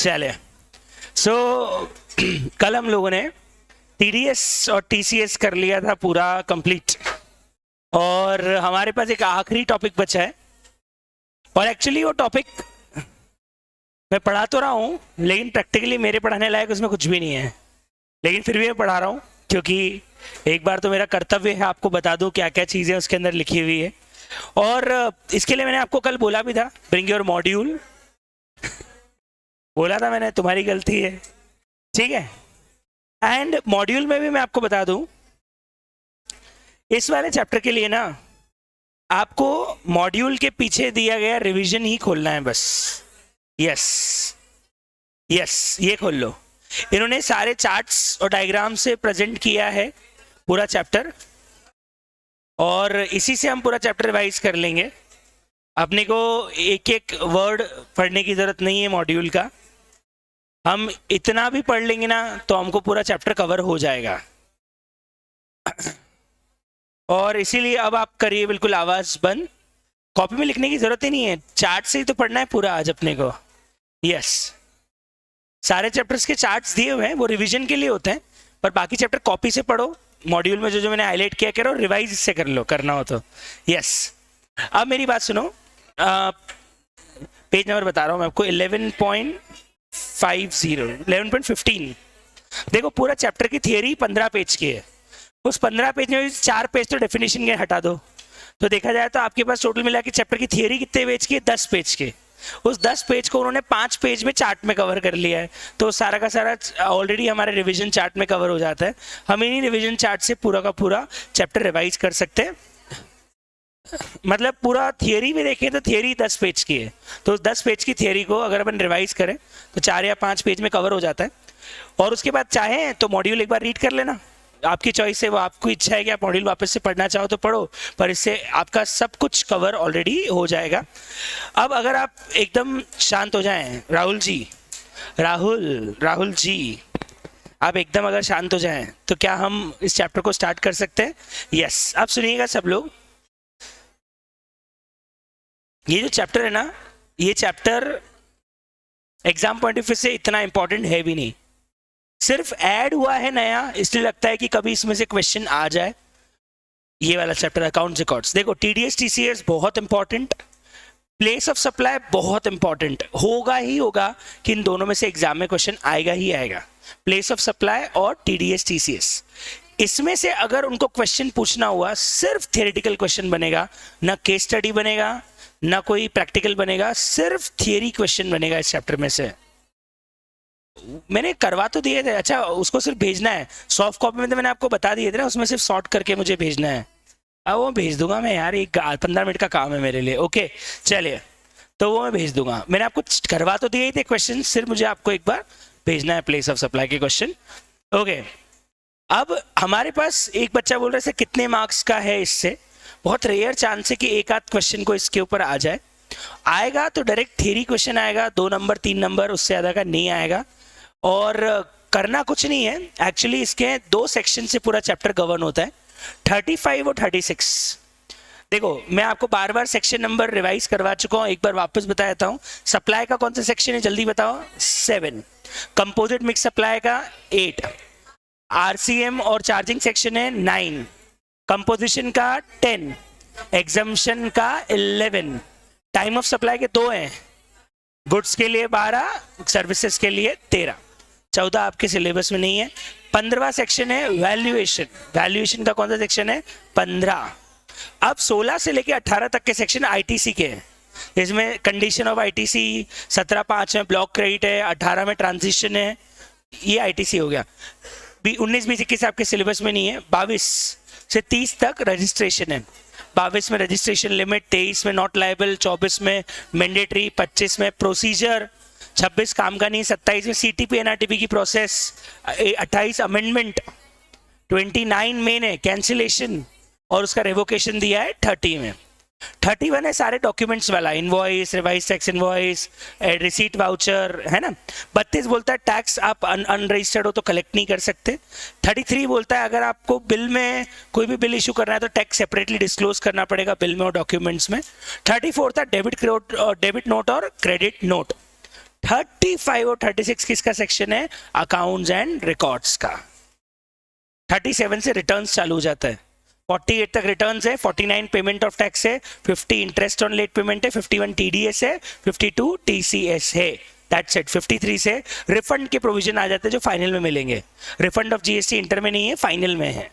चले सो कल हम लोगों ने टीडीएस और टीसीएस कर लिया था पूरा कंप्लीट, और हमारे पास एक आखिरी टॉपिक बचा है। और एक्चुअली वो टॉपिक मैं पढ़ा तो रहा हूँ, लेकिन प्रैक्टिकली मेरे पढ़ाने लायक उसमें कुछ भी नहीं है, लेकिन फिर भी मैं पढ़ा रहा हूँ क्योंकि एक बार तो मेरा कर्तव्य है आपको बता दूं क्या क्या चीज़ें उसके अंदर लिखी हुई है। और इसके लिए मैंने आपको कल बोला भी था, ब्रिंग योर मॉड्यूल बोला था मैंने, तुम्हारी गलती है, ठीक है। एंड मॉड्यूल में भी मैं आपको बता दूं, इस वाले चैप्टर के लिए ना आपको मॉड्यूल के पीछे दिया गया रिवीजन ही खोलना है बस। यस यस, ये खोल लो। इन्होंने सारे चार्ट्स और डायग्राम से प्रेजेंट किया है पूरा चैप्टर, और इसी से हम पूरा चैप्टर रिवाइज कर लेंगे। अपने को एक एक वर्ड पढ़ने की जरूरत नहीं है मॉड्यूल का, हम इतना भी पढ़ लेंगे ना तो हमको पूरा चैप्टर कवर हो जाएगा। और इसीलिए अब आप करिए बिल्कुल आवाज बंद, कॉपी में लिखने की जरूरत ही नहीं है, चार्ट से ही तो पढ़ना है पूरा आज अपने को। यस, सारे चैप्टर्स के चार्ट्स दिए हुए हैं, वो रिवीजन के लिए होते हैं, पर बाकी चैप्टर कॉपी से पढ़ो। मॉड्यूल में जो जो मैंने हाईलाइट किया करो, रिवाइज इससे कर लो करना हो तो। यस, अब मेरी बात सुनो, पेज नंबर बता रहा हूँ मैं आपको, 11.15। देखो पूरा चैप्टर की थियरी 15 पेज की है, उस 15 पेज में 4 पेज तो डेफिनेशन के हटा दो, तो देखा जाए तो आपके पास टोटल मिला के चैप्टर की थियरी कितने पेज की है? 10 पेज के। उस 10 पेज को उन्होंने 5 पेज में चार्ट में कवर कर लिया है, तो सारा का सारा ऑलरेडी हमारे रिवीजन चार्ट में कवर हो जाता है। हम इन्हीं रिवीजन चार्ट से पूरा का पूरा चैप्टर रिवाइज कर सकते हैं। मतलब पूरा थियरी भी देखें तो थियरी 10 पेज की है, तो 10 पेज की थियरी को अगर अपन रिवाइज करें तो 4 या 5 पेज में कवर हो जाता है। और उसके बाद चाहे तो मॉड्यूल एक बार रीड कर लेना, आपकी चॉइस है, वो आपको इच्छा है कि आप मॉड्यूल वापस से पढ़ना चाहो तो पढ़ो, पर इससे आपका सब कुछ कवर ऑलरेडी हो जाएगा। अब अगर आप एकदम शांत हो जाएं, राहुल जी आप एकदम अगर शांत हो जाएं तो क्या हम इस चैप्टर को स्टार्ट कर सकते हैं? यस, अब सुनिएगा सब लोग, ये जो चैप्टर है ना, ये chapter exam point of view से इतना इंपॉर्टेंट है भी नहीं, सिर्फ ऐड हुआ है नया, इसलिए लगता है कि कभी इसमें से क्वेश्चन आ जाए। ये वाला चैप्टर अकाउंट रिकॉर्ड्स, देखो टीडीएस टीसीएस बहुत इंपॉर्टेंट, प्लेस ऑफ सप्लाई बहुत इंपॉर्टेंट, होगा ही होगा कि इन दोनों में से एग्जाम में क्वेश्चन आएगा ही आएगा, प्लेस ऑफ सप्लाई और टीडीएस टीसीएस। इसमें से अगर उनको क्वेश्चन पूछना हुआ, सिर्फ थियोरेटिकल क्वेश्चन बनेगा, ना केस स्टडी बनेगा, ना कोई प्रैक्टिकल बनेगा, सिर्फ थियरी क्वेश्चन बनेगा इस चैप्टर में से। मैंने करवा तो दिए थे, अच्छा उसको सिर्फ भेजना है, सॉफ्ट कॉपी में तो मैंने आपको बता दिए थे ना, उसमें सिर्फ सॉर्ट करके मुझे भेजना है। अब वो भेज दूंगा मैं यार, एक 15 मिनट का काम है मेरे लिए। ओके चलिए, तो वो मैं भेज दूंगा, मैंने आपको करवा तो दिए थे क्वेश्चन, सिर्फ मुझे आपको एक बार भेजना है प्लेस ऑफ सप्लाई के क्वेश्चन। ओके, अब हमारे पास एक बच्चा बोल रहा है सर कितने मार्क्स का है, इससे बहुत रेयर चांस है कि एक आध क्वेश्चन को इसके ऊपर आ जाए, आएगा तो डायरेक्ट थियरी क्वेश्चन आएगा, 2 नंबर 3 नंबर, उससे ज़्यादा का नहीं आएगा। और करना कुछ नहीं है, एक्चुअली इसके 2 सेक्शन से पूरा चैप्टर गवर्न होता है, 35 और 36। देखो मैं आपको बार बार सेक्शन नंबर रिवाइज करवा चुका हूँ, एक बार वापस बता देता हूँ। सप्लाई का कौन सा सेक्शन है जल्दी बताओ? 7। कंपोजिट मिक्स सप्लाई का 8, आरसीएम और चार्जिंग सेक्शन है 9, कंपोजिशन का 10, एग्जम्पशन का 11, टाइम ऑफ सप्लाई के 2 हैं, गुड्स के लिए 12, सर्विसेज के लिए 13, 14 आपके सिलेबस में नहीं है। 15वां सेक्शन है वैल्यूएशन, वैल्यूएशन का कौन सा सेक्शन है? 15। अब 16 से लेके 18 तक के सेक्शन आईटीसी के हैं, इसमें कंडीशन ऑफ आईटीसी, 17(5) में ब्लॉक क्रेडिट है, 18 में ट्रांजिशन है, ये आईटीसी हो गया। 19, 20, 21 आपके सिलेबस में नहीं है। 22 से 30 तक रजिस्ट्रेशन है, 22 में रजिस्ट्रेशन लिमिट, 23 में नॉट लायबल, 24 में मैंडेटरी, 25 में प्रोसीजर, 26 काम का नहीं, 27 में सीटीपी एनआरटीपी की प्रोसेस, 28 अमेंडमेंट, 29 मेन है कैंसिलेशन, और उसका रेवोकेशन दिया है 30 में। 31 है सारे डॉक्यूमेंट्स वाला, invoice, revise tax invoice, receipt voucher, है ना। 32 बोलता है टैक्स आप अनरजिस्टर्ड हो तो कलेक्ट नहीं कर सकते। 33 बोलता है अगर आपको बिल में कोई भी बिल इशू करना है तो टैक्स सेपरेटली डिस्क्लोज करना पड़ेगा बिल में और डॉक्यूमेंट्स में। 34 था डेबिट नोट और क्रेडिट नोट। 35 और 36 किसका सेक्शन है? अकाउंट्स एंड रिकॉर्ड्स का। 37 से रिटर्न्स चालू हो जाता है, 48 तक रिटर्न्स है, 49 पेमेंट ऑफ टैक्स है, 50 इंटरेस्ट ऑन लेट पेमेंट है, 51 टीडीएस है, 52 टीसीएस है। That's it. 53 से रिफंड के प्रोविजन आ जाते हैं जो फाइनल में मिलेंगे। रिफंड ऑफ जीएसटी इंटर में नहीं है, फाइनल में है।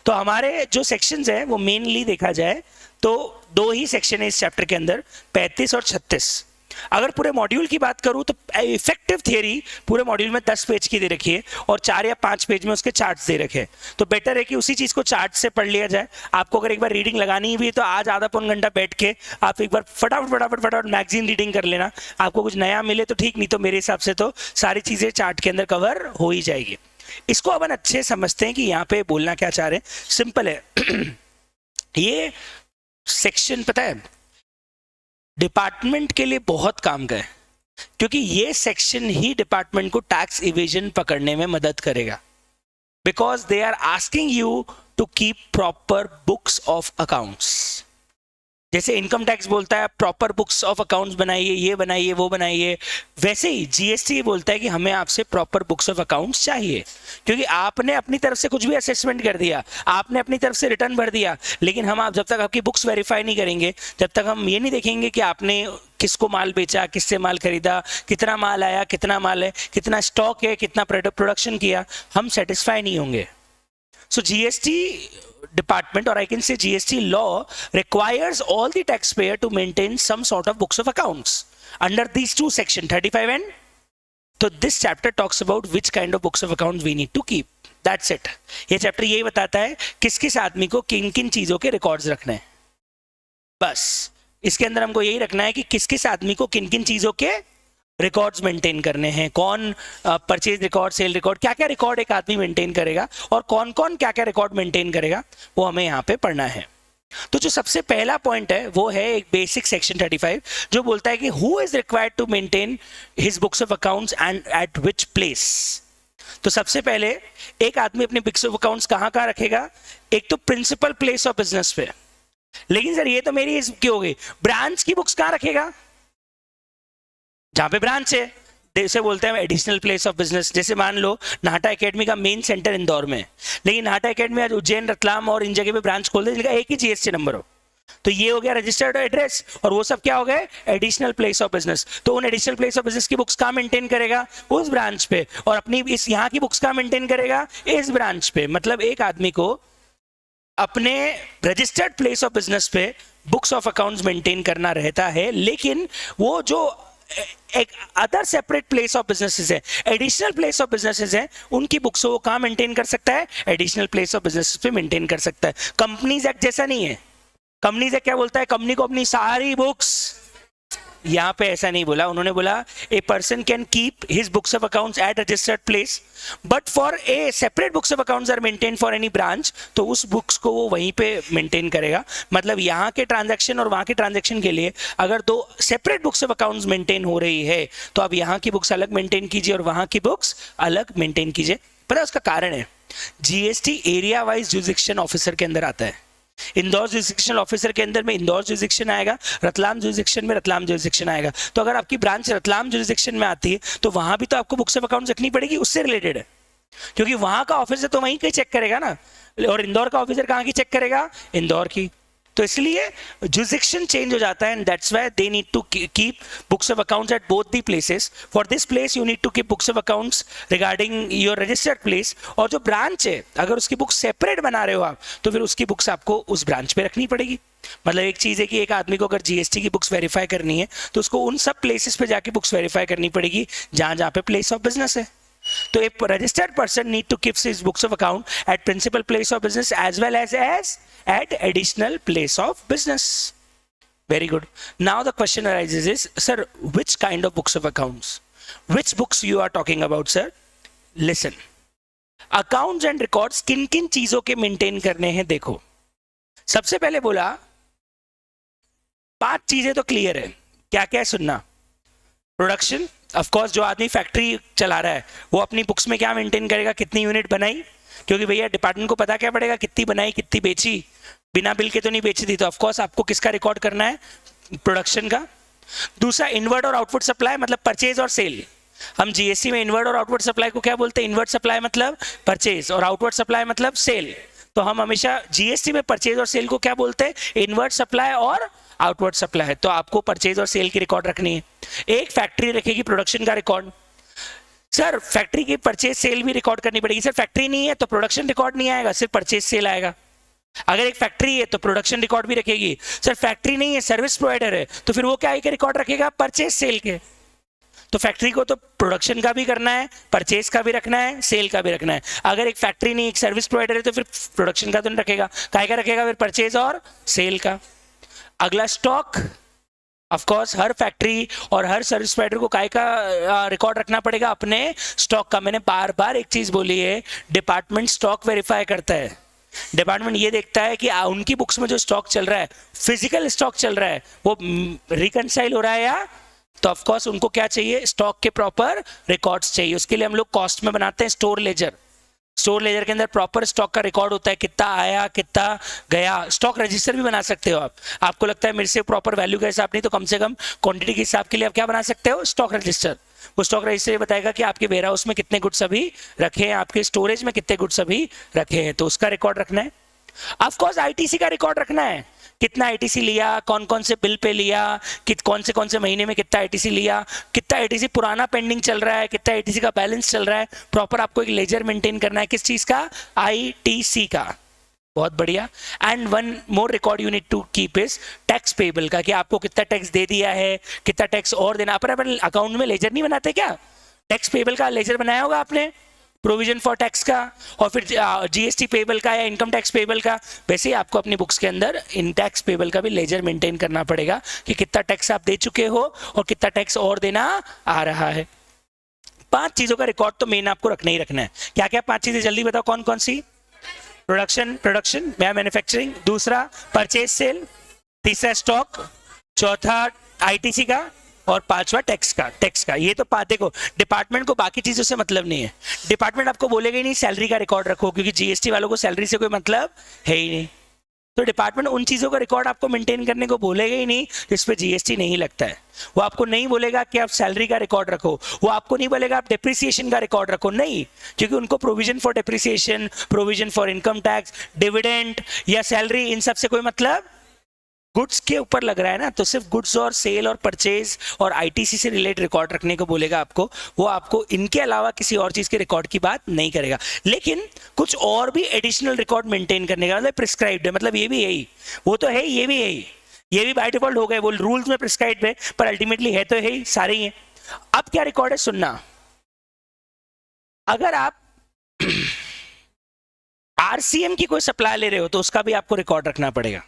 तो हमारे जो सेक्शंस हैं वो मेनली देखा जाए तो दो ही सेक्शन है इस चैप्टर के अंदर, 35 और 36। अगर पूरे मॉड्यूल की बात करूं तो इफेक्टिव थियरी पूरे मॉड्यूल में 10 पेज की दे रखी है और 4 या 5 पेज में उसके चार्ट्स दे रखे हैं। तो बेटर है कि उसी चीज को चार्ट से पढ़ लिया जाए। आपको अगर एक बार रीडिंग लगानी भी है तो आज आधा पौन घंटा बैठ के आप एक बार फटाफट मैगजीन रीडिंग कर लेना। आपको कुछ नया मिले तो ठीक, नहीं तो मेरे हिसाब से तो सारी चीजें चार्ट के अंदर कवर हो ही जाएगी। इसको अपन अच्छे समझते हैं कि यहाँ पे बोलना क्या चाह रहे हैं। सिंपल है। ये सेक्शन पता है डिपार्टमेंट के लिए बहुत काम का है, क्योंकि ये सेक्शन ही डिपार्टमेंट को टैक्स इवेजन पकड़ने में मदद करेगा। Because they are asking you to keep proper books of accounts. जैसे इनकम टैक्स बोलता है प्रॉपर बुक्स ऑफ अकाउंट्स बनाइए, ये बनाइए, वो बनाइए, वैसे ही जीएसटी बोलता है कि हमें आपसे प्रॉपर बुक्स ऑफ अकाउंट्स चाहिए। क्योंकि आपने अपनी तरफ से कुछ भी असेसमेंट कर दिया, आपने अपनी तरफ से रिटर्न भर दिया, लेकिन हम आप जब तक आपकी बुक्स वेरीफाई नहीं करेंगे, जब तक हम ये नहीं देखेंगे कि आपने किसको माल बेचा, किससे माल खरीदा, कितना माल आया, कितना माल है, कितना स्टॉक है, कितना प्रोडक्शन किया, हम सेटिस्फाई नहीं होंगे। So GST department, or I can say GST law, requires all the taxpayer to maintain some sort of books of accounts under these two sections 35 and so this chapter talks about which kind of books of accounts we need to keep. That's it. ये chapter यही बताता है किस किस आदमी को किन किन चीजों के रिकॉर्ड्स रखने हैं। बस इसके अंदर हमको यही रखना है कि किस किस आदमी को किन किन चीजों के रिकॉर्ड्स मेंटेन करने हैं, कौन परचेज रिकॉर्ड, सेल रिकॉर्ड, क्या क्या रिकॉर्ड एक आदमी मेंटेन करेगा और कौन कौन क्या क्या रिकॉर्ड मेंटेन करेगा, वो हमें यहाँ पे पढ़ना है। तो जो सबसे पहला पॉइंट है वो है एक बेसिक सेक्शन 35 जो बोलता है कि who is required to maintain his books of accounts and at which place. तो सबसे पहले एक आदमी अपने बुक्स ऑफ अकाउंट्स कहाँ कहाँ रखेगा? एक तो प्रिंसिपल प्लेस ऑफ बिजनेस पे। लेकिन सर ये तो मेरी इसकी हो गई, ब्रांच की बुक्स कहाँ रखेगा? जहां पे ब्रांच है, जैसे बोलते हैं एडिशनल प्लेस ऑफ बिजनेस। जैसे मान लो नाटा एकेडमी का मेन सेंटर इंदौर में, लेकिन नाटा एकेडमी आज उज्जैन, रतलाम और इन जगह पे ब्रांच खोल दे, जिनका एक ही जीएसटी नंबर हो, तो ये हो गया रजिस्टर्ड एड्रेस और वो सब क्या हो गए? Additional place of business. तो उन एडिशनल प्लेस ऑफ बिजनेस की बुक्स कहाँ मेंटेन करेगा? उस ब्रांच पे। और अपनी इस यहाँ की बुक्स कहाँ मेंटेन करेगा? इस ब्रांच पे। मतलब एक आदमी को अपने रजिस्टर्ड प्लेस ऑफ बिजनेस पे बुक्स ऑफ अकाउंट्स मेंटेन करना रहता है, लेकिन वो जो एक other separate place of businesses है, एडिशनल प्लेस ऑफ बिजनेसेस है, उनकी बुक्स वो कहां मेंटेन कर सकता है? एडिशनल प्लेस ऑफ बिजनेसेस पे मेंटेन कर सकता है। कंपनीज एक्ट जैसा नहीं है। कंपनीज एक्ट क्या बोलता है? कंपनी को अपनी सारी बुक्स, यहां पे ऐसा नहीं बोला। उन्होंने बोला a person can keep his books of accounts at registered place but for a separate books of accounts are maintain for any branch, तो उस बुक्स को वो वहीं पे मेंटेन करेगा। मतलब यहाँ के ट्रांजैक्शन और वहाँ के ट्रांजैक्शन के लिए अगर दो separate books of accounts maintain हो रही है तो आप यहाँ की बुक्स अलग मेंटेन कीजिए और वहाँ की बुक्स अलग मेंटेन कीजिए। पता है उसका कारण है, GST area wise jurisdiction officer के अंदर आता है। इंदौर जुरिसडिक्शनल ऑफिसर के अंदर में इंदौर जुरिसडिक्शन आएगा, रतलाम जुरिसडिक्शन में रतलाम जुरिसडिक्शन आएगा। तो अगर आपकी ब्रांच रतलाम जुरिसडिक्शन में आती है तो वहां भी तो आपको बुक्स ऑफ अकाउंट्स रखनी पड़ेगी, उससे रिलेटेड है, क्योंकि वहां का ऑफिसर तो वहीं कहीं चेक करेगा ना। और इंदौर का ऑफिसर कहाँ की चेक करेगा? इंदौर की। तो इसलिए जुरिसडिक्शन चेंज हो जाता है and that's why they need to keep books of accounts at both the places. For this place you need to keep books of accounts regarding your registered place. और जो branch है अगर उसकी books separate बना रहे हो आप तो फिर उसकी बुक्स आपको उस ब्रांच पे रखनी पड़ेगी। मतलब एक चीज है कि एक आदमी को अगर जीएसटी की बुक्स वेरीफाई करनी है तो उसको उन सब प्लेसेस पे जाके बुक्स वेरीफाई करनी पड़ेगी जहां जहां पे प्लेस ऑफ बिजनेस है। तो a registered person need to keep his books of account at principal place of business as well as at additional place of business. Very good. Now the question arises is, sir, which kind of books of accounts? Which books you are talking about, sir? Listen. Accounts and records किन किन चीजों के maintain करने हैं? देखो, सबसे पहले बोला 5 चीजें तो क्लियर है। क्या क्या है सुनना। प्रोडक्शन, ऑफ कोर्स जो आदमी फैक्ट्री चला रहा है वो अपनी बुक्स में क्या मेंटेन करेगा? कितनी यूनिट बनाई, क्योंकि भैया डिपार्टमेंट को पता क्या पड़ेगा कितनी बनाई कितनी बेची, बिना बिल के तो नहीं बेची थी। तो ऑफ कोर्स आपको किसका रिकॉर्ड करना है? प्रोडक्शन का। दूसरा इनवर्ट और आउटवर्ड सप्लाई मतलब परचेज और सेल। हम जीएसटी में इनवर्ट और आउटवर्ड सप्लाई को क्या बोलते हैं? इनवर्ट सप्लाई मतलब परचेज और आउटवर्ड सप्लाई मतलब सेल। तो हम हमेशा जीएसटी में परचेज और सेल को क्या बोलते हैं? इनवर्ट सप्लाई और आउटवर्ड सप्लाई। तो आपको परचेज और सेल की रिकॉर्ड रखनी है। एक फैक्ट्री रखेगी प्रोडक्शन का रिकॉर्ड। सर फैक्ट्री की परचेज सेल भी रिकॉर्ड करनी पड़ेगी। सर फैक्ट्री नहीं है तो प्रोडक्शन रिकॉर्ड नहीं आएगा, सिर्फ परचेज सेल आएगा। अगर एक फैक्ट्री है तो प्रोडक्शन रिकॉर्ड भी रखेगी। सर फैक्ट्री नहीं है, सर्विस प्रोवाइडर है, तो फिर वो क्या के रिकॉर्ड रखेगा? परचेज सेल के। तो फैक्ट्री को तो प्रोडक्शन का भी करना है, परचेज का भी रखना है, सेल का भी रखना है। अगर एक फैक्ट्री नहीं एक सर्विस प्रोवाइडर है तो फिर प्रोडक्शन का तो नहीं रखेगा, काय का रखेगा? फिर परचेज और सेल का। अगला stock. Of course her factory और हर सर्विस प्रोवाइडर को काय का रिकॉर्ड रखना पड़ेगा? अपने स्टॉक का। मैंने बार बार एक चीज बोली है, डिपार्टमेंट स्टॉक वेरीफाई करता है। डिपार्टमेंट ये देखता है कि उनकी बुक्स में जो स्टॉक चल रहा है, फिजिकल स्टॉक चल रहा है, वो रिकनसाइल हो रहा है या? तो ऑफ कोर्स उनको क्या चाहिए? स्टॉक के प्रॉपर रिकॉर्ड्स चाहिए। उसके लिए हम लोग कॉस्ट में बनाते हैं स्टोर लेजर। स्टोर लेजर के अंदर प्रॉपर स्टॉक का रिकॉर्ड होता है, कितना आया कितना गया। स्टॉक रजिस्टर भी बना सकते हो आप। आपको लगता है मेरे से प्रॉपर वैल्यू का हिसाब नहीं, तो कम से कम क्वांटिटी के हिसाब के लिए आप क्या बना सकते हो? Stock register. वो स्टॉक रजिस्टर ये बताएगा कि आपके वेयर हाउस में कितने गुड्स अभी रखे हैं, आपके स्टोरेज में कितने गुड्स अभी रखे हैं, तो उसका रिकॉर्ड रखना है। ऑफ कोर्स आईटीसी का रिकॉर्ड रखना है, कितना आईटीसी लिया, कौन कौन से बिल पे लिया, कौन से महीने में कितना आईटीसी लिया, कितना आईटीसी पुराना पेंडिंग चल रहा है, कितना आईटीसी का बैलेंस चल रहा है। प्रॉपर आपको एक लेजर मेंटेन करना है। किस चीज का? आईटीसी का। बहुत बढ़िया। And one more record you need to keep is tax payable का, कि आपको कितना टैक्स दे दिया है, कितना टैक्स और देना। अपन अकाउंट में लेजर नहीं बनाते क्या? टैक्स पेबल का लेजर बनाया होगा आपने, प्रोविजन फॉर टैक्स का, और फिर जीएसटी पेबल का या इनकम टैक्स पेबल का। वैसे ही आपको अपनी बुक्स के अंदर इन टैक्स पेबल का भी लेजर मेंटेन करना पड़ेगा कि कितना टैक्स आप दे चुके हो और कितना टैक्स और देना आ रहा है। 5 चीजों का रिकॉर्ड तो मेन आपको रखना ही रखना है। क्या क्या 5 चीजें? जल्दी बताओ कौन कौन सी? प्रोडक्शन मैन्युफैक्चरिंग, दूसरा परचेज सेल, तीसरा स्टॉक, चौथा आईटीसी का, और 5वां टैक्स का। ये तो देखो, डिपार्टमेंट को बाकी चीजों से मतलब नहीं है। डिपार्टमेंट आपको बोलेगा ही नहीं सैलरी का रिकॉर्ड रखो, क्योंकि जीएसटी वालों को सैलरी से कोई मतलब है ही नहीं। तो डिपार्टमेंट उन चीजों का रिकॉर्ड आपको मेंटेन करने को बोलेगा ही नहीं जिस पे जीएसटी नहीं लगता है। वो आपको नहीं बोलेगा कि आप सैलरी का रिकॉर्ड रखो, वो आपको नहीं बोलेगा आप डिप्रिसिएशन का रिकॉर्ड रखो, नहीं, क्योंकि उनको provision for depreciation, provision for income tax, dividend या सैलरी, इन सब से कोई मतलब गुड्स के ऊपर लग रहा है ना, तो सिर्फ गुड्स और सेल और परचेज और आईटीसी से रिलेटेड रिकॉर्ड रखने को बोलेगा आपको। वो आपको इनके अलावा किसी और चीज के रिकॉर्ड की बात नहीं करेगा। लेकिन कुछ और भी एडिशनल रिकॉर्ड मेंटेन करने का मतलब प्रिस्क्राइब्ड है, मतलब ये भी यही, वो तो है ये भी यही, ये भी बाय डिफॉल्ट हो गए, वो रूल्स में प्रिस्क्राइब्ड है, पर अल्टीमेटली है तो है ही, सारे ही है। अब क्या रिकॉर्ड है सुनना, अगर आप आरसीएम की कोई सप्लाई ले रहे हो तो उसका भी आपको रिकॉर्ड रखना पड़ेगा।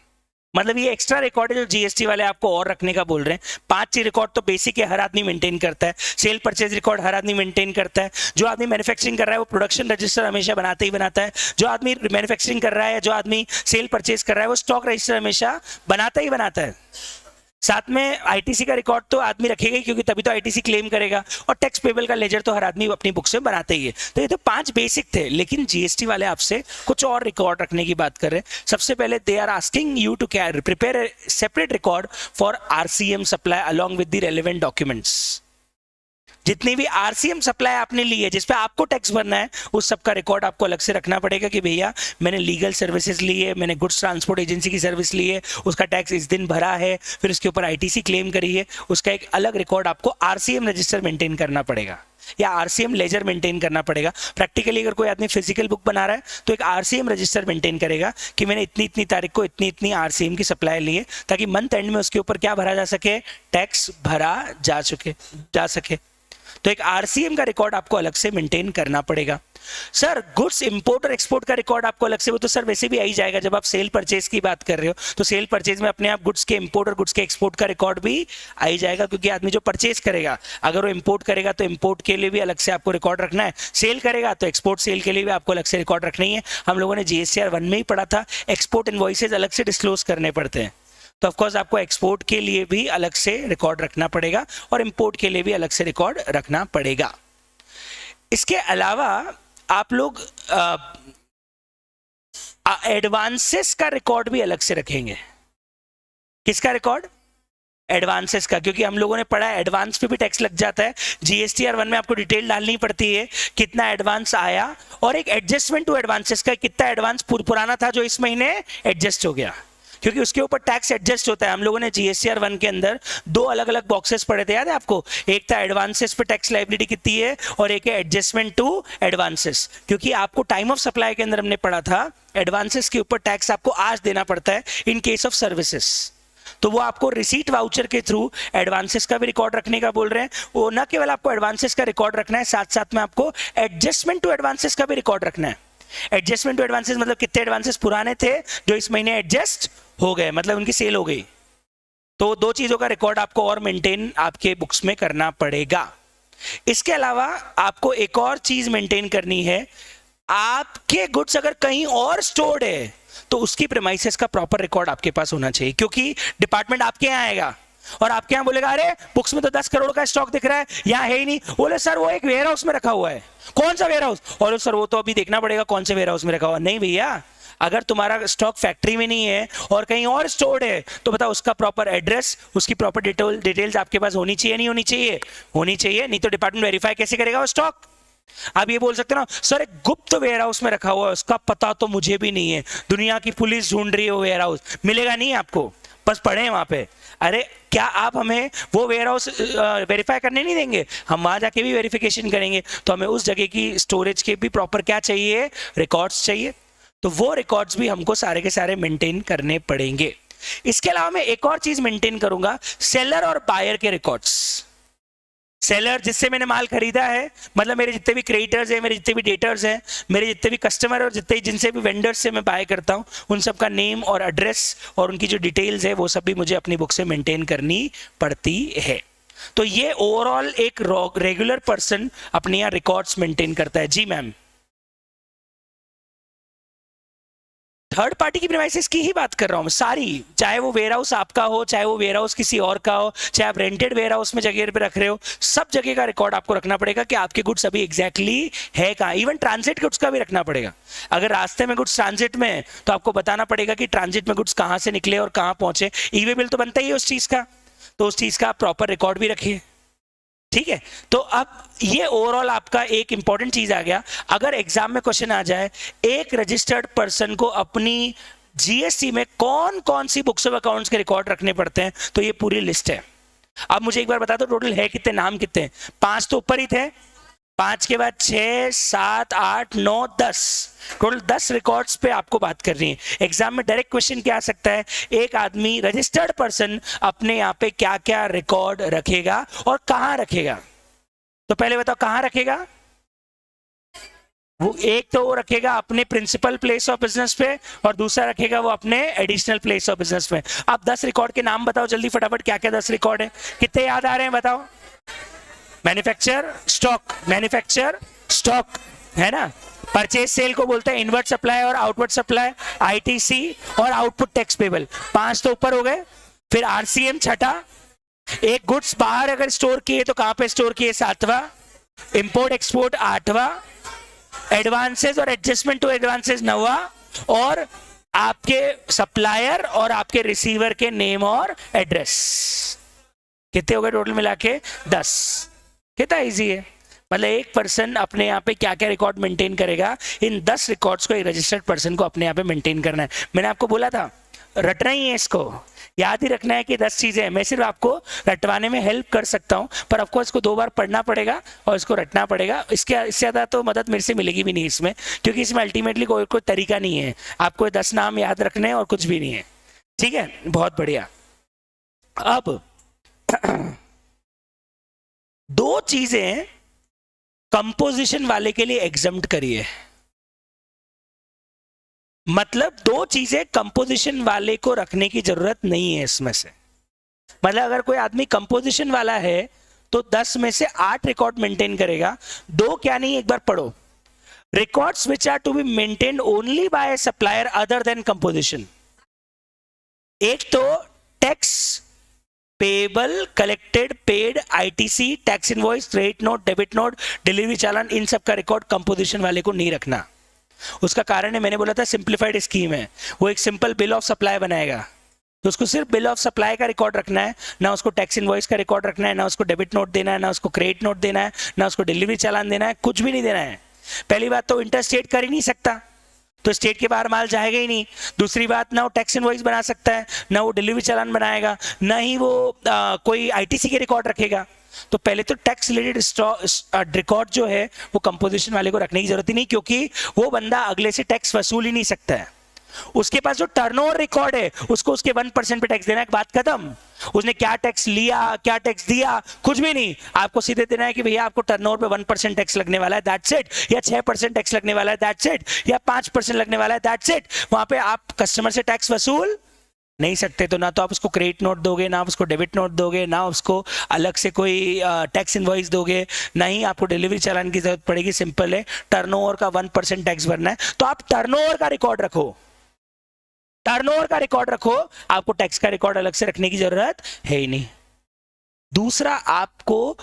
मतलब ये एक्स्ट्रा रिकॉर्ड है जो जीएसटी वाले आपको और रखने का बोल रहे हैं। 5 चीज रिकॉर्ड तो बेसिक है, हर आदमी मेंटेन करता है। सेल परचेज रिकॉर्ड हर आदमी मेंटेन करता है। जो आदमी मैन्युफैक्चरिंग कर रहा है वो प्रोडक्शन रजिस्टर हमेशा बनाते ही बनाता है। जो आदमी मैन्युफैक्चरिंग कर रहा है, जो आदमी सेल परचेज कर रहा है, वो स्टॉक रजिस्टर हमेशा बनाता ही बनाता है। साथ में आईटीसी का रिकॉर्ड तो आदमी रखेगा ही, क्योंकि तभी तो आईटीसी क्लेम करेगा। और टैक्स पेबल का लेजर तो हर आदमी अपनी बुक से बनाते ही है। तो ये तो 5 बेसिक थे, लेकिन जीएसटी वाले आपसे कुछ और रिकॉर्ड रखने की बात कर रहे हैं। सबसे पहले they are asking you to prepare separate record for RCM supply along with the relevant documents. जितनी भी आरसीएम सप्लाई आपने ली है, जिसपे आपको टैक्स भरना है, उस सब का रिकॉर्ड आपको अलग से रखना पड़ेगा कि भैया मैंने लीगल सर्विसेज ली है, मैंने गुड्स ट्रांसपोर्ट एजेंसी की सर्विस ली है, उसका टैक्स इस दिन भरा है, फिर उसके ऊपर आईटीसी क्लेम करी है, उसका एक अलग रिकॉर्ड आपको आरसीएम रजिस्टर मेंटेन करना पड़ेगा या आरसीएम लेजर मेंटेन करना पड़ेगा। प्रैक्टिकली अगर कोई आदमी फिजिकल बुक बना रहा है तो एक आरसीएम रजिस्टर मेंटेन करेगा कि मैंने इतनी इतनी तारीख को इतनी इतनी आरसीएम की सप्लाई ली है, ताकि मंथ एंड में उसके ऊपर क्या भरा जा सके? टैक्स भरा जा सके। तो एक आरसीएम का रिकॉर्ड आपको अलग से मेंटेन करना पड़ेगा। सर गुड्स इंपोर्ट और एक्सपोर्ट का रिकॉर्ड आपको अलग से, वो तो सर वैसे भी आ ही जाएगा जब आप सेल परचेज की बात कर रहे हो। तो सेल परचेज में अपने आप गुड्स के इंपोर्ट और गुड्स के एक्सपोर्ट का रिकॉर्ड भी आ ही जाएगा, क्योंकि आदमी जो परचेज करेगा, अगर वो इंपोर्ट करेगा तो इंपोर्ट के लिए भी अलग से आपको रिकॉर्ड रखना है, सेल करेगा तो एक्सपोर्ट सेल के लिए भी आपको अलग से रिकॉर्ड रखना ही है। हम लोगों ने जीएसटीआर 1 में ही पढ़ा था, एक्सपोर्ट इनवॉइसेज अलग से डिस्क्लोज करने पड़ते हैं। तो ऑफकोर्स आपको एक्सपोर्ट के लिए भी अलग से रिकॉर्ड रखना पड़ेगा और इंपोर्ट के लिए भी अलग से रिकॉर्ड रखना पड़ेगा। इसके अलावा आप लोग एडवांसेस का रिकॉर्ड भी अलग से रखेंगे। किसका रिकॉर्ड? एडवांसेस का, क्योंकि हम लोगों ने पढ़ा है एडवांस पे भी टैक्स लग जाता है। जीएसटीआर 1 में आपको डिटेल डालनी पड़ती है कितना एडवांस आया, और एक एडजस्टमेंट टू एडवांसेस का, कितना एडवांस पुराना था जो इस महीने एडजस्ट हो गया, क्योंकि उसके ऊपर टैक्स एडजस्ट होता है। हम लोगों ने जीएसटीआर 1 के अंदर दो अलग अलग बॉक्सेस पढ़े थे, याद है आपको? एक था एडवांसेस पे टैक्स लायबिलिटी कितनी है, और एक है एडजस्टमेंट टू एडवांसेस। क्योंकि आपको टाइम ऑफ सप्लाई के अंदर हमने पढ़ा था एडवांसेस के ऊपर टैक्स आपको आज देना पड़ता है इन केस ऑफ सर्विसेज, तो वो आपको रिसीट वाउचर के थ्रू एडवांसेस का भी रिकॉर्ड रखने का बोल रहे हैं। वो न केवल आपको एडवांसेस का रिकॉर्ड रखना है, साथ साथ में आपको एडजस्टमेंट टू एडवांसेस का भी रिकॉर्ड रखना है। एडजस्टमेंट टू एडवांसेस मतलब कितने एडवांसेस पुराने थे जो इस महीने एडजस्ट हो गए, मतलब उनकी सेल हो गई। तो दो चीजों का रिकॉर्ड आपको और मेंटेन आपके बुक्स में करना पड़ेगा। इसके अलावा आपको एक और चीज मेंटेन करनी है, आपके गुड्स अगर कहीं और स्टोर्ड है तो उसकी प्रेमाइसेस का प्रॉपर रिकॉर्ड आपके पास होना चाहिए, क्योंकि डिपार्टमेंट आपके यहाँ आएगा और आपके यहाँ बोलेगा अरे बुक्स में तो 10 करोड़ का स्टॉक दिख रहा है, यहाँ है ही नहीं। बोले सर वो एक वेयर हाउस में रखा हुआ है। कौन सा वेयर हाउस? और सर वो तो अभी देखना पड़ेगा कौन से वेयर हाउस में रखा हुआ। नहीं भैया, अगर तुम्हारा स्टॉक फैक्ट्री में नहीं है और कहीं और स्टोर्ड है तो बताओ उसका प्रॉपर एड्रेस, उसकी प्रॉपर डिटेल्स आपके पास होनी चाहिए, नहीं होनी चाहिए? होनी चाहिए, नहीं तो डिपार्टमेंट वेरीफाई कैसे करेगा वो स्टॉक? आप ये बोल सकते हो ना सर एक गुप्त वेयर हाउस में रखा हुआ है, उसका पता तो मुझे भी नहीं है, दुनिया की पुलिस ढूंढ रही है वो वेयर हाउस, मिलेगा नहीं आपको, बस पढ़े वहां पे। अरे क्या आप हमें वो वेयर हाउस वेरीफाई करने नहीं देंगे? हम वहां जाके भी वेरिफिकेशन करेंगे, तो हमें उस जगह की स्टोरेज के भी प्रॉपर क्या चाहिए, रिकॉर्ड्स चाहिए। तो वो रिकॉर्ड्स भी हमको सारे के सारे मेंटेन करने पड़ेंगे। इसके अलावा मैं एक और चीज मेंटेन करूंगा, सेलर और बायर के रिकॉर्ड्स। सेलर जिससे मैंने माल खरीदा है, मतलब मेरे जितने भी क्रेडिटर्स हैं, मेरे जितने भी डेटर्स हैं, मेरे जितने भी कस्टमर और जितने जिनसे भी वेंडर्स से मैं बाय करता हूं, उन सब का नेम और एड्रेस और उनकी जो डिटेल्स है वो सब भी मुझे अपनी बुक से मेंटेन करनी पड़ती है। तो ये ओवरऑल एक रेगुलर पर्सन अपने यहाँ रिकॉर्ड्स मेंटेन करता है। जी मैम। थर्ड पार्टी की प्रीमाइसेस की ही बात कर रहा हूं सारी, चाहे वो वेयर हाउस आपका हो, चाहे वो वेयर हाउस किसी और का हो, चाहे आप रेंटेड वेयर हाउस में जगह पे रख रहे हो, सब जगह का रिकॉर्ड आपको रखना पड़ेगा कि आपके गुड्स अभी एग्जैक्टली है कहाँ। इवन ट्रांजिट गुड्स का भी रखना पड़ेगा। अगर रास्ते में गुड्स ट्रांजिट में है तो आपको बताना पड़ेगा कि ट्रांजिट में गुड्स कहाँ से निकले और कहाँ पहुंचे। ईवे बिल तो बनता ही है उस चीज का, तो उस चीज का आप प्रॉपर रिकॉर्ड भी रखिए। ठीक है, तो अब ये ओवरऑल आपका एक इंपॉर्टेंट चीज आ गया। अगर एग्जाम में क्वेश्चन आ जाए एक रजिस्टर्ड पर्सन को अपनी जीएसटी में कौन कौन सी बुक्स ऑफ अकाउंट्स के रिकॉर्ड रखने पड़ते हैं, तो ये पूरी लिस्ट है। अब मुझे एक बार बता दो टोटल है कितने, नाम कितने? 5 तो ऊपर ही थे, 5 के बाद 6, 7, 8, 9, 10, टोटल 10 रिकॉर्ड्स पे आपको बात करनी है। एग्जाम में डायरेक्ट क्वेश्चन क्या आ सकता है, एक आदमी रजिस्टर्ड पर्सन अपने यहाँ पे क्या क्या रिकॉर्ड रखेगा और कहाँ रखेगा? तो पहले बताओ कहाँ रखेगा? वो एक तो वो रखेगा अपने प्रिंसिपल प्लेस ऑफ बिजनेस पे और दूसरा रखेगा वो अपने एडिशनल प्लेस ऑफ बिजनेस में। आप 10 रिकॉर्ड के नाम बताओ जल्दी फटाफट, क्या क्या 10 रिकॉर्ड है, कितने याद आ रहे हैं बताओ? मैन्युफैक्चर स्टॉक, मैन्युफैक्चर स्टॉक है ना। परचेज सेल को बोलते हैं इनवर्ट सप्लाई और आउटवर्ड सप्लाई, आईटीसी और आउटपुट टैक्स पेबल। 5 तो ऊपर हो गए। फिर आरसीएम छठा, एक गुड्स बाहर अगर स्टोर किए तो कहां पे स्टोर किए, 7वां। इंपोर्ट एक्सपोर्ट 8वां, एडवांसेस और एडजस्टमेंट टू एडवांसेस 9वां, और आपके सप्लायर और आपके रिसीवर के नेम और एड्रेस। कितने हो गए टोटल मिला के? 10। कितना इजी है, मतलब एक पर्सन अपने यहाँ पे क्या क्या रिकॉर्ड मेंटेन करेगा, इन 10 रिकॉर्ड्स को एक रजिस्टर्ड पर्सन को अपने यहाँ पे मेंटेन करना है। मैंने आपको बोला था रटना ही है, इसको याद ही रखना है कि 10 चीजें हैं। मैं सिर्फ आपको रटवाने में हेल्प कर सकता हूँ, पर आपको इसको 2 बार पढ़ना पड़ेगा और इसको रटना पड़ेगा। इससे ज़्यादा तो मदद मेरे से मिलेगी भी नहीं इसमें, क्योंकि इसमें अल्टीमेटली कोई तरीका नहीं है, आपको 10 नाम याद रखने और कुछ भी नहीं है। ठीक है, बहुत बढ़िया। अब 2 चीजें कंपोजिशन वाले के लिए एग्जम्प्ट करिए, मतलब 2 चीजें कंपोजिशन वाले को रखने की जरूरत नहीं है इसमें से। मतलब अगर कोई आदमी कंपोजिशन वाला है तो 10 में से 8 रिकॉर्ड मेंटेन करेगा। 2 क्या नहीं, एक बार पढ़ो, records which are to be maintained only by supplier other than composition. एक तो tax payable, collected, paid, ITC, tax invoice, credit note, debit note, delivery challan, इन सब का रिकॉर्ड कंपोजिशन वाले को नहीं रखना। उसका कारण है, मैंने बोला था सिंप्लीफाइड स्कीम है, वो एक सिंपल बिल ऑफ सप्लाई बनाएगा। तो उसको सिर्फ बिल ऑफ सप्लाई का रिकॉर्ड रखना है, ना उसको टैक्स इनवॉइस का रिकॉर्ड रखना है, ना उसको डेबिट नोट देना है, ना उसको क्रेडिट नोट देना है, ना उसको डिलीवरी चालान देना है, कुछ भी नहीं देना है। पहली बात तो इंटर स्टेट कर ही नहीं सकता, तो स्टेट के बाहर माल जाएगा ही नहीं। दूसरी बात, ना वो टैक्स इनवॉइस बना सकता है, ना वो डिलीवरी चालान बनाएगा, ना ही वो कोई आईटीसी के रिकॉर्ड रखेगा। तो पहले तो टैक्स रिलेटेड रिकॉर्ड जो है वो कंपोजिशन वाले को रखने की जरूरत ही नहीं, क्योंकि वो बंदा अगले से टैक्स वसूल ही नहीं सकता है। उसके पास जो टर्नओवर रिकॉर्ड है उसको उसके 1% पे टैक्स देना है, बात खत्म। उसने क्या टैक्स लिया, क्या टैक्स दिया, कुछ भी नहीं, आपको सीधे देना है कि भैया आपको टर्नओवर पे 1% टैक्स लगने वाला है, दैट्स इट। या 6% टैक्स लगने वाला है, दैट्स इट। या 5% लगने वाला है, दैट्स इट। वहां पे आप कस्टमर से टैक्स वसूल नहीं सकते। तो ना तो आप उसको क्रेडिट नोट दोगे, ना उसको डेबिट नोट दोगे, ना उसको अलग से कोई टैक्स इनवॉइस दोगे, ना ही आपको डिलीवरी चालान की जरूरत पड़ेगी। सिंपल है, टर्नओवर का 1% टैक्स भरना है। तो आप टर्नओवर का रिकॉर्ड रखो, टर्नओवर का रिकॉर्ड रखो, आपको टैक्स का रिकॉर्ड अलग से रखने की जरूरत है ही नहीं। दूसरा, आपको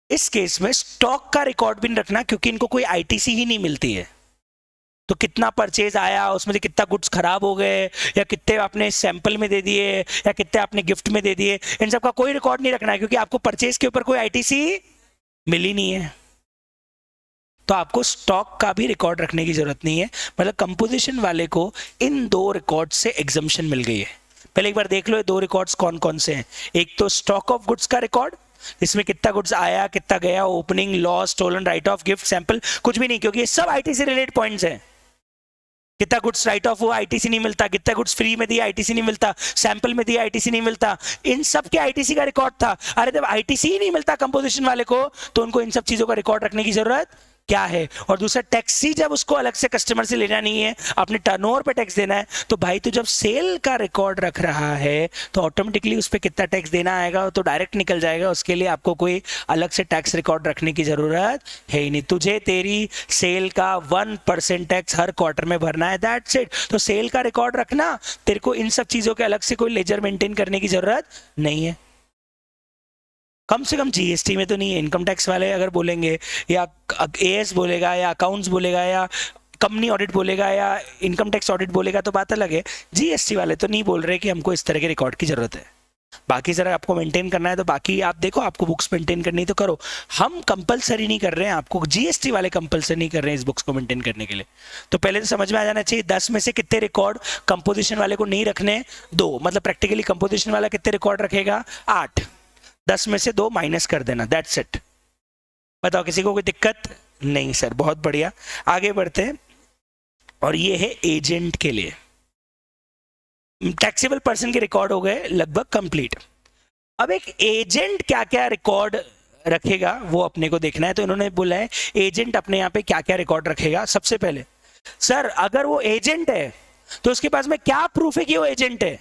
इस केस में स्टॉक का रिकॉर्ड भी नहीं रखना, क्योंकि इनको कोई आईटीसी ही नहीं मिलती है। तो कितना परचेज आया, उसमें से कितना गुड्स खराब हो गए, या कितने आपने सैंपल में दे दिए, या कितने आपने गिफ्ट में दे दिए, इन सब का कोई रिकॉर्ड नहीं रखना है, क्योंकि आपको परचेज के ऊपर कोई आईटीसी मिली नहीं है। तो आपको स्टॉक का भी रिकॉर्ड रखने की जरूरत नहीं है। मतलब कंपोजिशन वाले को इन दो रिकॉर्ड से एग्जम्पशन मिल गई है। पहले एक बार देख लो ये दो रिकॉर्ड्स कौन कौन से हैं। एक तो स्टॉक ऑफ गुड्स का रिकॉर्ड, इसमें कितना गुड्स आया, कितना गया, opening, loss, stolen, write off, gift, sample, कुछ भी नहीं, क्योंकि ये सब आईटी से रिलेटेड पॉइंट्स हैं। कितना गुड्स राइट ऑफ हुआ, आईटीसी नहीं मिलता। कितना गुड्स फ्री में दिया, आईटीसी नहीं मिलता। सैंपल में दिया, आईटीसी नहीं मिलता। इन सब के आईटीसी का रिकॉर्ड था। अरे जब आईटीसी ही नहीं मिलता कंपोजिशन वाले को, तो उनको इन सब चीजों का रिकॉर्ड रखने की जरूरत क्या है। और दूसरा, टैक्स ही जब उसको अलग से कस्टमर से लेना नहीं है, अपने टर्नओवर पे टैक्स देना है, तो भाई तो जब सेल का रिकॉर्ड रख रहा है तो ऑटोमेटिकली उस पर कितना टैक्स देना आएगा तो डायरेक्ट निकल जाएगा। उसके लिए आपको कोई अलग से टैक्स रिकॉर्ड रखने की जरूरत है ही नहीं। तुझे तेरी सेल का 1% टैक्स हर क्वार्टर में भरना है, दैट्स इट। तो सेल का रिकॉर्ड रखना, तेरे को इन सब चीजों के अलग से कोई लेजर मेंटेन करने की जरूरत नहीं है। कम से कम जीएसटी में तो नहीं है। इनकम टैक्स वाले अगर बोलेंगे, या एएस बोलेगा, या अकाउंट्स बोलेगा, या कंपनी ऑडिट बोलेगा, या इनकम टैक्स ऑडिट बोलेगा, तो बात अलग है। जीएसटी वाले तो नहीं बोल रहे कि हमको इस तरह के रिकॉर्ड की जरूरत है। बाकी जरा आपको मेंटेन करना है तो बाकी आप देखो, आपको बुक्स मेंटेन करनी तो करो। हम कंपलसरी नहीं कर रहे हैं आपको, जीएसटी वाले कंपलसरी नहीं कर रहे हैं इस बुक्स को मेंटेन करने के लिए। तो पहले तो समझ में आ जाना चाहिए 10 में से कितने रिकॉर्ड कंपोजिशन वाले को नहीं रखने, 2। मतलब प्रैक्टिकली कंपोजिशन वाला कितने रिकॉर्ड रखेगा, 8। 10 में से 2 माइनस कर देना, दैट्स इट। बताओ किसी को कोई दिक्कत नहीं? सर बहुत बढ़िया, आगे बढ़ते हैं। और ये है एजेंट के लिए। टैक्सेबल पर्सन के रिकॉर्ड हो गए लगभग कंप्लीट। अब एक एजेंट क्या क्या रिकॉर्ड रखेगा वो अपने को देखना है। तो इन्होंने बोला है एजेंट अपने यहाँ पे क्या क्या रिकॉर्ड रखेगा। सबसे पहले, सर अगर वो एजेंट है तो उसके पास में क्या प्रूफ है कि वो एजेंट है?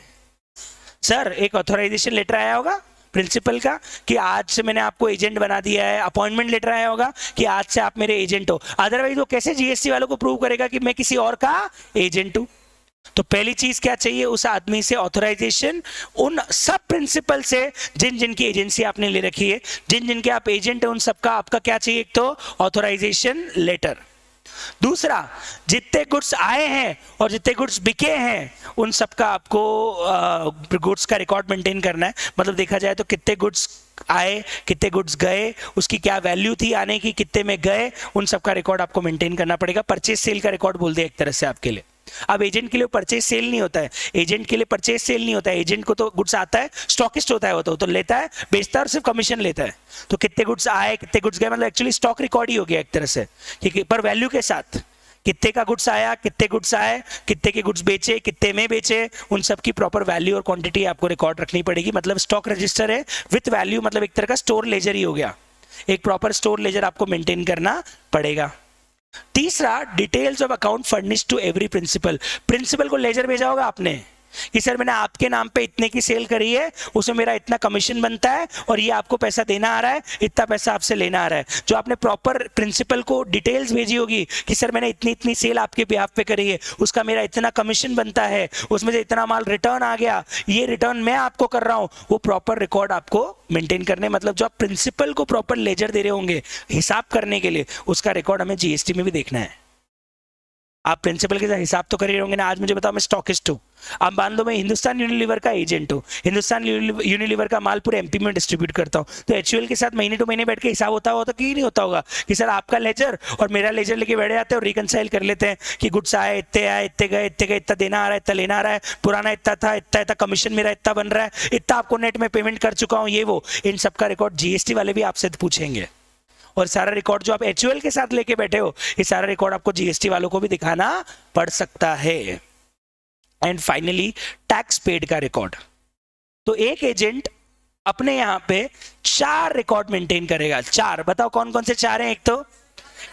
सर एक ऑथराइजेशन लेटर आया होगा प्रिंसिपल का कि आज से मैंने आपको एजेंट बना दिया है। अपॉइंटमेंट लेटर आया होगा कि आज से आप मेरे एजेंट हो। अदरवाइज वो कैसे जीएसटी वालों को प्रूव करेगा कि मैं किसी और का एजेंट हूं? तो पहली चीज क्या चाहिए उस आदमी से? ऑथराइजेशन उन सब प्रिंसिपल से जिन जिनकी एजेंसी आपने ले रखी है, जिन जिनके आप एजेंट है, उन सबका आपका क्या चाहिए? एक तो ऑथराइजेशन लेटर। दूसरा, जितने गुड्स आए हैं और जितने गुड्स बिके हैं उन सब का आपको गुड्स का रिकॉर्ड मेंटेन करना है। मतलब देखा जाए तो कितने गुड्स आए, कितने गुड्स गए, उसकी क्या वैल्यू थी आने की, कितने में गए, उन सब का रिकॉर्ड आपको मेंटेन करना पड़ेगा। परचेज सेल का रिकॉर्ड बोल दिया एक तरह से आपके लिए। अब एजेंट के लिए परचेज सेल नहीं होता है, एजेंट के लिए परचेज सेल नहीं होता है। एजेंट को तो गुड्स आता है, स्टॉकिस्ट होता है वो तो लेता है, बेचता है और सिर्फ कमीशन लेता है। तो कितने गुड्स आए, कितने गुड्स गए, मतलब एक्चुअली स्टॉक रिकॉर्ड ही हो गया एक तरह से, ठीक है, पर वैल्यू के साथ। कितने का गुड्स आया, कितने गुड्स आए, कितने के गुड्स बेचे, कितने में बेचे, उन सब की प्रॉपर वैल्यू और क्वांटिटी आपको रिकॉर्ड रखनी पड़ेगी। मतलब स्टॉक रजिस्टर है विथ वैल्यू, मतलब एक तरह का स्टोर लेजर ही हो गया। एक प्रॉपर स्टोर लेजर आपको मेंटेन करना पड़ेगा। तीसरा, details of account furnish to every principal. Principal को लेजर भेजा होगा आपने कि सर मैंने आपके नाम पे इतने की सेल करी है, उसमें मेरा इतना कमीशन बनता है और ये आपको पैसा देना आ रहा है, इतना पैसा आपसे लेना आ रहा है। जो आपने प्रॉपर प्रिंसिपल को डिटेल्स भेजी होगी कि सर मैंने इतनी इतनी सेल आपके बिहाफ पे करी है, उसका मेरा इतना कमीशन बनता है, उसमें से इतना माल रिटर्न आ गया, ये रिटर्न मैं आपको कर रहा हूं, वो प्रॉपर रिकॉर्ड आपको मेंटेन करने। मतलब जो आप प्रिंसिपल को प्रॉपर लेजर दे रहे होंगे हिसाब करने के लिए, उसका रिकॉर्ड हमें जीएसटी में भी देखना है। आप प्रिंसिपल के साथ हिसाब तो कर ही होंगे ना। आज मुझे बताओ मैं स्टॉकिस्ट हूँ, अब मान लो मैं हिंदुस्तान यूनिलीवर का एजेंट हूँ, हिंदुस्तान यूनिलीवर का माल पूरे एमपी में डिस्ट्रीब्यूट करता हूँ, तो एचयूएल के साथ महीने टू महीने बैठ के हिसाब होता होगा कि नहीं होता होगा कि सर आपका लेजर और मेरा लेजर लेके बैठ जाते हैं और रिकनसाइल कर लेते हैं कि गुड्स आए, इतने गए, इतना देना आ रहा है, इतना लेना आ रहा है, पुराना इतना था, इतना कमीशन मेरा इतना बन रहा है, इतना आपको नेट में पेमेंट कर चुका हूँ, ये वो इन सबका रिकॉर्ड जीएसटी वाले भी आपसे पूछेंगे। और सारा रिकॉर्ड जो आप एचयूएल के साथ लेके बैठे हो, ये सारा रिकॉर्ड आपको जीएसटी वालों को भी दिखाना पड़ सकता है। एंड फाइनली टैक्स पेड का रिकॉर्ड। तो एक एजेंट अपने यहां पे 4 रिकॉर्ड मेंटेन करेगा। 4 बताओ कौन कौन से 4 हैं?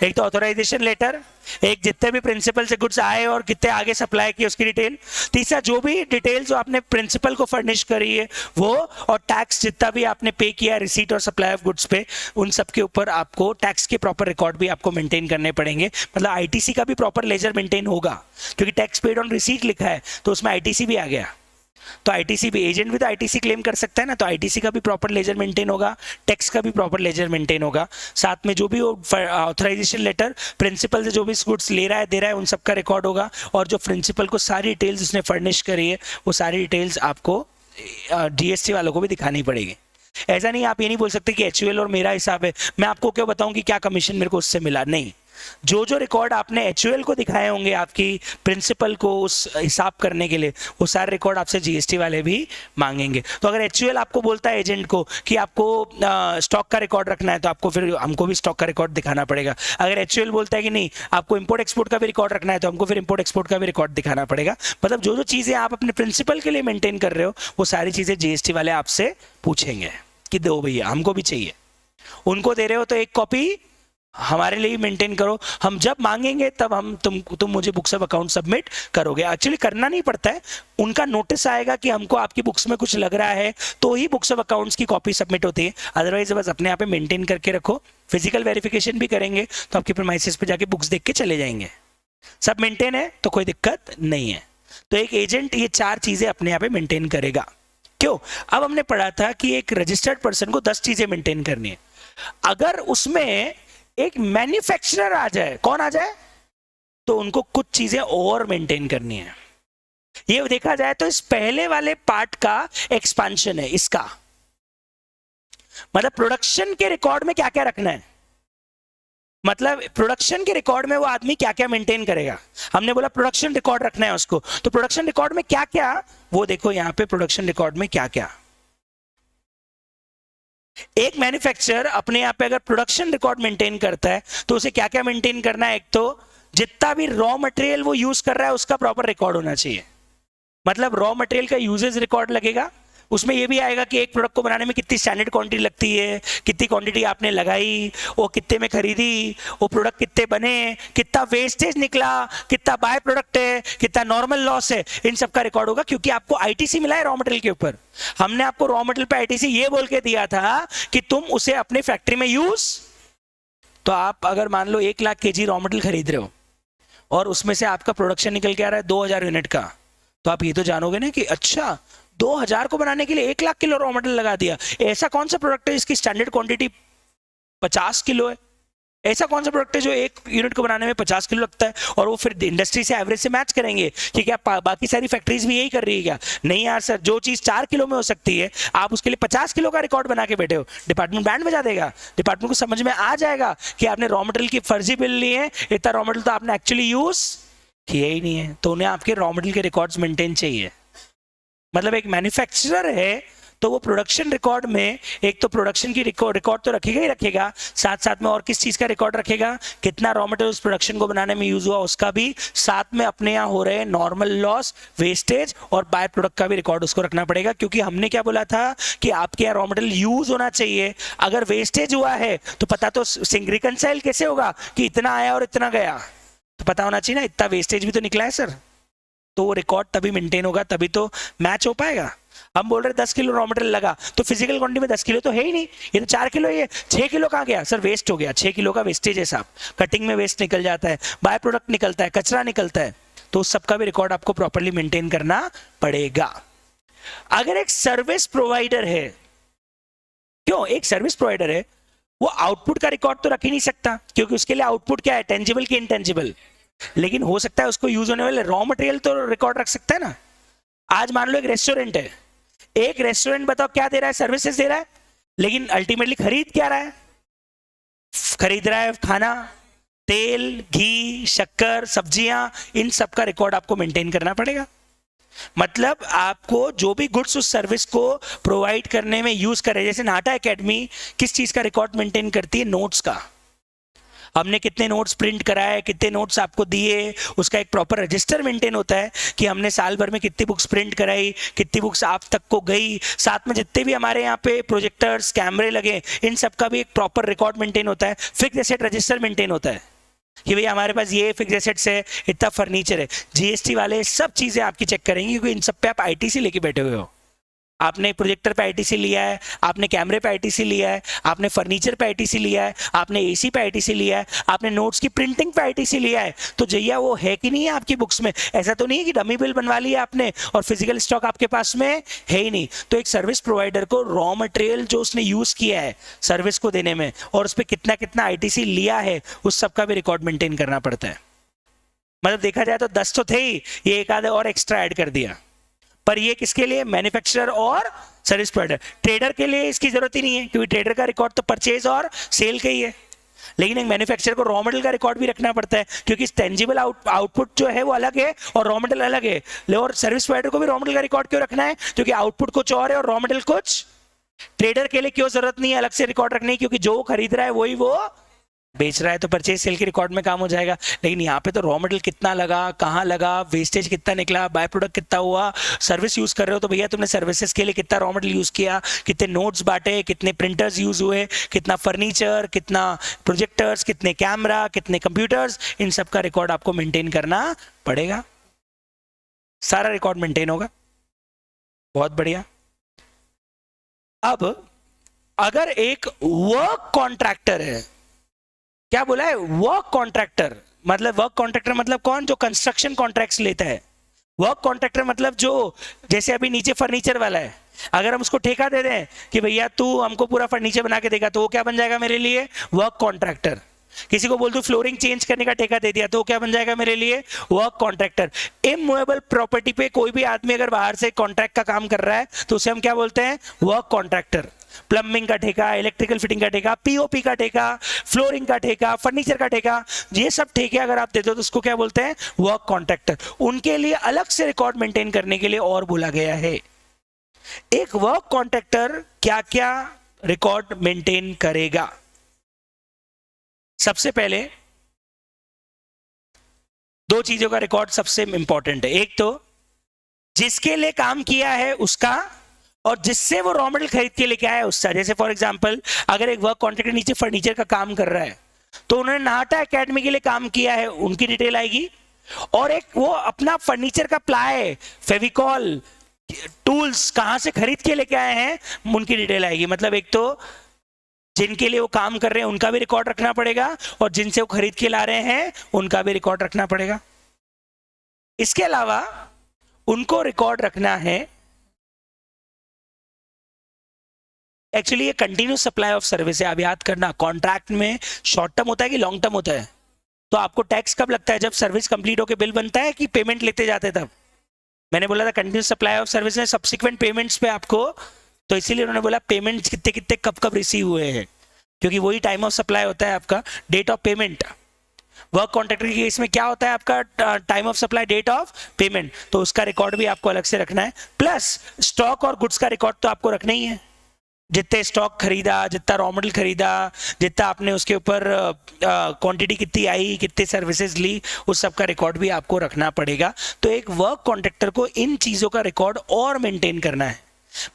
एक तो ऑथराइजेशन लेटर, एक जितने भी प्रिंसिपल से गुड्स आए और कितने आगे सप्लाई किए उसकी डिटेल, तीसरा जो भी डिटेल जो आपने प्रिंसिपल को फर्निश करी है वो, और टैक्स जितना भी आपने पे किया रिसीट और सप्लाई ऑफ गुड्स पे, उन सब के ऊपर आपको टैक्स के प्रॉपर रिकॉर्ड भी आपको मेंटेन करने पड़ेंगे। मतलब आईटीसी का भी प्रॉपर लेजर मेंटेन होगा, क्योंकि टैक्स पेड ऑन रिसीट लिखा है तो उसमें आईटीसी भी आ गया। तो आईटीसी भी, एजेंट भी तो आईटीसी क्लेम कर सकता है ना, तो आईटीसी का भी प्रॉपर लेजर मेंटेन होगा, टैक्स का भी प्रॉपर लेजर मेंटेन होगा, साथ में जो भी ऑथराइजेशन लेटर प्रिंसिपल से जो भी गुड्स ले रहा है दे रहा है उन सब का रिकॉर्ड होगा, और जो प्रिंसिपल को सारी डिटेल्स उसने फर्निश करी है वो सारी डिटेल्स आपको जीएसटी वालों को भी दिखानी पड़ेगी। ऐसा नहीं, आप ये नहीं बोल सकते कि एचयूएल और मेरा हिसाब है, मैं आपको क्यों बताऊं कि क्या कमीशन मेरे को उससे मिला। नहीं, जो जो रिकॉर्ड आपने एचयूएल को दिखाए होंगे आपकी प्रिंसिपल को उस हिसाब करने के लिए, वो सारे रिकॉर्ड आपसे जीएसटी वाले भी मांगेंगे। तो अगर एचयूएल आपको बोलता है एजेंट को कि आपको स्टॉक का रिकॉर्ड रखना है, तो आपको फिर हमको भी स्टॉक का रिकॉर्ड दिखाना पड़ेगा। अगर एचयूएल बोलता है कि नहीं आपको इंपोर्ट एक्सपोर्ट का भी रिकॉर्ड रखना है, तो हमको फिर इंपोर्ट एक्सपोर्ट का भी रिकॉर्ड दिखाना पड़ेगा। मतलब जो जो चीजें आप अपने प्रिंसिपल के लिए मेंटेन कर रहे हो वो सारी चीजें जीएसटी वाले आपसे पूछेंगे कि दो भैया हमको भी चाहिए। उनको दे रहे हो तो एक कॉपी हमारे लिए मेंटेन करो, हम जब मांगेंगे तब हम तुम मुझे बुक्स ऑफ अकाउंट सबमिट करोगे। एक्चुअली करना नहीं पड़ता है, उनका नोटिस आएगा कि हमको आपकी बुक्स में कुछ लग रहा है तो ही बुक्स ऑफ अकाउंट्स की कॉपी सबमिट होती है, अदरवाइज बस अपने आप मेंटेन करके रखो। फिजिकल वेरिफिकेशन भी करेंगे तो आपके प्रीमाइसेस पे जाके बुक्स देख के चले जाएंगे, सब मेंटेन है तो कोई दिक्कत नहीं है। तो एक एजेंट ये 4 चीजें अपने आप मेंटेन करेगा। क्यों? अब हमने पढ़ा था कि एक रजिस्टर्ड पर्सन को 10 चीजें मेंटेन करनी है। अगर उसमें एक मैन्युफैक्चरर आ जाए, कौन आ जाए, तो उनको कुछ चीजें और मेंटेन करनी है। ये देखा जाए तो इस पहले वाले पार्ट का एक्सपांशन है इसका, मतलब प्रोडक्शन के रिकॉर्ड में क्या क्या रखना है, मतलब प्रोडक्शन के रिकॉर्ड में वो आदमी क्या क्या मेंटेन करेगा। हमने बोला प्रोडक्शन रिकॉर्ड रखना है उसको, तो प्रोडक्शन रिकॉर्ड में क्या क्या, वो देखो यहां पे प्रोडक्शन रिकॉर्ड में क्या क्या। एक मैन्युफैक्चरर अपने आप पे अगर प्रोडक्शन रिकॉर्ड मेंटेन करता है तो उसे क्या क्या मेंटेन करना है, एक तो जितना भी रॉ मटेरियल वो यूज कर रहा है उसका प्रॉपर रिकॉर्ड होना चाहिए। मतलब रॉ मटेरियल का यूजेज रिकॉर्ड लगेगा, उसमें ये भी आएगा कि एक प्रोडक्ट को बनाने में कितनी स्टैंडर्ड क्वांटिटी लगती है, कितनी क्वांटिटी आपने लगाई, वो कितने में खरीदी, वो प्रोडक्ट कितने बने, कितना वेस्टेज निकला, कितना बाय प्रोडक्ट है, कितना नॉर्मल लॉस है, इन सब का रिकॉर्ड होगा। क्योंकि आपको आईटीसी मिला है रॉ मटेरियल के ऊपर, हमने आपको रॉ मटेरियल पे आईटीसी ये बोल के दिया था कि तुम उसे अपने फैक्ट्री में यूज, तो आप अगर मान लो 1 लाख केजी रॉ मटेरियल खरीद रहे हो और उसमें से आपका प्रोडक्शन निकल के आ रहा है 2000 यूनिट का, तो आप ये तो जानोगे ना कि अच्छा 2000 को बनाने के लिए 1 लाख किलो रॉ मटेरियल लगा दिया। ऐसा कौन सा प्रोडक्ट है जिसकी स्टैंडर्ड क्वांटिटी 50 किलो है, ऐसा कौन सा प्रोडक्ट है जो 1 यूनिट को बनाने में 50 किलो लगता है, और वो फिर इंडस्ट्री से एवरेज से मैच करेंगे कि क्या बाकी सारी फैक्ट्रीज भी यही कर रही है क्या? नहीं यार सर, जो चीज 4 किलो में हो सकती है आप उसके लिए 50 किलो का रिकॉर्ड बना के बैठे हो, डिपार्टमेंट बैंड बजा देगा, डिपार्टमेंट को समझ में आ जाएगा कि आपने रॉ मटेरियल की फर्जी बिल ली है, इतना रॉ मटेरियल तो आपने एक्चुअली यूज किया ही नहीं है, तो उन्हें आपके रॉ मटेरियल के रिकॉर्ड्स मेंटेन चाहिए। मतलब एक मैन्युफैक्चरर है तो वो प्रोडक्शन रिकॉर्ड में एक तो प्रोडक्शन की रिकॉर्ड तो रखेगा ही रखेगा, साथ साथ में और किस चीज का रिकॉर्ड रखेगा, कितना रॉ मटेरियल उस प्रोडक्शन को बनाने में यूज हुआ उसका भी, साथ में अपने यहाँ हो रहे नॉर्मल लॉस, वेस्टेज और बाय प्रोडक्ट का भी रिकॉर्ड उसको रखना पड़ेगा। क्योंकि हमने क्या बोला था कि आपके यहाँ रॉ मटेरियल यूज होना चाहिए, अगर वेस्टेज हुआ है तो पता तो रिकंसाइल कैसे होगा कि इतना आया और इतना गया, तो पता होना चाहिए ना इतना वेस्टेज भी तो निकला है सर, तो वो रिकॉर्ड तभी मेंटेन होगा, तभी तो मैच हो पाएगा। हम बोल रहे 10 किलो रॉ मटेरियल लगा तो फिजिकल क्वांटिटी में 10 किलो तो है ही नहीं, ये तो 4 किलो ही है, 6 किलो कहाँ गया सर? वेस्ट हो गया, 6 किलो का वेस्टेज है साहब, कटिंग में वेस्ट निकल जाता है, बाय प्रोडक्ट निकलता है, कचरा निकलता है, तो उस सबका भी रिकॉर्ड आपको प्रॉपरली मेंटेन करना पड़ेगा। अगर एक सर्विस प्रोवाइडर है, क्यों एक सर्विस प्रोवाइडर है, वो आउटपुट का रिकॉर्ड तो रख ही नहीं सकता, क्योंकि उसके लिए आउटपुट क्या है, टेंजिबल की इनटेंजिबल, लेकिन हो सकता है उसको यूज होने वाले रॉ मटेरियल तो रिकॉर्ड रख सकता है ना। आज मान लो एक रेस्टोरेंट है, एक रेस्टोरेंट बताओ क्या दे रहा है, सर्विसेज दे रहा है, लेकिन अल्टीमेटली खरीद क्या रहा है, खरीद रहा है खाना, तेल, घी, शक्कर, सब्जियां, इन सब का रिकॉर्ड आपको मेंटेन करना पड़ेगा। मतलब आपको जो भी गुड्स उस सर्विस को प्रोवाइड करने में यूज करे, जैसे नाटा एकेडमी किस चीज का रिकॉर्ड मेंटेन करती है, नोट्स का। हमने कितने नोट्स प्रिंट कराए, कितने नोट्स आपको दिए, उसका एक प्रॉपर रजिस्टर मेंटेन होता है कि हमने साल भर में कितनी बुक्स प्रिंट कराई, कितनी बुक्स आप तक को गई, साथ में जितने भी हमारे यहाँ पे प्रोजेक्टर्स, कैमरे लगे, इन सब का भी एक प्रॉपर रिकॉर्ड मेंटेन होता है। फिक्स्ड एसेट रजिस्टर मेंटेन होता है कि भैया हमारे पास ये फिक्स एसेट्स है, इतना फर्नीचर है। जीएसटी वाले सब चीजें आपकी चेक करेंगे क्योंकि इन सब पे आप आईटीसी लेके बैठे हुए हो। आपने प्रोजेक्टर पे आईटीसी लिया है, आपने कैमरे पे आईटीसी लिया है, आपने फर्नीचर पे आईटीसी लिया है, आपने एसी पे आईटीसी लिया है, आपने नोट्स की प्रिंटिंग पे आईटीसी लिया है। तो जैया वो है कि नहीं है आपकी बुक्स में? ऐसा तो नहीं है कि डमी बिल बनवा लिया आपने और फिजिकल स्टॉक आपके पास में है ही नहीं। तो एक सर्विस प्रोवाइडर को रॉ मटेरियल जो उसने यूज किया है सर्विस को देने में और उस पर कितना कितना आईटीसी लिया है, उस सब का भी रिकॉर्ड मेंटेन करना पड़ता है। मतलब देखा जाए तो 10 तो थे ही, ये एक आधे और एक्स्ट्रा ऐड कर दिया। पर ये किसके लिए? मैन्युफैक्चरर और सर्विस प्रोवाइडर। ट्रेडर के लिए इसकी जरूरत ही नहीं है क्योंकि ट्रेडर का रिकॉर्ड तो परचेज और सेल का ही है। लेकिन एक मैन्युफैक्चरर को रॉ मटेरियल का रिकॉर्ड भी रखना पड़ता है क्योंकि टेंजिबल आउटपुट जो है वो अलग है और रॉ मटेरियल अलग है। और सर्विस प्रोवाइडर को भी रॉ मटेरियल का रिकॉर्ड क्यों रखना है? क्योंकि आउटपुट कुछ और है और रॉ मटेरियल कुछ। ट्रेडर के लिए क्यों जरूरत नहीं है अलग से रिकॉर्ड रखने की? क्योंकि जो वो खरीद रहा है वही वो बेच रहा है, तो परचेज सेल के रिकॉर्ड में काम हो जाएगा। लेकिन यहाँ पे तो रॉ मटेरियल कितना लगा, कहाँ लगा, वेस्टेज कितना निकला, बाय प्रोडक्ट कितना हुआ, सर्विस यूज कर रहे हो तो भैया तुमने सर्विसेज के लिए कितना रॉ मटेरियल यूज किया, कितने नोट्स बांटे, कितने प्रिंटर्स यूज हुए, कितना फर्नीचर, कितना प्रोजेक्टर्स, कितने कैमरा, कितने कंप्यूटर्स, इन सब का रिकॉर्ड आपको मेंटेन करना पड़ेगा। सारा रिकॉर्ड मेंटेन होगा। बहुत बढ़िया। अब अगर एक वर्क कॉन्ट्रैक्टर है, क्या बोला है? Work contractor. मतलब वर्क कॉन्ट्रैक्टर मतलब कौन? जो कंस्ट्रक्शन कॉन्ट्रैक्ट्स लेता है। वर्क कॉन्ट्रैक्टर मतलब जो, जैसे अभी नीचे फर्नीचर वाला है, अगर हम उसको ठेका दे दें कि भैया तू हमको पूरा फर्नीचर बना के देगा, तो वो क्या बन जाएगा मेरे लिए? Work contractor. किसी को बोल दो फ्लोरिंग चेंज करने का ठेका दे दिया, तो क्या बन जाएगा मेरे लिए? Work contractor. इमूवेबल प्रॉपर्टी पे कोई भी आदमी अगर बाहर से कॉन्ट्रैक्ट का काम कर रहा है तो उसे हम क्या बोलते हैं? Work contractor. प्लम्बिंग का ठेका, इलेक्ट्रिकल फिटिंग का ठेका, पीओपी का ठेका, फ्लोरिंग का ठेका, फर्नीचर का ठेका, ये सब ठेके अगर आप देते हो तो उसको क्या बोलते हैं? Work contractor. उनके लिए अलग से रिकॉर्ड मेंटेन करने के लिए और बोला गया है। एक वर्क कॉन्ट्रैक्टर क्या क्या रिकॉर्ड मेंटेन करेगा? सबसे पहले दो चीजों का रिकॉर्ड सबसे इंपॉर्टेंट है। एक तो जिसके लिए काम किया है उसका, और जिससे वो रॉ मटेरियल खरीद के लेके आया है उसका। जैसे फॉर एग्जांपल अगर एक वर्क कॉन्ट्रैक्टर नीचे फर्नीचर का काम कर रहा है तो उन्होंने नाटा एकेडमी के लिए काम किया है, उनकी डिटेल आएगी। और एक वो अपना फर्नीचर का प्लाई, फेविकॉल, टूल्स कहां से खरीद के लेके आए हैं, उनकी डिटेल आएगी। मतलब एक तो जिनके लिए वो काम कर रहे हैं उनका भी रिकॉर्ड रखना पड़ेगा और जिनसे वो खरीद के ला रहे हैं उनका भी रिकॉर्ड रखना पड़ेगा। इसके अलावा उनको रिकॉर्ड रखना है, एक्चुअली ये कंटिन्यूस सप्लाई ऑफ सर्विस है। आप याद करना, कॉन्ट्रैक्ट में शॉर्ट टर्म होता है कि लॉन्ग टर्म होता है? तो आपको टैक्स कब लगता है? जब सर्विस कंप्लीट होकर बिल बनता है कि पेमेंट लेते जाते तब? मैंने बोला था कंटिन्यूस सप्लाई ऑफ सर्विस में सब्सिक्वेंट पेमेंट्स पे आपको, तो इसीलिए उन्होंने बोला पेमेंट कितने कितने कब कब रिसीव हुए हैं, क्योंकि वही टाइम ऑफ सप्लाई होता है आपका, date of payment. Work contractor के केस में क्या होता है आपका? Time of supply, date of payment. तो उसका रिकॉर्ड भी आपको अलग से रखना है। प्लस स्टॉक और गुड्स का रिकॉर्ड तो आपको रखना ही है। जितने स्टॉक खरीदा, जितना रॉ मटेरियल खरीदा, जितना आपने उसके ऊपर क्वांटिटी कितनी आई, कितने सर्विसेज ली, उस सब का रिकॉर्ड भी आपको रखना पड़ेगा। तो एक वर्क कॉन्ट्रैक्टर को इन चीजों का रिकॉर्ड और मेंटेन करना है।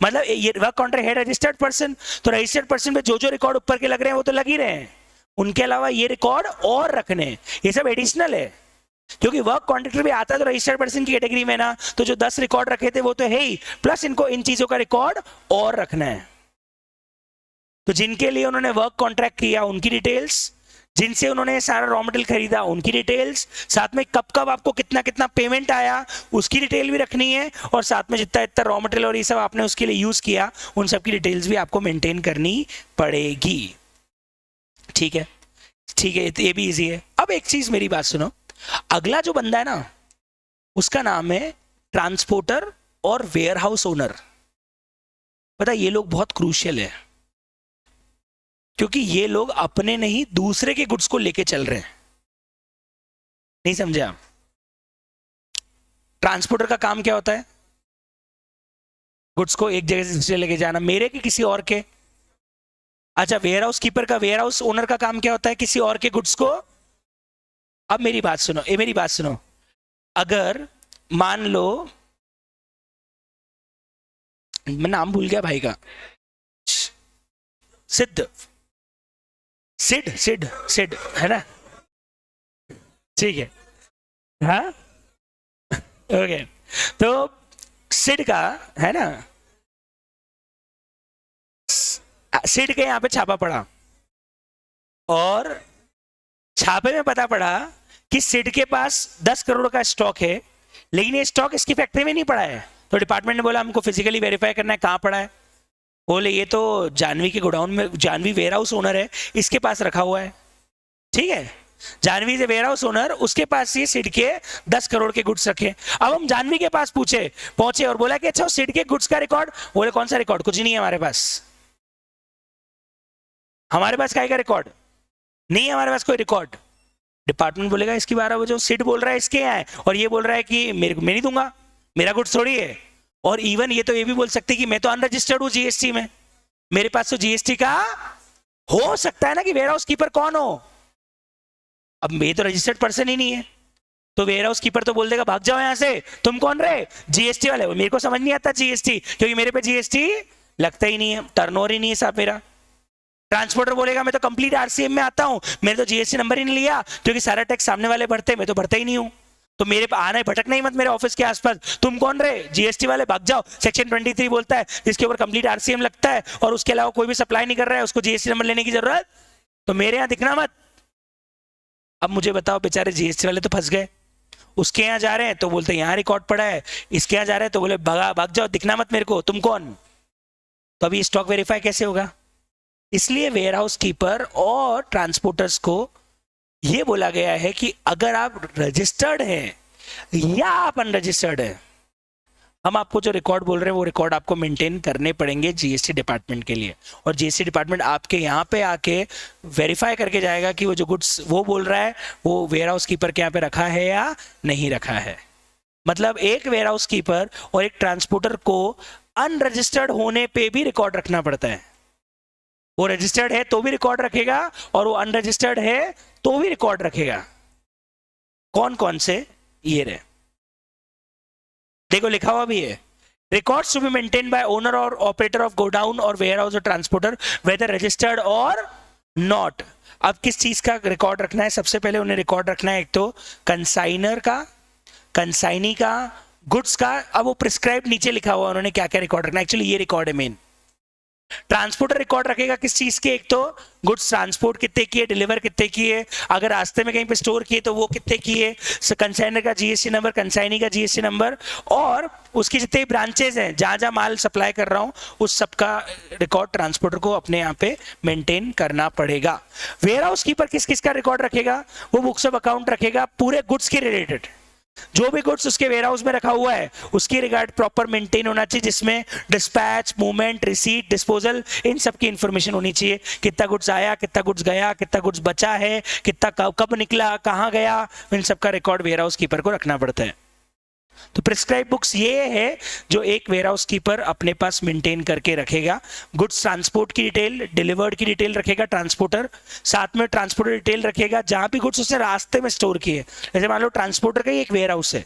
मतलब ये वर्क कॉन्ट्रैक्ट है रजिस्टर्ड पर्सन, तो रजिस्टर्ड पर्सन पे जो जो रिकॉर्ड ऊपर के लग रहे हैं वो तो लग ही रहे हैं, उनके अलावा ये रिकॉर्ड और रखने हैं। ये सब एडिशनल है क्योंकि वर्क कॉन्ट्रैक्टर भी आता है तो रजिस्टर्ड पर्सन की कैटेगरी में ना, तो जो 10 रिकॉर्ड रखे थे वो तो है ही, प्लस इनको इन चीजों का रिकॉर्ड और रखना है। तो जिनके लिए उन्होंने वर्क कॉन्ट्रैक्ट किया उनकी डिटेल्स, जिनसे उन्होंने सारा रॉ मटेरियल खरीदा उनकी डिटेल्स, साथ में कब कब आपको कितना कितना पेमेंट आया उसकी डिटेल भी रखनी है, और साथ में जितना इतना रॉ मटेरियल और ये सब आपने उसके लिए यूज किया उन सब की डिटेल्स भी आपको मेंटेन करनी पड़ेगी। ठीक है, ठीक है, ये भी इजी है। अब एक चीज मेरी बात सुनो, अगला जो बंदा है ना, उसका नाम है ट्रांसपोर्टर और वेयर हाउस ओनर। पता है ये लोग बहुत क्रूशियल है, क्योंकि ये लोग अपने नहीं दूसरे के गुड्स को लेके चल रहे हैं। नहीं समझे आप? ट्रांसपोर्टर का काम क्या होता है? गुड्स को एक जगह से दूसरे लेके जाना, मेरे के किसी और के। अच्छा, वेयर हाउस कीपर का, वेयर हाउस ओनर का काम क्या होता है? किसी और के गुड्स को। अब मेरी बात सुनो, मेरी बात सुनो। अगर मान लो, मैं नाम भूल गया भाई का, सिद्ध, सिड सिड सिड है ना, ठीक है, हाँ ओके। तो सिड का है ना, सिड के यहाँ पे छापा पड़ा और छापे में पता पड़ा कि सिड के पास 10 करोड़ का स्टॉक है, लेकिन ये स्टॉक इसकी फैक्ट्री में नहीं पड़ा है। तो डिपार्टमेंट ने बोला हमको फिजिकली वेरीफाई करना है कहाँ पड़ा है। बोले ये तो जानवी के गोडाउन में, जानवी वेयर हाउस ओनर है, इसके पास रखा हुआ है। ठीक है, जानवी से वेयर हाउस ओनर, उसके पास ये सिड के 10 करोड़ के गुड्स रखे। अब हम जानवी के पास पहुंचे और बोला कि अच्छा सिड के गुड्स का रिकॉर्ड। बोले कौन सा रिकॉर्ड? कुछ नहीं है हमारे पास। हमारे पास काय का रिकॉर्ड नहीं है, हमारे पास कोई रिकॉर्ड। डिपार्टमेंट बोलेगा इसकी 12 बजे, सिड बोल रहा है इसके यहाँ है, और ये बोल रहा है कि मैं नहीं दूंगा, मेरा गुड्स थोड़ी है। और इवन ये तो ये भी बोल सकते कि मैं तो अनरजिस्टर्ड हूं जीएसटी में, मेरे पास तो जीएसटी का हो सकता है ना कि वेयर हाउस कीपर कौन हो। अब मैं तो रजिस्टर्ड पर्सन ही नहीं है, तो वेयर हाउस कीपर तो बोल देगा भाग जाओ यहां से, तुम कौन रहे? जीएसटी वाले। मेरे को समझ नहीं आता जीएसटी, क्योंकि मेरे पे जीएसटी लगता ही नहीं है, टर्नओवर ही नहीं है साहब मेरा। ट्रांसपोर्टर बोलेगा मैं तो कंप्लीट आरसीएम में आता हूं, मैंने तो जीएसटी नंबर ही नहीं लिया, क्योंकि सारा टैक्स सामने वाले भरते, मैं तो भरता ही नहीं हूं, तो मेरे पे आना है, भटकना ही मत मेरे ऑफिस के आसपास। तुम कौन रहे? जीएसटी वाले, भाग जाओ। सेक्शन 23 बोलता है जिसके ऊपर कंप्लीट आरसीएम लगता है और उसके अलावा कोई भी सप्लाई नहीं कर रहा है, उसको जीएसटी नंबर लेने की जरूरत, तो मेरे यहाँ दिखना मत। अब मुझे बताओ, बेचारे जीएसटी वाले तो फंस गए। उसके यहाँ जा रहे हैं तो बोलते यहाँ रिकॉर्ड पड़ा है, इसके यहाँ जा रहे हैं तो बोले भाग जाओ, दिखना मत मेरे को, तुम कौन? तो अभी स्टॉक वेरीफाई कैसे होगा? इसलिए वेयर हाउस कीपर और ट्रांसपोर्टर्स को यह बोला गया है कि अगर आप रजिस्टर्ड हैं या आप अनरजिस्टर्ड हैं, हम आपको जो रिकॉर्ड बोल रहे हैं वो रिकॉर्ड आपको मेंटेन करने पड़ेंगे जीएसटी डिपार्टमेंट के लिए। और जीएसटी डिपार्टमेंट आपके यहाँ पे आके वेरीफाई करके जाएगा कि वो जो गुड्स वो बोल रहा है वो वेयर हाउस कीपर के यहाँ पे रखा है या नहीं रखा है। मतलब एक वेयर हाउस कीपर और एक ट्रांसपोर्टर को अनरजिस्टर्ड होने पे भी रिकॉर्ड रखना पड़ता है। वो रजिस्टर्ड है तो भी रिकॉर्ड रखेगा और वो अनरजिस्टर्ड है तो भी रिकॉर्ड रखेगा। कौन कौन से? ये रहे, देखो लिखा हुआ भी है, records to be maintain by owner और ऑपरेटर ऑफ गोडाउन और वेयर हाउस और ट्रांसपोर्टर वेदर रजिस्टर्ड और नॉट। अब किस चीज का रिकॉर्ड रखना है? सबसे पहले उन्हें रिकॉर्ड रखना है एक तो कंसाइनर का, कंसाइनी का, गुड्स का। अब वो प्रिस्क्राइब नीचे लिखा हुआ उन्होंने क्या क्या रिकॉर्ड रखना है, एक्चुअली ये रिकॉर्ड है मेन। ट्रांसपोर्टर रिकॉर्ड रखेगा किस चीज के? एक तो गुड्स ट्रांसपोर्ट कितने किए, डिलीवर कितने किए, अगर रास्ते में कहीं पे स्टोर किए तो वो कितने किए, कंसाइनर का जीएसटी नंबर, कंसाइनी का जीएसटी नंबर, और उसकी जितने ब्रांचेस हैं जहां जहां माल सप्लाई कर रहा हूं उस सब का रिकॉर्ड ट्रांसपोर्टर को अपने यहाँ पे मेंटेन करना पड़ेगा। वेयर हाउस कीपर किस किस का रिकॉर्ड रखेगा? वो बुक्स ऑफ अकाउंट रखेगा पूरे गुड्स के रिलेटेड, जो भी गुड्स उसके वेयर हाउस में रखा हुआ है उसकी रिगार्ड प्रॉपर मेंटेन होना चाहिए, जिसमें डिस्पैच, मूवमेंट, रिसीट, डिस्पोजल, इन सब की इंफॉर्मेशन होनी चाहिए। कितना गुड्स आया, कितना गुड्स गया, कितना गुड्स बचा है, कितना कब निकला, कहाँ गया, इन सब का रिकॉर्ड वेयर हाउस कीपर को रखना पड़ता है। तो प्रिस्क्राइब बुक्स ये है जो एक वेयर हाउस कीपर अपने पास मेंटेन करके रखेगा। गुड्स ट्रांसपोर्ट की डिटेल, डिलीवर्ड की डिटेल रखेगा ट्रांसपोर्टर, साथ में ट्रांसपोर्टर डिटेल रखेगा जहां भी गुड्स उसने रास्ते में स्टोर किए। जैसे मान लो ट्रांसपोर्टर का ही एक वेयर हाउस है,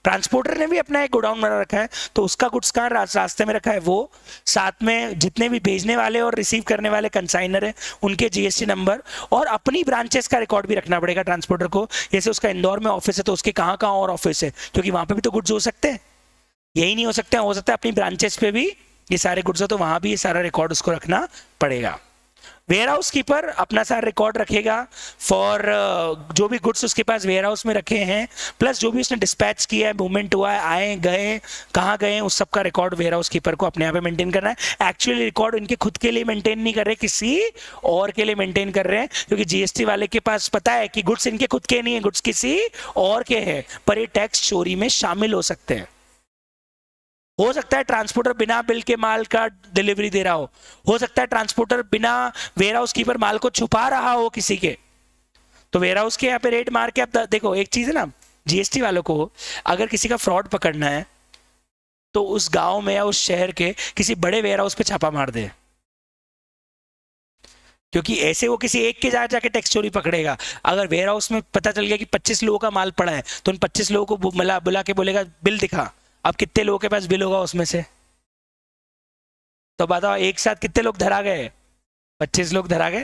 ट्रांसपोर्टर ने भी अपना एक गोडाउन बना रखा है, तो उसका गुड्स कहाँ रास्ते में रखा है वो, साथ में जितने भी भेजने वाले और रिसीव करने वाले कंसाइनर है उनके जीएसटी नंबर, और अपनी ब्रांचेस का रिकॉर्ड भी रखना पड़ेगा ट्रांसपोर्टर को। जैसे उसका इंदौर में ऑफिस है तो उसके कहाँ कहाँ और ऑफिस है, क्योंकि वहां पे भी तो गुड्स हो सकते हैं, यही नहीं हो सकते हैं, हो सकता है अपनी ब्रांचेस पे भी ये सारे गुड्स हो, तो वहां भी ये सारा रिकॉर्ड उसको रखना पड़ेगा। वेयर हाउस कीपर अपना सारा रिकॉर्ड रखेगा फॉर जो भी गुड्स उसके पास वेयर हाउस में रखे हैं, प्लस जो भी उसने डिस्पैच किया है, मूवमेंट हुआ है, आए गए, कहाँ गए, उस सब का रिकॉर्ड वेयर हाउस कीपर को अपने यहाँ पे मेंटेन करना है। एक्चुअली रिकॉर्ड इनके खुद के लिए मेंटेन नहीं कर रहे, किसी और के लिए मेंटेन कर रहे हैं, क्योंकि जीएसटी वाले के पास पता है कि गुड्स इनके खुद के नहीं है, गुड्स किसी और के हैं, पर ये टैक्स चोरी में शामिल हो सकते हैं। हो सकता है ट्रांसपोर्टर बिना बिल के माल का डिलीवरी दे रहा हो सकता है ट्रांसपोर्टर बिना वेयर हाउस कीपर माल को छुपा रहा हो किसी के, तो वेयर हाउस के यहाँ पे रेट मार के आप देखो, एक चीज है ना, जीएसटी वालों को अगर किसी का फ्रॉड पकड़ना है तो उस गांव में या उस शहर के किसी बड़े वेयर हाउस पे छापा मार दे, क्योंकि ऐसे वो किसी एक के जाके टैक्स चोरी पकड़ेगा। अगर वेयर हाउस में पता चल गया कि 25 लोगों का माल पड़ा है, तो उन 25 लोगों को बुला के बोलेगा बिल दिखा, अब कितने लोगों के पास बिल होगा उसमें से, तो बताओ एक साथ कितने लोग धरा गए, 25 लोग धरा गए,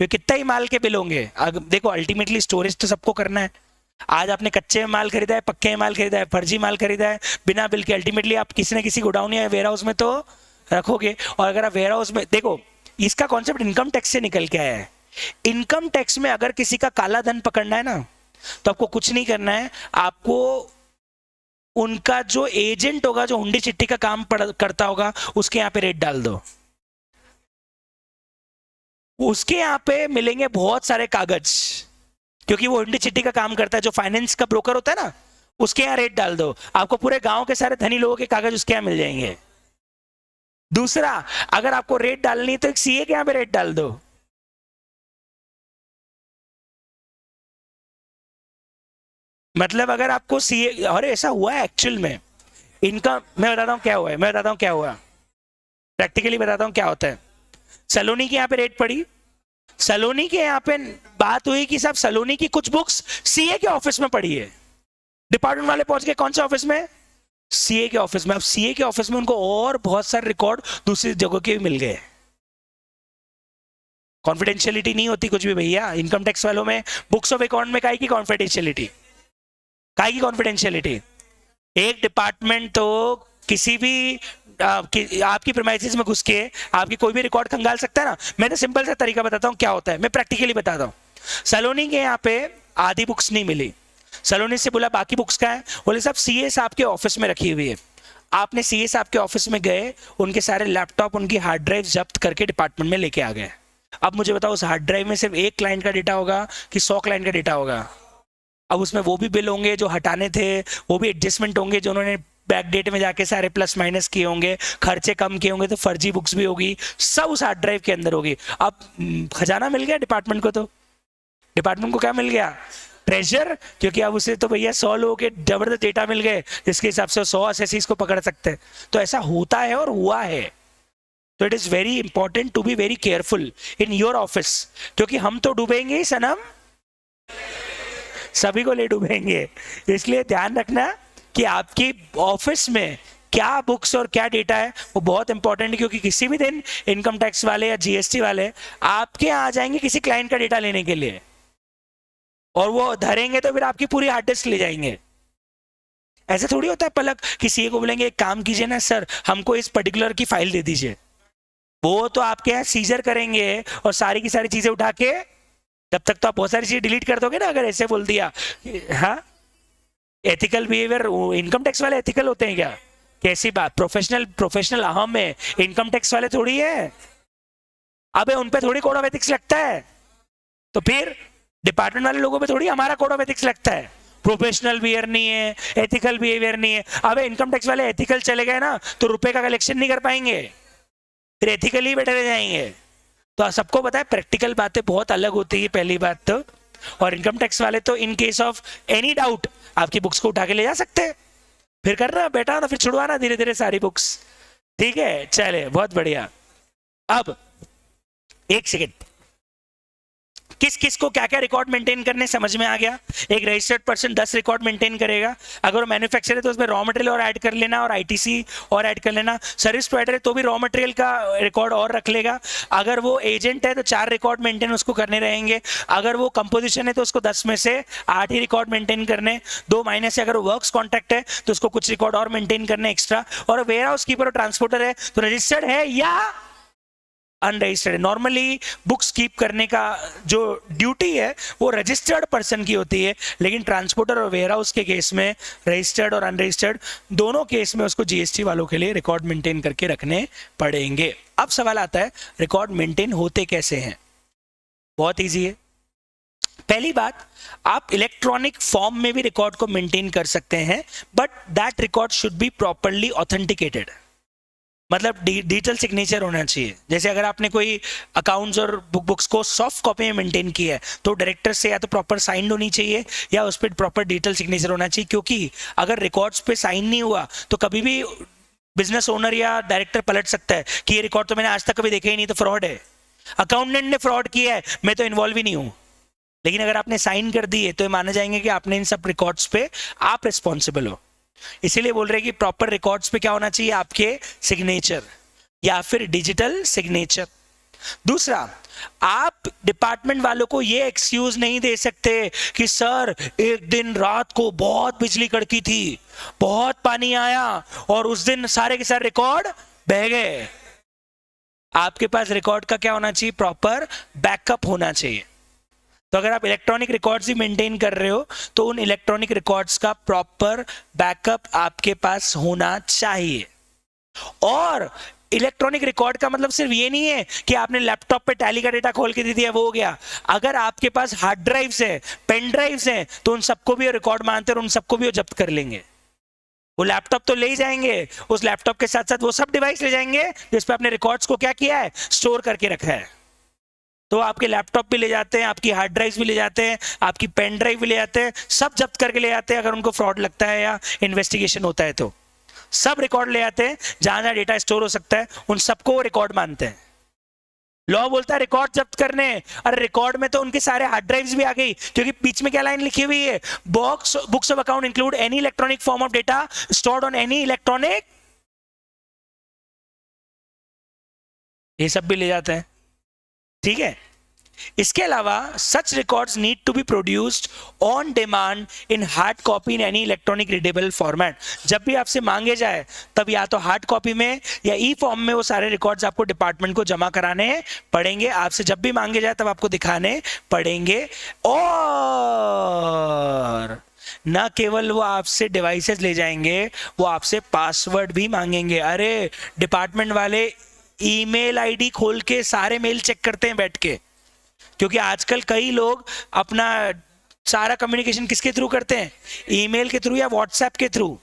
तो कितना ही माल के बिल होंगे। देखो अल्टीमेटली स्टोरेज तो सबको करना है, आज आपने कच्चे में माल खरीदा है, पक्के में माल खरीदा है, फर्जी माल खरीदा है बिना बिल के, अल्टीमेटली आप किसी न किसी गोडाउन या वेयर हाउस में तो रखोगे। और अगर आप वेयर हाउस में देखो, इसका कॉन्सेप्ट इनकम टैक्स से निकल के आया है। इनकम टैक्स में अगर किसी का काला धन पकड़ना है ना, तो आपको कुछ नहीं करना है, आपको उनका जो एजेंट होगा, जो हुंडी चिट्ठी का काम करता होगा, उसके यहाँ पे रेट डाल दो, उसके यहाँ पे मिलेंगे बहुत सारे कागज, क्योंकि वो हुंडी चिट्ठी का काम करता है, जो फाइनेंस का ब्रोकर होता है ना, उसके यहाँ रेट डाल दो, आपको पूरे गांव के सारे धनी लोगों के कागज उसके यहाँ मिल जाएंगे। दूसरा, अगर आपको रेट डालनी है तो एक सीए के यहाँ पे रेट डाल दो, मतलब अगर आपको सीए, अरे ऐसा हुआ है एक्चुअल में, इनका मैं बताता हूँ क्या हुआ है, मैं बताता हूँ क्या हुआ, प्रैक्टिकली बताता हूँ क्या होता है। सलोनी के यहाँ पे रेट पड़ी, सलोनी के यहाँ पे बात हुई कि साहब सलोनी की कुछ बुक्स सीए के ऑफिस में पड़ी है, डिपार्टमेंट वाले पहुंच गए कौन से ऑफिस में, सीए के ऑफिस में। अब सीए के ऑफिस में उनको और बहुत सारे रिकॉर्ड दूसरी जगह के भी मिल गए। कॉन्फिडेंशियलिटी नहीं होती कुछ भी भैया, इनकम टैक्स वालों में बुक्स ऑफ अकाउंट में काहे की कॉन्फिडेंशियलिटी, काहे की कॉन्फिडेंशियलिटी। एक डिपार्टमेंट तो किसी भी आपकी प्रीमाइसेस में घुस के आपकी कोई भी रिकॉर्ड खंगाल सकता है ना। मैं तो सिंपल सा तरीका बताता हूँ क्या होता है, मैं प्रैक्टिकली बताता हूँ। सलोनी के यहाँ पे आधी बुक्स नहीं मिली, सलोनी से बोला बाकी बुक्स का है, बोले साहब सीए साहब के ऑफिस में रखी हुई है। आपने सीए साहब के ऑफिस में गए, उनके सारे लैपटॉप, उनकी हार्ड ड्राइव जब्त करके डिपार्टमेंट में लेके आ गए। अब मुझे बताओ उस हार्ड ड्राइव में सिर्फ एक क्लाइंट का डेटा होगा कि 100 क्लाइंट का डेटा होगा। अब उसमें वो भी बिल होंगे जो हटाने थे, वो भी एडजस्टमेंट होंगे जो उन्होंने बैक डेट में जाके सारे प्लस माइनस किए होंगे, खर्चे कम किए होंगे, तो फर्जी बुक्स भी होगी, सब उस हार्ड ड्राइव के अंदर होगी। अब खजाना मिल गया डिपार्टमेंट को, तो डिपार्टमेंट को क्या मिल गया, ट्रेजर, क्योंकि अब उसे तो भैया 100 लोगों के जबरदस्त डेटा मिल गए, जिसके हिसाब से 100 असेसीज को पकड़ सकते हैं। तो ऐसा होता है और हुआ है। तो it is very important to be very careful in your office, क्योंकि हम तो डूबेंगे ही सनम, सभी को ले डूबेंगे। इसलिए ध्यान रखना कि आपकी ऑफिस में क्या बुक्स और क्या डेटा है, वो बहुत इंपॉर्टेंट है, क्योंकि किसी भी दिन इनकम टैक्स वाले या जीएसटी वाले आपके यहाँ आ जाएंगे किसी क्लाइंट का डेटा लेने के लिए, और वो धरेंगे तो फिर आपकी पूरी हार्ड डिस्क ले जाएंगे। ऐसे थोड़ी होता है पलक, किसी को बोलेंगे एक काम कीजिए ना सर, हमको इस पर्टिकुलर की फाइल दे दीजिए, वो तो आपके यहाँ सीजर करेंगे और सारी की सारी चीजें उठा के, तब तक तो आप बहुत सारी चीजें डिलीट कर दोगे ना अगर ऐसे बोल दिया। हाँ, एथिकल बिहेवियर, इनकम टैक्स वाले एथिकल होते हैं क्या, कैसी बात, प्रोफेशनल अहम है, इनकम टैक्स वाले थोड़ी है। अबे उन पे थोड़ी कोड ऑफ एथिक्स लगता है, तो फिर डिपार्टमेंट वाले लोगों पे थोड़ी हमारा कोड ऑफ एथिक्स लगता है। प्रोफेशनल बिहेवियर नहीं है, एथिकल बिहेवियर नहीं है। अबे इनकम टैक्स वाले एथिकल चले गए ना, तो रुपए का कलेक्शन नहीं कर पाएंगे, फिर एथिकल ही बैठे रह जाएंगे। तो सबको पता है प्रैक्टिकल बातें बहुत अलग होती है, पहली बात तो। और इनकम टैक्स वाले तो in case of any doubt आपकी बुक्स को उठा के ले जा सकते हैं, फिर करना बेटा ना, फिर छुड़वाना धीरे धीरे सारी बुक्स। ठीक है, चले, बहुत बढ़िया। अब एक सेकेंड, किस किस को क्या क्या रिकॉर्ड मेंटेन करने समझ में आ गया। एक रजिस्टर्ड पर्सन 10 रिकॉर्ड मेंटेन करेगा, अगर वो मैन्युफैक्चरर है तो उसमें रॉ मटेरियल और ऐड कर लेना, और आईटीसी और ऐड कर लेना। सर्विस प्रोवाइडर है तो भी रॉ मटेरियल का रिकॉर्ड और रख लेगा। अगर वो एजेंट है तो 4 रिकॉर्ड मेंटेन उसको करने रहेंगे। अगर वो कंपोजिशन है तो उसको 10 में से 8 ही रिकॉर्ड मेंटेन करने, 2 माइनस से अगर वर्क्स कॉन्ट्रैक्ट है तो उसको कुछ रिकॉर्ड और मेंटेन करने एक्स्ट्रा। और वेयर हाउस कीपर और ट्रांसपोर्टर है तो रजिस्टर्ड है या अनरजिस्टर्ड है। नॉर्मली बुक्स कीप करने का जो ड्यूटी है वो रजिस्टर्ड पर्सन की होती है, लेकिन ट्रांसपोर्टर और वेयर हाउस के केस में रजिस्टर्ड और अनरजिस्टर्ड दोनों केस में उसको जीएसटी वालों के लिए रिकॉर्ड मेंटेन करके रखने पड़ेंगे। अब सवाल आता है रिकॉर्ड मेंटेन होते कैसे हैं? बहुत ईजी है। पहली बात, आप इलेक्ट्रॉनिक फॉर्म में भी रिकॉर्ड को मेंटेन कर सकते हैं, but that record should be properly authenticated, मतलब डिजिटल सिग्नेचर होना चाहिए। जैसे अगर आपने कोई अकाउंट्स और बुक्स को सॉफ्ट कॉपी में मेंटेन किया है तो डायरेक्टर से या तो प्रॉपर साइंड होनी चाहिए या उस पर प्रॉपर डिजिटल सिग्नेचर होना चाहिए, क्योंकि अगर रिकॉर्ड्स पे साइन नहीं हुआ तो कभी भी बिजनेस ओनर या डायरेक्टर पलट सकता है कि ये रिकॉर्ड तो मैंने आज तक कभी देखा ही नहीं, तो फ्रॉड है, अकाउंटेंट ने फ्रॉड किया है, मैं तो इन्वॉल्व ही नहीं हूं। लेकिन अगर आपने साइन कर दिए तो ये माने जाएंगे कि आपने इन सब रिकॉर्ड्स पे आप रिस्पॉन्सिबल हो। इसीलिए बोल रहे हैं कि प्रॉपर रिकॉर्ड्स पे क्या होना चाहिए, आपके सिग्नेचर या फिर डिजिटल सिग्नेचर। दूसरा, आप डिपार्टमेंट वालों को ये एक्सक्यूज नहीं दे सकते कि सर एक दिन रात को बहुत बिजली कड़की थी, बहुत पानी आया और उस दिन सारे के सारे रिकॉर्ड बह गए। आपके पास रिकॉर्ड का क्या होना चाहिए, प्रॉपर बैकअप होना चाहिए। तो अगर आप इलेक्ट्रॉनिक रिकॉर्ड्स ही मेंटेन कर रहे हो तो उन इलेक्ट्रॉनिक रिकॉर्ड्स का प्रॉपर बैकअप आपके पास होना चाहिए। और इलेक्ट्रॉनिक रिकॉर्ड का मतलब सिर्फ ये नहीं है कि आपने लैपटॉप पे टैली का डेटा खोल के दे दिया, वो हो गया। अगर आपके पास हार्ड ड्राइव्स है, पेन ड्राइव्स हैं, तो उन सबको भी रिकॉर्ड मानते हैं और उन सबको भी वो जब्त कर लेंगे। वो लैपटॉप तो ले ही जाएंगे, उस लैपटॉप के साथ साथ वो सब डिवाइस ले जाएंगे जिस पे आपने रिकॉर्ड्स को क्या किया है, स्टोर करके रखा है। तो आपके लैपटॉप भी ले जाते हैं, आपकी हार्ड ड्राइव भी ले जाते हैं, आपकी पेन ड्राइव भी ले जाते हैं, सब जब्त करके ले जाते हैं। अगर उनको फ्रॉड लगता है या इन्वेस्टिगेशन होता है तो सब रिकॉर्ड ले आते हैं, जहां जहां डेटा स्टोर हो सकता है उन सबको रिकॉर्ड मानते हैं। लॉ बोलता है रिकॉर्ड जब्त करने, अरे रिकॉर्ड में तो उनके सारे हार्ड ड्राइव्स भी आ गई, क्योंकि बीच में क्या लाइन लिखी हुई है, books of account include any electronic form of data stored on any electronic, ये सब भी ले जाते हैं। ठीक है, इसके अलावा such records need to be produced on demand in hard copy in any electronic readable format. जब भी आपसे मांगे जाए तब या तो हार्ड कॉपी में या ई फॉर्म में वो सारे रिकॉर्ड्स आपको डिपार्टमेंट को जमा कराने पड़ेंगे। आपसे जब भी मांगे जाए तब आपको दिखाने पड़ेंगे। और न केवल वो आपसे डिवाइसेस ले जाएंगे, वो आपसे पासवर्ड भी मांगेंगे। अरे डिपार्टमेंट वाले ईमेल आईडी खोल के सारे मेल चेक करते हैं बैठ के, क्योंकि आजकल कई लोग अपना सारा कम्युनिकेशन किसके थ्रू करते हैं, ईमेल के थ्रू या व्हाट्सएप के थ्रू।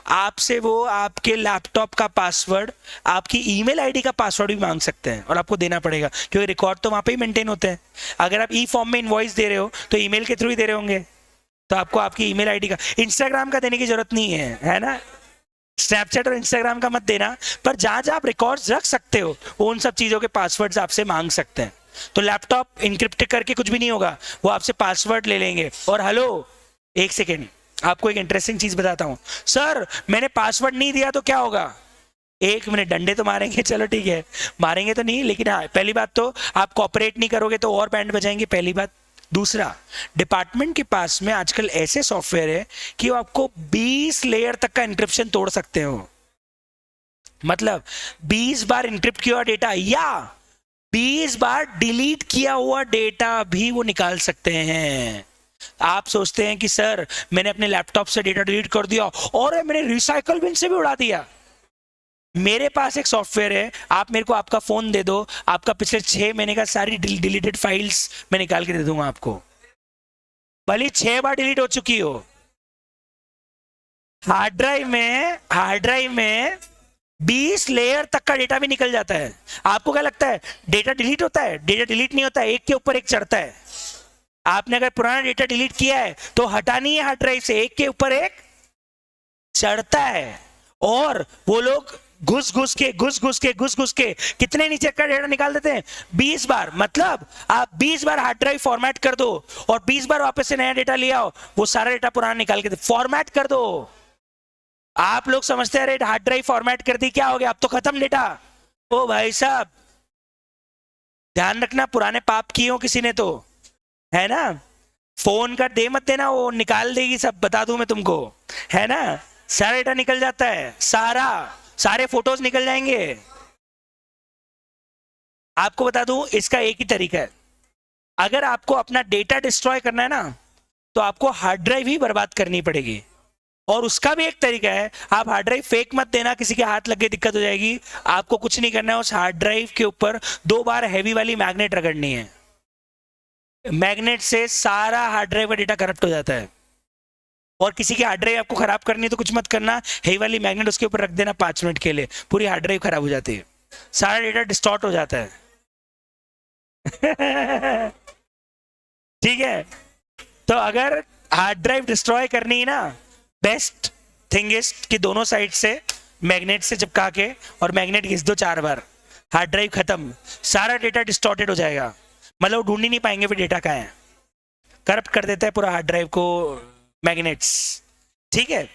आपसे वो आपके लैपटॉप का पासवर्ड, आपकी ईमेल आईडी का पासवर्ड भी मांग सकते हैं और आपको देना पड़ेगा, क्योंकि रिकॉर्ड तो वहां पे ही मेंटेन होते हैं। अगर आप ई फॉर्म में इनवॉइस दे रहे हो तो ईमेल के थ्रू ही दे रहे होंगे, तो आपको आपकी ईमेल आईडी का, इंस्टाग्राम का देने की जरूरत नहीं है ना, स्नैपचैट और इंस्टाग्राम का मत देना। पर जहां जहां आप रिकॉर्ड्स रख सकते हो वो उन सब चीजों के पासवर्ड्स आपसे मांग सकते हैं। तो लैपटॉप इनक्रिप्ट करके कुछ भी नहीं होगा, वो आपसे पासवर्ड ले लेंगे। और हेलो, एक सेकेंड, आपको एक इंटरेस्टिंग चीज बताता हूं। सर मैंने पासवर्ड नहीं दिया तो क्या होगा? एक मिनट, डंडे तो मारेंगे, चलो ठीक है, मारेंगे तो नहीं, लेकिन हाँ, पहली बात तो आप कॉपरेट नहीं करोगे तो और बैंड बजाएंगे, पहली बात। दूसरा, डिपार्टमेंट के पास में आजकल ऐसे सॉफ्टवेयर है कि वो आपको 20 लेयर तक का इंक्रिप्शन तोड़ सकते हो। मतलब 20 बार इंक्रिप्ट किया हुआ डेटा या 20 बार डिलीट किया हुआ डेटा भी वो निकाल सकते हैं। आप सोचते हैं कि सर मैंने अपने लैपटॉप से डेटा डिलीट कर दिया और मैंने रिसाइकल बिन से भी उड़ा दिया। मेरे पास एक सॉफ्टवेयर है, आप मेरे को आपका फोन दे दो, आपका पिछले 6 महीने का सारी डिलीटेड फाइल्स मैं निकाल के दे दूंगा आपको, भले 6 बार डिलीट हो चुकी हो। हार्ड ड्राइव में 20 लेयर तक का डेटा भी निकल जाता है। आपको क्या लगता है डेटा डिलीट होता है? डेटा डिलीट नहीं होता है, एक के ऊपर एक चढ़ता है। आपने अगर पुराना डेटा डिलीट किया है तो हटानी है हार्ड ड्राइव से, एक के ऊपर एक चढ़ता है। और वो लोग घुस घुस के कितने नीचे का डेटा निकाल देते हैं? 20 बार। मतलब आप 20 बार हार्ड ड्राइव फॉर्मेट कर दो और 20 बार वापस से नया डेटा ले आओ, वो सारा डेटा पुराना निकाल के फॉर्मेट कर दो। आप लोग समझते हैं हार्ड ड्राइव फॉर्मेट कर दी क्या हो गया, अब तो खत्म डेटा। ओ भाई साहब, ध्यान रखना, पुराने पाप किए हो किसी ने तो, है ना। फोन का दे मत देना, वो निकाल देगी सब, बता दूं मैं तुमको, है ना। सारा डेटा निकल जाता है, सारे फोटोज निकल जाएंगे। आपको बता दूं इसका एक ही तरीका है, अगर आपको अपना डेटा डिस्ट्रॉय करना है ना तो आपको हार्ड ड्राइव ही बर्बाद करनी पड़ेगी, और उसका भी एक तरीका है, आप हार्ड ड्राइव फेक मत देना, किसी के हाथ लग गए दिक्कत हो जाएगी। आपको कुछ नहीं करना है, उस हार्ड ड्राइव के ऊपर 2 बार हैवी वाली मैग्नेट रगड़नी है, मैग्नेट से सारा हार्ड ड्राइव का डेटा करप्ट हो जाता है। और किसी की हार्ड ड्राइव आपको खराब करनी है तो कुछ मत करना, हैवी वाली मैग्नेट उसके ऊपर रख देना 5 मिनट के लिए, पूरी हार्ड ड्राइव खराब हो जाती है, सारा डेटा डिस्टॉर्ट हो जाता है। ठीक है, तो अगर हार्ड ड्राइव डिस्ट्रॉय करनी है ना, बेस्ट थिंग इज कि दोनों साइड से मैग्नेट से चिपका के और मैग्नेट घिस दो 4 बार, हार्ड ड्राइव खत्म, सारा डेटा डिस्टॉर्टेड हो जाएगा, मतलब ढूंढ ही नहीं पाएंगे फिर डेटा कहाँ है, करप्ट कर देता है पूरा हार्ड ड्राइव को मैग्नेट्स। ठीक है,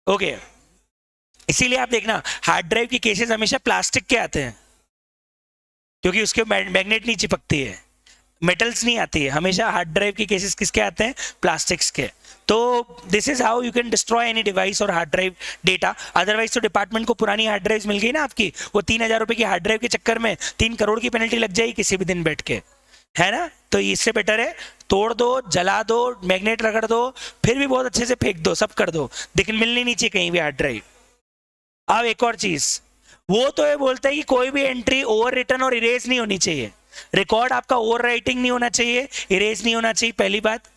ओके। इसीलिए आप देखना हार्ड ड्राइव की केसेस हमेशा प्लास्टिक के आते हैं, क्योंकि उसके मैग्नेट नहीं चिपकती है, मेटल्स नहीं आती है, हमेशा हार्ड ड्राइव के केसेस किसके आते हैं, प्लास्टिक्स के। तो this is how you can destroy any device और हार्ड ड्राइव डेटा। अदरवाइज तो डिपार्टमेंट को पुरानी हार्ड ड्राइव मिल गई ना आपकी, वो 3,000 रुपए की हार्ड ड्राइव के चक्कर में 3 करोड़ की पेनल्टी लग जाएगी किसी भी दिन बैठ के, है ना। तो इससे बेटर है तोड़ दो, जला दो, मैग्नेट रगड़ दो, फिर भी बहुत अच्छे से फेंक दो, सब कर दो, लेकिन मिलनी नहीं चाहिए कहीं भी हार्ड ड्राइव। अब एक और चीज, वो तो ये बोलता है कि कोई भी एंट्री ओवर रिटन और इरेज नहीं होनी चाहिए, रिकॉर्ड आपका ओवर राइटिंग नहीं होना चाहिए, इरेज नहीं होना चाहिए, पहली बात।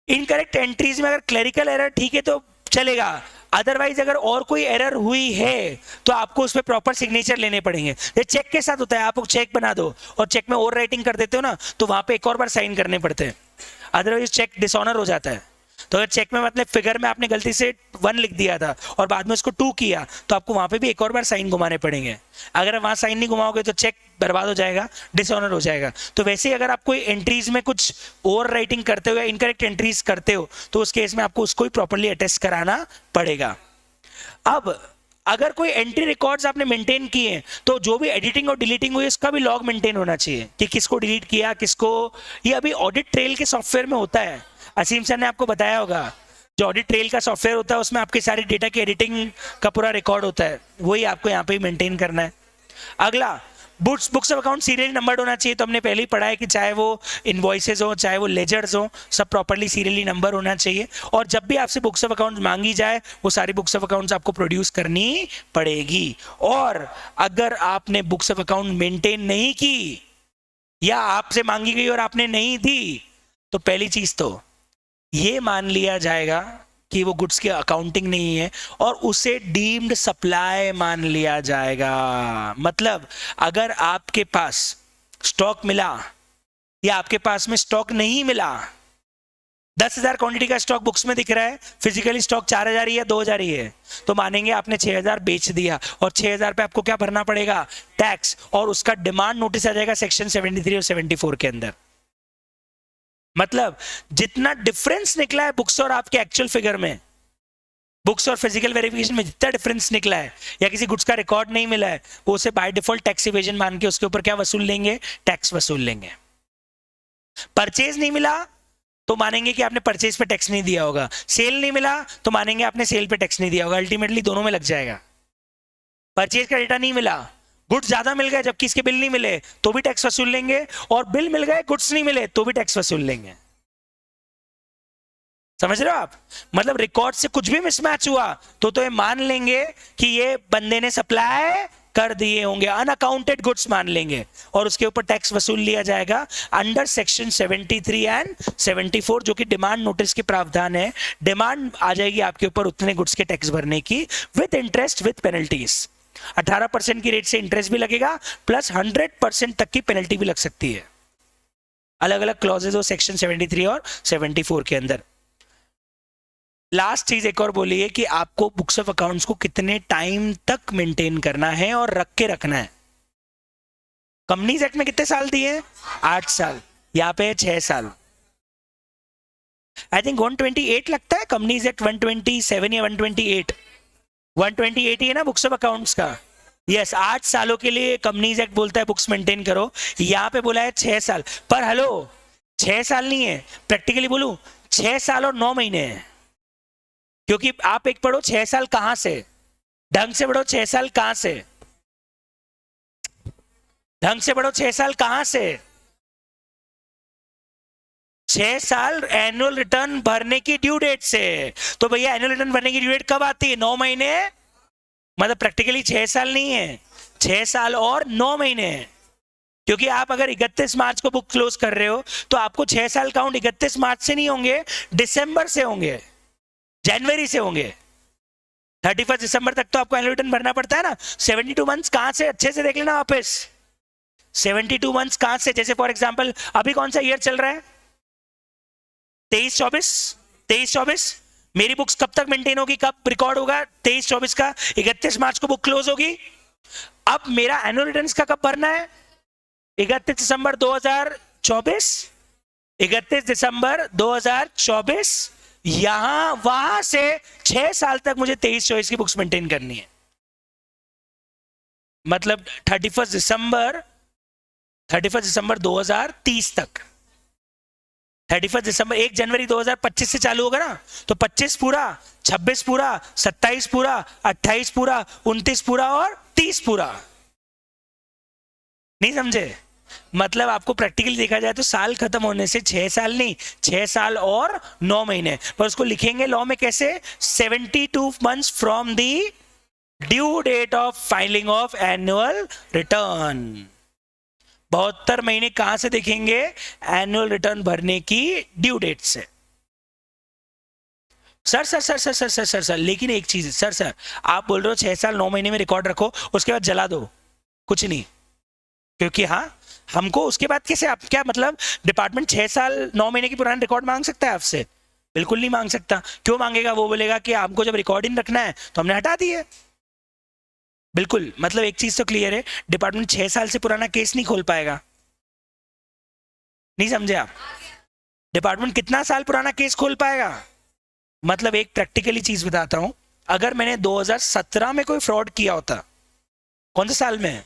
इनकरेक्ट एंट्रीज में अगर क्लरिकल एरर ठीक है तो चलेगा, अदरवाइज अगर और कोई एरर हुई है तो आपको उस पर प्रॉपर सिग्नेचर लेने पड़ेंगे। ये चेक के साथ होता है, आप चेक बना दो और चेक में ओवर राइटिंग कर देते हो ना, तो वहां पे एक और बार साइन करने पड़ते हैं, अदरवाइज चेक डिसऑनर हो जाता है। तो अगर चेक में मतलब फिगर में आपने गलती से 1 लिख दिया था और बाद में उसको 2 किया, तो आपको वहां पे भी एक और बार साइन घुमाने पड़ेंगे, अगर वहां साइन नहीं घुमाओगे तो चेक बर्बाद हो जाएगा, डिसऑनर हो जाएगा। तो वैसे ही अगर आप कोई एंट्रीज में कुछ ओवर राइटिंग करते हो या इनकरेक्ट एंट्रीज करते हो तो उस केस में आपको उसको ही प्रॉपर्ली अटेस्ट कराना पड़ेगा। अब अगर कोई एंट्री रिकॉर्ड्स आपने मेंटेन किए हैं तो जो भी एडिटिंग और डिलीटिंग हुई उसका भी लॉग मेंटेन होना चाहिए कि किसको डिलीट किया, किसको। ये अभी ऑडिट ट्रेल के सॉफ्टवेयर में होता है, असीम सर ने आपको बताया होगा, जो ऑडिट ट्रेल का सॉफ्टवेयर होता है उसमें आपके सारी डेटा की एडिटिंग का पूरा रिकॉर्ड होता है, वही आपको यहाँ पे मेंटेन करना है। अगला, books of account serially numbered होना चाहिए, तो हमने पहले ही पढ़ा है कि चाहे वो इनवॉइसेज हो चाहे वो लेजर्स हो, सब प्रॉपर्ली सीरियली नंबर होना चाहिए। और जब भी आपसे बुक्स ऑफ अकाउंट मांगी जाए वो सारी बुक्स ऑफ अकाउंट्स आपको प्रोड्यूस करनी पड़ेगी। और अगर आपने बुक्स ऑफ अकाउंट मेंटेन नहीं की या आपसे मांगी गई और आपने नहीं दी, तो पहली चीज तो ये मान लिया जाएगा कि वो गुड्स की अकाउंटिंग नहीं है और उसे डीम्ड सप्लाई मान लिया जाएगा। मतलब अगर आपके पास स्टॉक मिला या आपके पास में स्टॉक नहीं मिला, 10,000 क्वांटिटी का स्टॉक बुक्स में दिख रहा है, फिजिकली स्टॉक 4,000 ही या 2,000 ही है, तो मानेंगे आपने 6,000 बेच दिया और 6,000 पे आपको क्या भरना पड़ेगा, टैक्स, और उसका डिमांड नोटिस आ जाएगा सेक्शन 73 और 74 के अंदर। मतलब जितना डिफरेंस निकला है बुक्स और आपके एक्चुअल फिगर में, बुक्स और फिजिकल वेरिफिकेशन में जितना डिफरेंस निकला है या किसी गुड्स का रिकॉर्ड नहीं मिला है, वो उसे बाय डिफॉल्ट टैक्स इवेजन मान के उसके ऊपर क्या वसूल लेंगे, टैक्स वसूल लेंगे। परचेज नहीं मिला तो मानेंगे कि आपने परचेज पे टैक्स नहीं दिया होगा, सेल नहीं मिला तो मानेंगे आपने सेल पे टैक्स नहीं दिया होगा, अल्टीमेटली दोनों में लग जाएगा। परचेज का डेटा नहीं मिला, गुड्स ज्यादा मिल गए जबकि इसके बिल नहीं मिले तो भी टैक्स वसूल लेंगे, और बिल मिल गए गुड्स नहीं मिले तो भी टैक्स वसूल लेंगे। समझ रहे हो आप, मतलब रिकॉर्ड से कुछ भी मिसमैच हुआ तो ये मान लेंगे कि ये बंदे ने सप्लाई कर दिए होंगे, अनअकाउंटेड गुड्स मान लेंगे और उसके ऊपर टैक्स वसूल लिया जाएगा अंडर सेक्शन 73 एंड 74, जो कि डिमांड नोटिस के प्रावधान है। डिमांड आ जाएगी आपके ऊपर उतने गुड्स के टैक्स भरने की, विद इंटरेस्ट विद पेनल्टीज। 18% की रेट से इंटरेस्ट भी लगेगा प्लस 100% तक की पेनल्टी भी लग सकती है, अलग अलग क्लॉजेज हो सेक्शन 73 और 74 के अंदर। लास्ट चीज एक और बोलिए कि आपको बुक्स ऑफ अकाउंट्स को कितने टाइम तक मेंटेन करना है और रख के रखना है। कंपनीज एक्ट में कितने साल दिए हैं, 8 साल, यहाँ पे 6 साल। आई थिंक 128 लगता है, कंपनीज एक्ट 127 या 128, 128 ही है ना बुक्स ऑफ अकाउंट्स का। यस, 8 सालों के लिए कंपनीज एक्ट बोलता है बुक्स मेंटेन करो, यहाँ पे बोला है 6 साल। पर हेलो, 6 साल नहीं है, प्रैक्टिकली बोलूं 6 साल और 9 महीने है, क्योंकि आप एक पढ़ो 6 साल कहां से, ढंग से पढ़ो 6 साल कहां से, ढंग से पढ़ो, 6 साल कहां से? 6 साल एनुअल रिटर्न भरने की ड्यू डेट से। तो भैया एनुअल रिटर्न भरने की ड्यू डेट कब आती है? 9 महीने, मतलब प्रैक्टिकली 6 साल नहीं है, 6 साल और 9 महीने। क्योंकि आप अगर 31 मार्च को बुक क्लोज कर रहे हो तो आपको 6 साल काउंट 31 मार्च से नहीं होंगे, दिसंबर से होंगे, जनवरी से होंगे। 31 दिसंबर तक तो आपको एनुअल रिटर्न भरना पड़ता है ना। 72 मंथ्स कहां से, अच्छे से देख लेना वापस, 72 मंथ्स कहां से? जैसे फॉर एग्जांपल अभी कौन सा ईयर चल रहा है? 23-24, 23-24। मेरी बुक्स कब तक मेंटेन होगी, कब रिकॉर्ड होगा? 23-24 का 31 मार्च को बुक क्लोज होगी। अब मेरा एनुअल रिटर्न का कब भरना है? 31 दिसंबर 2024, 31 दिसंबर 2024। यहां वहां से 6 साल तक मुझे 23-24 की बुक्स मेंटेन करनी है। मतलब 31 दिसंबर 2030 तक, 31 दिसंबर, 1 जनवरी 2025 से चालू होगा ना, तो 25 पूरा, 26 पूरा, 27 पूरा, 28 पूरा, 29 पूरा और 30 पूरा। नहीं समझे? मतलब आपको प्रैक्टिकली देखा जाए तो साल खत्म होने से 6 साल नहीं, 6 साल और 9 महीने, पर उसको लिखेंगे लॉ में कैसे? 72 months from the due date of filing of annual return. 72 महीने कहां से देखेंगे? एनुअल रिटर्न भरने की ड्यू डेट से। Sir sir sir sir sir sir sir sir लेकिन एक चीज सर आप बोल रहे हो 6 साल 9 महीने में रिकॉर्ड रखो, उसके बाद जला दो, कुछ नहीं। क्योंकि हाँ, हमको उसके बाद कैसे, आप क्या मतलब डिपार्टमेंट 6 साल 9 महीने की पुरानी रिकॉर्ड मांग सकता है आपसे? बिल्कुल नहीं मांग सकता। क्यों मांगेगा? वो बोलेगा कि आपको जब रिकॉर्डिंग रखना है तो हमने हटा दी है। बिल्कुल, मतलब एक चीज तो क्लियर है, डिपार्टमेंट 6 साल से पुराना केस नहीं खोल पाएगा। नहीं समझे आप? डिपार्टमेंट कितना साल पुराना केस खोल पाएगा? मतलब एक प्रैक्टिकली चीज बताता हूं, अगर मैंने 2017 में कोई फ्रॉड किया होता, कौन से साल में?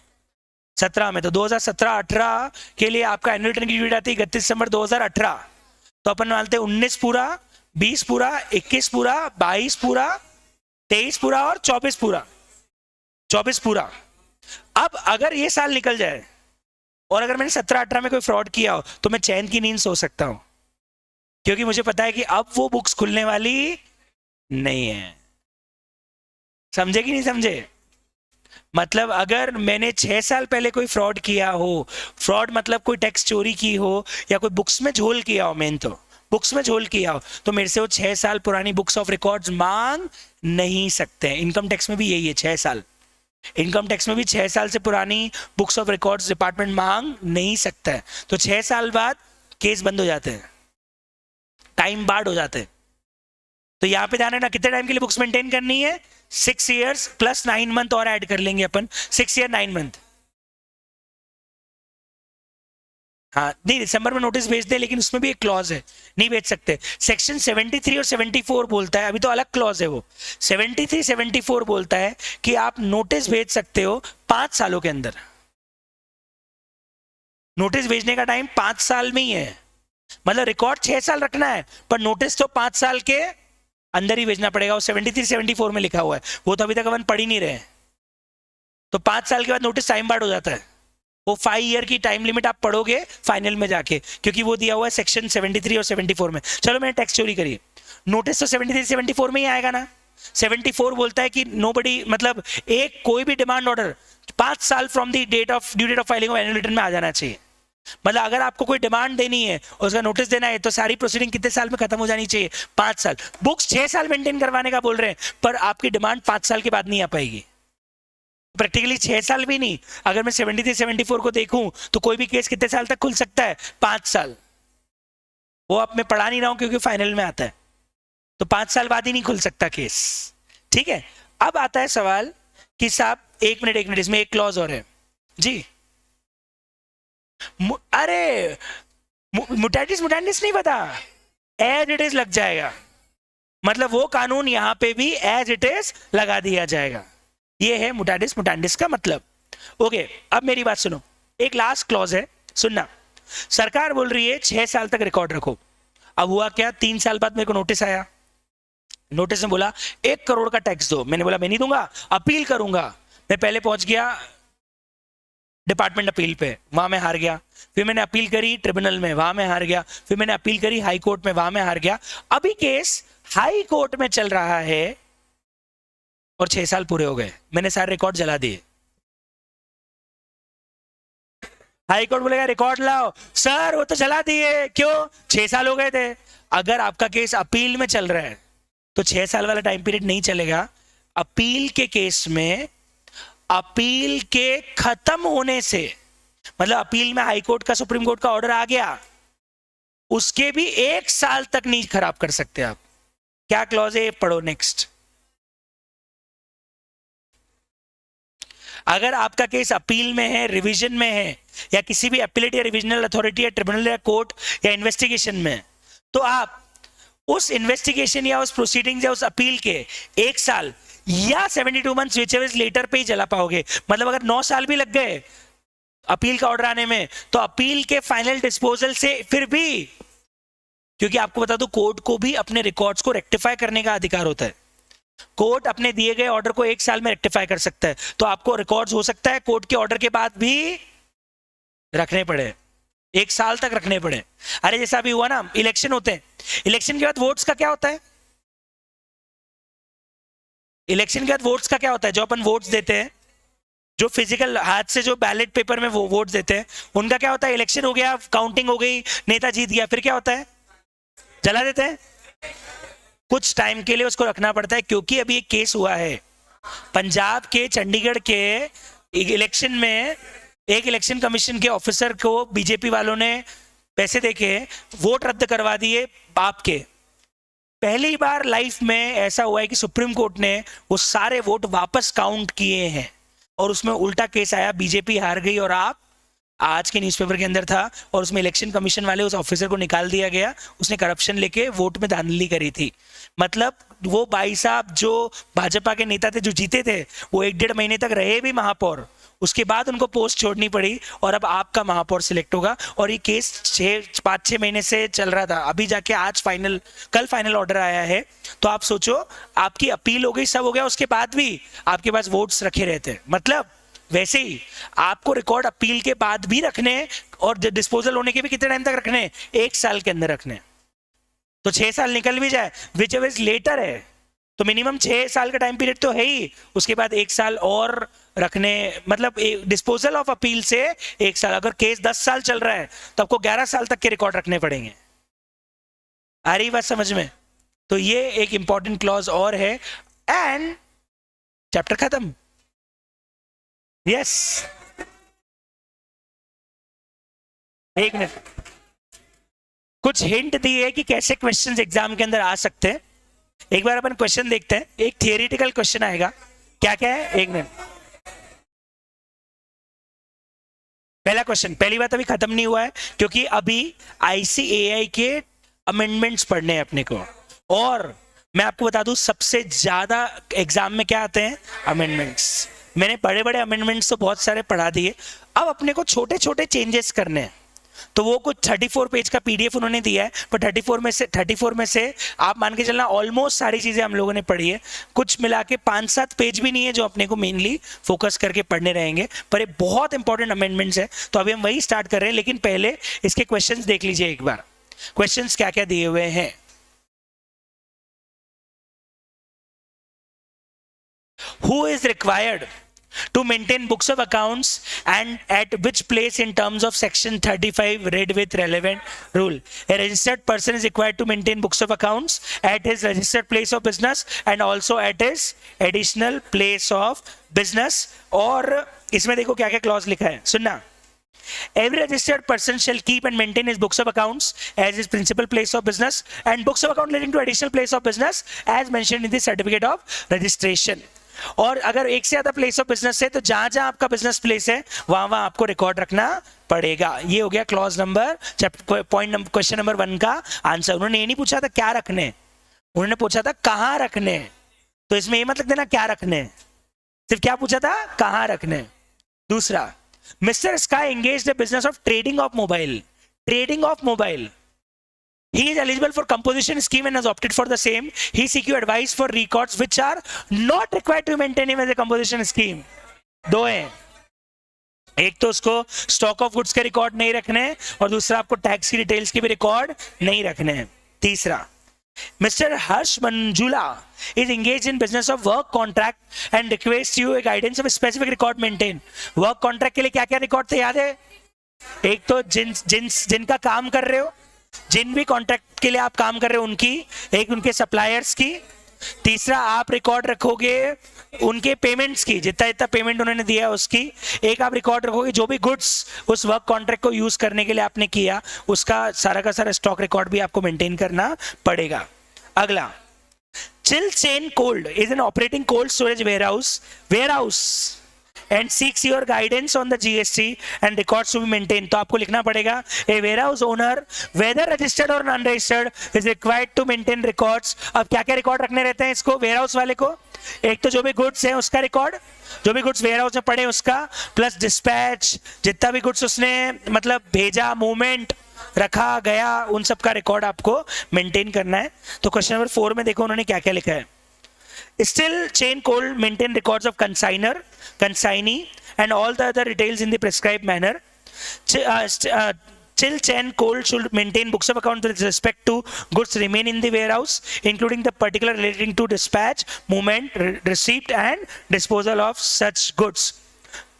17 में, तो 2017-18 के लिए आपका एनुअल रिटर्न की ड्यू डेट आती है 31 दिसंबर 2018। तो अपन मानते हैं 19 पूरा, 20 पूरा, 21 पूरा, 22 पूरा, 23 पूरा और 24 पूरा, 24 पूरा। अब अगर ये साल निकल जाए और अगर मैंने 17-18 में कोई फ्रॉड किया हो तो मैं चैन की नींद सो सकता हूं, क्योंकि मुझे पता है कि अब वो बुक्स खुलने वाली नहीं है। समझे कि नहीं समझे? मतलब अगर मैंने 6 साल पहले कोई फ्रॉड किया हो, फ्रॉड मतलब कोई टैक्स चोरी की हो या कोई बुक्स में झोल किया हो, मेन तो बुक्स में झोल किया हो, तो मेरे से वो 6 साल पुरानी बुक्स ऑफ रिकॉर्ड्स मांग नहीं सकते। इनकम टैक्स में भी यही है, 6 साल। इनकम टैक्स में भी 6 साल से पुरानी बुक्स ऑफ रिकॉर्ड्स डिपार्टमेंट मांग नहीं सकता है। तो 6 साल बाद केस बंद हो जाते हैं, टाइम बार्ड हो जाते हैं। तो यहां पे ध्यान रखना कितने टाइम के लिए बुक्स मेंटेन करनी है? 6 ईयर्स प्लस 9 मंथ और ऐड कर लेंगे अपन, 6 ईयर 9 मंथ। हाँ नहीं, दिसंबर में नोटिस भेज दे, लेकिन उसमें भी एक क्लॉज है, नहीं भेज सकते। सेक्शन 73 और 74 बोलता है, अभी तो अलग क्लॉज है वो, 73 74 बोलता है कि आप नोटिस भेज सकते हो 5 सालों के अंदर। नोटिस भेजने का टाइम 5 साल में ही है, मतलब रिकॉर्ड 6 साल रखना है पर नोटिस तो 5 साल के अंदर ही भेजना पड़ेगा। वो 73 74 में लिखा हुआ है, वो तो अभी तक अपन पढ़ ही नहीं रहे। तो 5 साल के बाद नोटिस टाइम बार्ड हो जाता है। वो 5 ईयर की टाइम लिमिट आप पढ़ोगे फाइनल में जाके, क्योंकि वो दिया हुआ है सेक्शन 73 और 74 में। चलो मैंने टैक्स चोरी करी, नोटिस तो 73 74 में ही आएगा ना। 74 बोलता है कि नोबडी, मतलब एक कोई भी डिमांड ऑर्डर 5 साल from the date of due date of filing of annual return में आ जाना चाहिए। मतलब अगर आपको कोई डिमांड देनी है और उसका नोटिस देना है तो सारी प्रोसीडिंग कितने साल में खत्म हो जानी चाहिए? 5 साल। बुक्स 6 साल मेंटेन करवाने का बोल रहे हैं, पर आपकी डिमांड 5 साल के बाद नहीं आ पाएगी, प्रैक्टिकली 6 साल भी नहीं। अगर मैं 73 74 को देखूं तो कोई भी केस कितने साल तक खुल सकता है? 5 साल। वो अब मैं पढ़ा नहीं रहा हूं क्योंकि फाइनल में आता है, तो 5 साल बाद ही नहीं खुल सकता केस। ठीक है, अब आता है सवाल कि साहब एक मिनट इसमें एक क्लॉज और है जी। अरे मुटैंडिस नहीं पता, एज इट इज लग जाएगा, मतलब वो कानून यहां पे भी एज इट इज लगा दिया जाएगा। ये है मुटैंडिस का मतलब। ओके, अब मेरी बात सुनो, एक लास्ट क्लॉज है, सुनना। सरकार बोल रही है 6 साल तक रिकॉर्ड रखो। अब हुआ क्या, 3 साल बाद मेरे को नोटिस आया, नोटिस में बोला 1 करोड़ का टैक्स दो। मैंने बोला मैं नहीं दूंगा, अपील करूंगा। मैं पहले पहुंच गया डिपार्टमेंट अपील पे, वहां मैं हार गया। फिर मैंने अपील करी ट्रिब्यूनल में, वहां मैं हार गया। फिर मैंने अपील करी हाई कोर्ट में, वहां मैं हार गया। अभी केस हाई कोर्ट में चल रहा है और 6 साल पूरे हो गए, मैंने सारे रिकॉर्ड जला दिए। हाई कोर्ट बोलेगा रिकॉर्ड लाओ, सर वो तो जला दिए, क्यों? 6 साल हो गए थे। अगर आपका केस अपील में चल रहा है तो 6 साल वाला टाइम पीरियड नहीं चलेगा। अपील के केस में अपील के खत्म होने से, मतलब अपील में हाई कोर्ट का सुप्रीम कोर्ट का ऑर्डर आ गया, उसके भी 1 साल तक नहीं खराब कर सकते आप। क्या क्लॉज है, पढ़ो नेक्स्ट। अगर आपका केस अपील में है, रिवीजन में है, या किसी भी अपीलेट या रिविजनल अथॉरिटी या ट्रिब्यूनल या कोर्ट या इन्वेस्टिगेशन में, तो आप उस इन्वेस्टिगेशन या उस प्रोसीडिंग या उस अपील के 1 साल या 72 मंथ्स विच लेटर पे ही चला पाओगे। मतलब अगर 9 साल भी लग गए अपील का ऑर्डर आने में, तो अपील के फाइनल डिस्पोजल से फिर भी, क्योंकि आपको बता दो कोर्ट को भी अपने रिकॉर्ड्स को रेक्टिफाई करने का अधिकार होता है। कोर्ट अपने दिए गए ऑर्डर को 1 साल में रेक्टिफाई कर सकता है, तो आपको रिकॉर्ड्स हो सकता है कोर्ट के ऑर्डर के बाद भी रखने पड़े, 1 साल तक रखने पड़े। अरे जैसा अभी हुआ ना, इलेक्शन होते हैं, इलेक्शन के बाद वोट्स का क्या होता है? इलेक्शन के बाद वोट्स का क्या होता है? जो अपन वोट्स देते हैं, जो फिजिकल हाथ से जो बैलेट पेपर में वो वोट्स देते हैं, उनका क्या होता है? इलेक्शन हो गया, काउंटिंग हो गई, नेता जीत गया, फिर क्या होता है? जला देते हैं। कुछ टाइम के लिए उसको रखना पड़ता है, क्योंकि अभी एक केस हुआ है पंजाब के चंडीगढ़ के इलेक्शन में, एक इलेक्शन कमीशन के ऑफिसर को बीजेपी वालों ने पैसे देके वोट रद्द करवा दिए बाप के। पहली बार लाइफ में ऐसा हुआ है कि सुप्रीम कोर्ट ने वो सारे वोट वापस काउंट किए हैं, और उसमें उल्टा केस आया, बीजेपी हार गई। और आप आज के न्यूज़पेपर के अंदर था, और उसमें इलेक्शन कमीशन वाले उस ऑफिसर को निकाल दिया गया, उसने करप्शन लेके वोट में धांधली करी थी। मतलब वो भाई साहब जो भाजपा के नेता थे, जो जीते थे, वो 1-1.5 महीने तक रहे भी महापौर, उसके बाद उनको पोस्ट छोड़नी पड़ी, और अब आपका महापौर सिलेक्ट होगा। और ये केस 5-6 महीने से चल रहा था, अभी जाके आज फाइनल, कल फाइनल ऑर्डर आया है। तो आप सोचो, आपकी अपील हो गई, सब हो गया, उसके बाद भी आपके पास वोट्स रखे रहते। मतलब वैसे ही आपको रिकॉर्ड अपील के बाद भी रखने, और डिस्पोजल होने के भी कितने टाइम तक रखने? 1 साल के अंदर रखने। तो 6 साल निकल भी जाए, विच एवर इज लेटर है, तो मिनिमम 6 साल का टाइम पीरियड तो है ही, उसके बाद 1 साल और रखने, मतलब डिस्पोजल ऑफ अपील से 1 साल। अगर केस 10 साल चल रहा है तो आपको 11 साल तक के रिकॉर्ड रखने पड़ेंगे। आ रही बात समझ में? तो ये एक इंपॉर्टेंट क्लॉज और है, एंड चैप्टर खत्म। यस, एक मिनट, कुछ हिंट दिए कि कैसे क्वेश्चंस एग्जाम के अंदर आ सकते हैं। एक बार अपन क्वेश्चन देखते हैं। एक थियोरेटिकल क्वेश्चन आएगा, क्या क्या है, एक मिनट। पहला क्वेश्चन, पहली बात अभी खत्म नहीं हुआ है, क्योंकि अभी ICAI के अमेंडमेंट्स पढ़ने हैं अपने को। और मैं आपको बता दूं, सबसे ज्यादा एग्जाम में क्या आते हैं? अमेंडमेंट्स। मैंने बड़े बड़े अमेंडमेंट्स तो बहुत सारे पढ़ा दिए, अब अपने को छोटे छोटे चेंजेस करने हैं। तो वो कुछ 34 पेज का PDF उन्होंने दिया है, पर 34 में से आप मान के चलना ऑलमोस्ट सारी चीजें हम लोगों ने पढ़ी है। कुछ मिला के 5-7 पेज भी नहीं है जो अपने को मेनली फोकस करके पढ़ने रहेंगे, पर ये बहुत इंपॉर्टेंट अमेंडमेंट्स है। तो अभी हम वही स्टार्ट कर रहे हैं, लेकिन पहले इसके क्वेश्चंस देख लीजिए एक बार। क्वेश्चंस क्या क्या दिए हुए हैं। Who is required to maintain books of accounts, and at which place in terms of section 35 read with relevant rule? A registered person is required to maintain books of accounts at his registered place of business and also at his additional place of business. और इसमें देखो क्या क्या clause लिखा है, सुनना। Every registered person shall keep and maintain his books of accounts as his principal place of business and books of account leading to additional place of business as mentioned in the certificate of registration. और अगर एक से ज्यादा place of business है, तो जहां जहां आपका बिजनेस प्लेस है वहां वहां आपको रिकॉर्ड रखना पड़ेगा। ये हो गया क्लॉज नंबर, क्वेश्चन नंबर 1 का आंसर। उन्होंने ये नहीं पूछा था क्या रखने, उन्होंने पूछा था कहां रखने। तो इसमें ये मत लिख देना क्या रखने, सिर्फ क्या पूछा था, कहां रखने। दूसरा, mister sky engaged the business of trading of mobile. Trading of mobile, he is eligible for composition scheme and has opted for the same. He seek your advice for records which are not required to maintain him as a composition scheme. दो हैं, एक तो उसको stock of goods के record नहीं रखने और दूसरा आपको टैक्स की डिटेल्स के भी रिकॉर्ड नहीं रखने। तीसरा, Mr. Harsh Manjula is engaged in business of work contract and requests you a guidance of a specific record maintain. Work contract के लिए क्या क्या रिकॉर्ड थे याद है? एक तो जिनका काम कर रहे हो, जिन भी कॉन्ट्रैक्ट के लिए आप काम कर रहे हो उनकी, एक उनके सप्लायर्स की, तीसरा आप रिकॉर्ड रखोगे उनके पेमेंट्स की, जितना जितना पेमेंट उन्होंने दिया उसकी, एक आप रिकॉर्ड रखोगे जो भी गुड्स उस वर्क कॉन्ट्रैक्ट को यूज करने के लिए आपने किया उसका सारा का सारा स्टॉक रिकॉर्ड भी आपको मेंटेन करना पड़ेगा। अगला, chill chain cold is an operating cold storage warehouse and seeks your guidance on the GST and records to be maintained. तो आपको लिखना पड़ेगा a warehouse owner whether registered or non-registered is required to maintain records. अब क्या क्या record रखने रहते हैं इसको वेयरहाउस वाले को? एक तो जो भी गुड्स है उसका रिकॉर्ड, जो भी गुड्स वेयरहाउस में पड़े उसका, प्लस डिस्पैच, जितना भी गुड्स उसने मतलब भेजा, मूवमेंट रखा गया, उन सब का रिकॉर्ड आपको मेंटेन करना है। तो क्वेश्चन नंबर 4 में देखो उन्होंने क्या क्या लिखा है। Still chain cold maintain records of consigner, consignee and all the other details in the prescribed manner. Chill chain cold should maintain books of account with respect to goods remain in the warehouse, including the particular relating to dispatch, movement, receipt and disposal of such goods.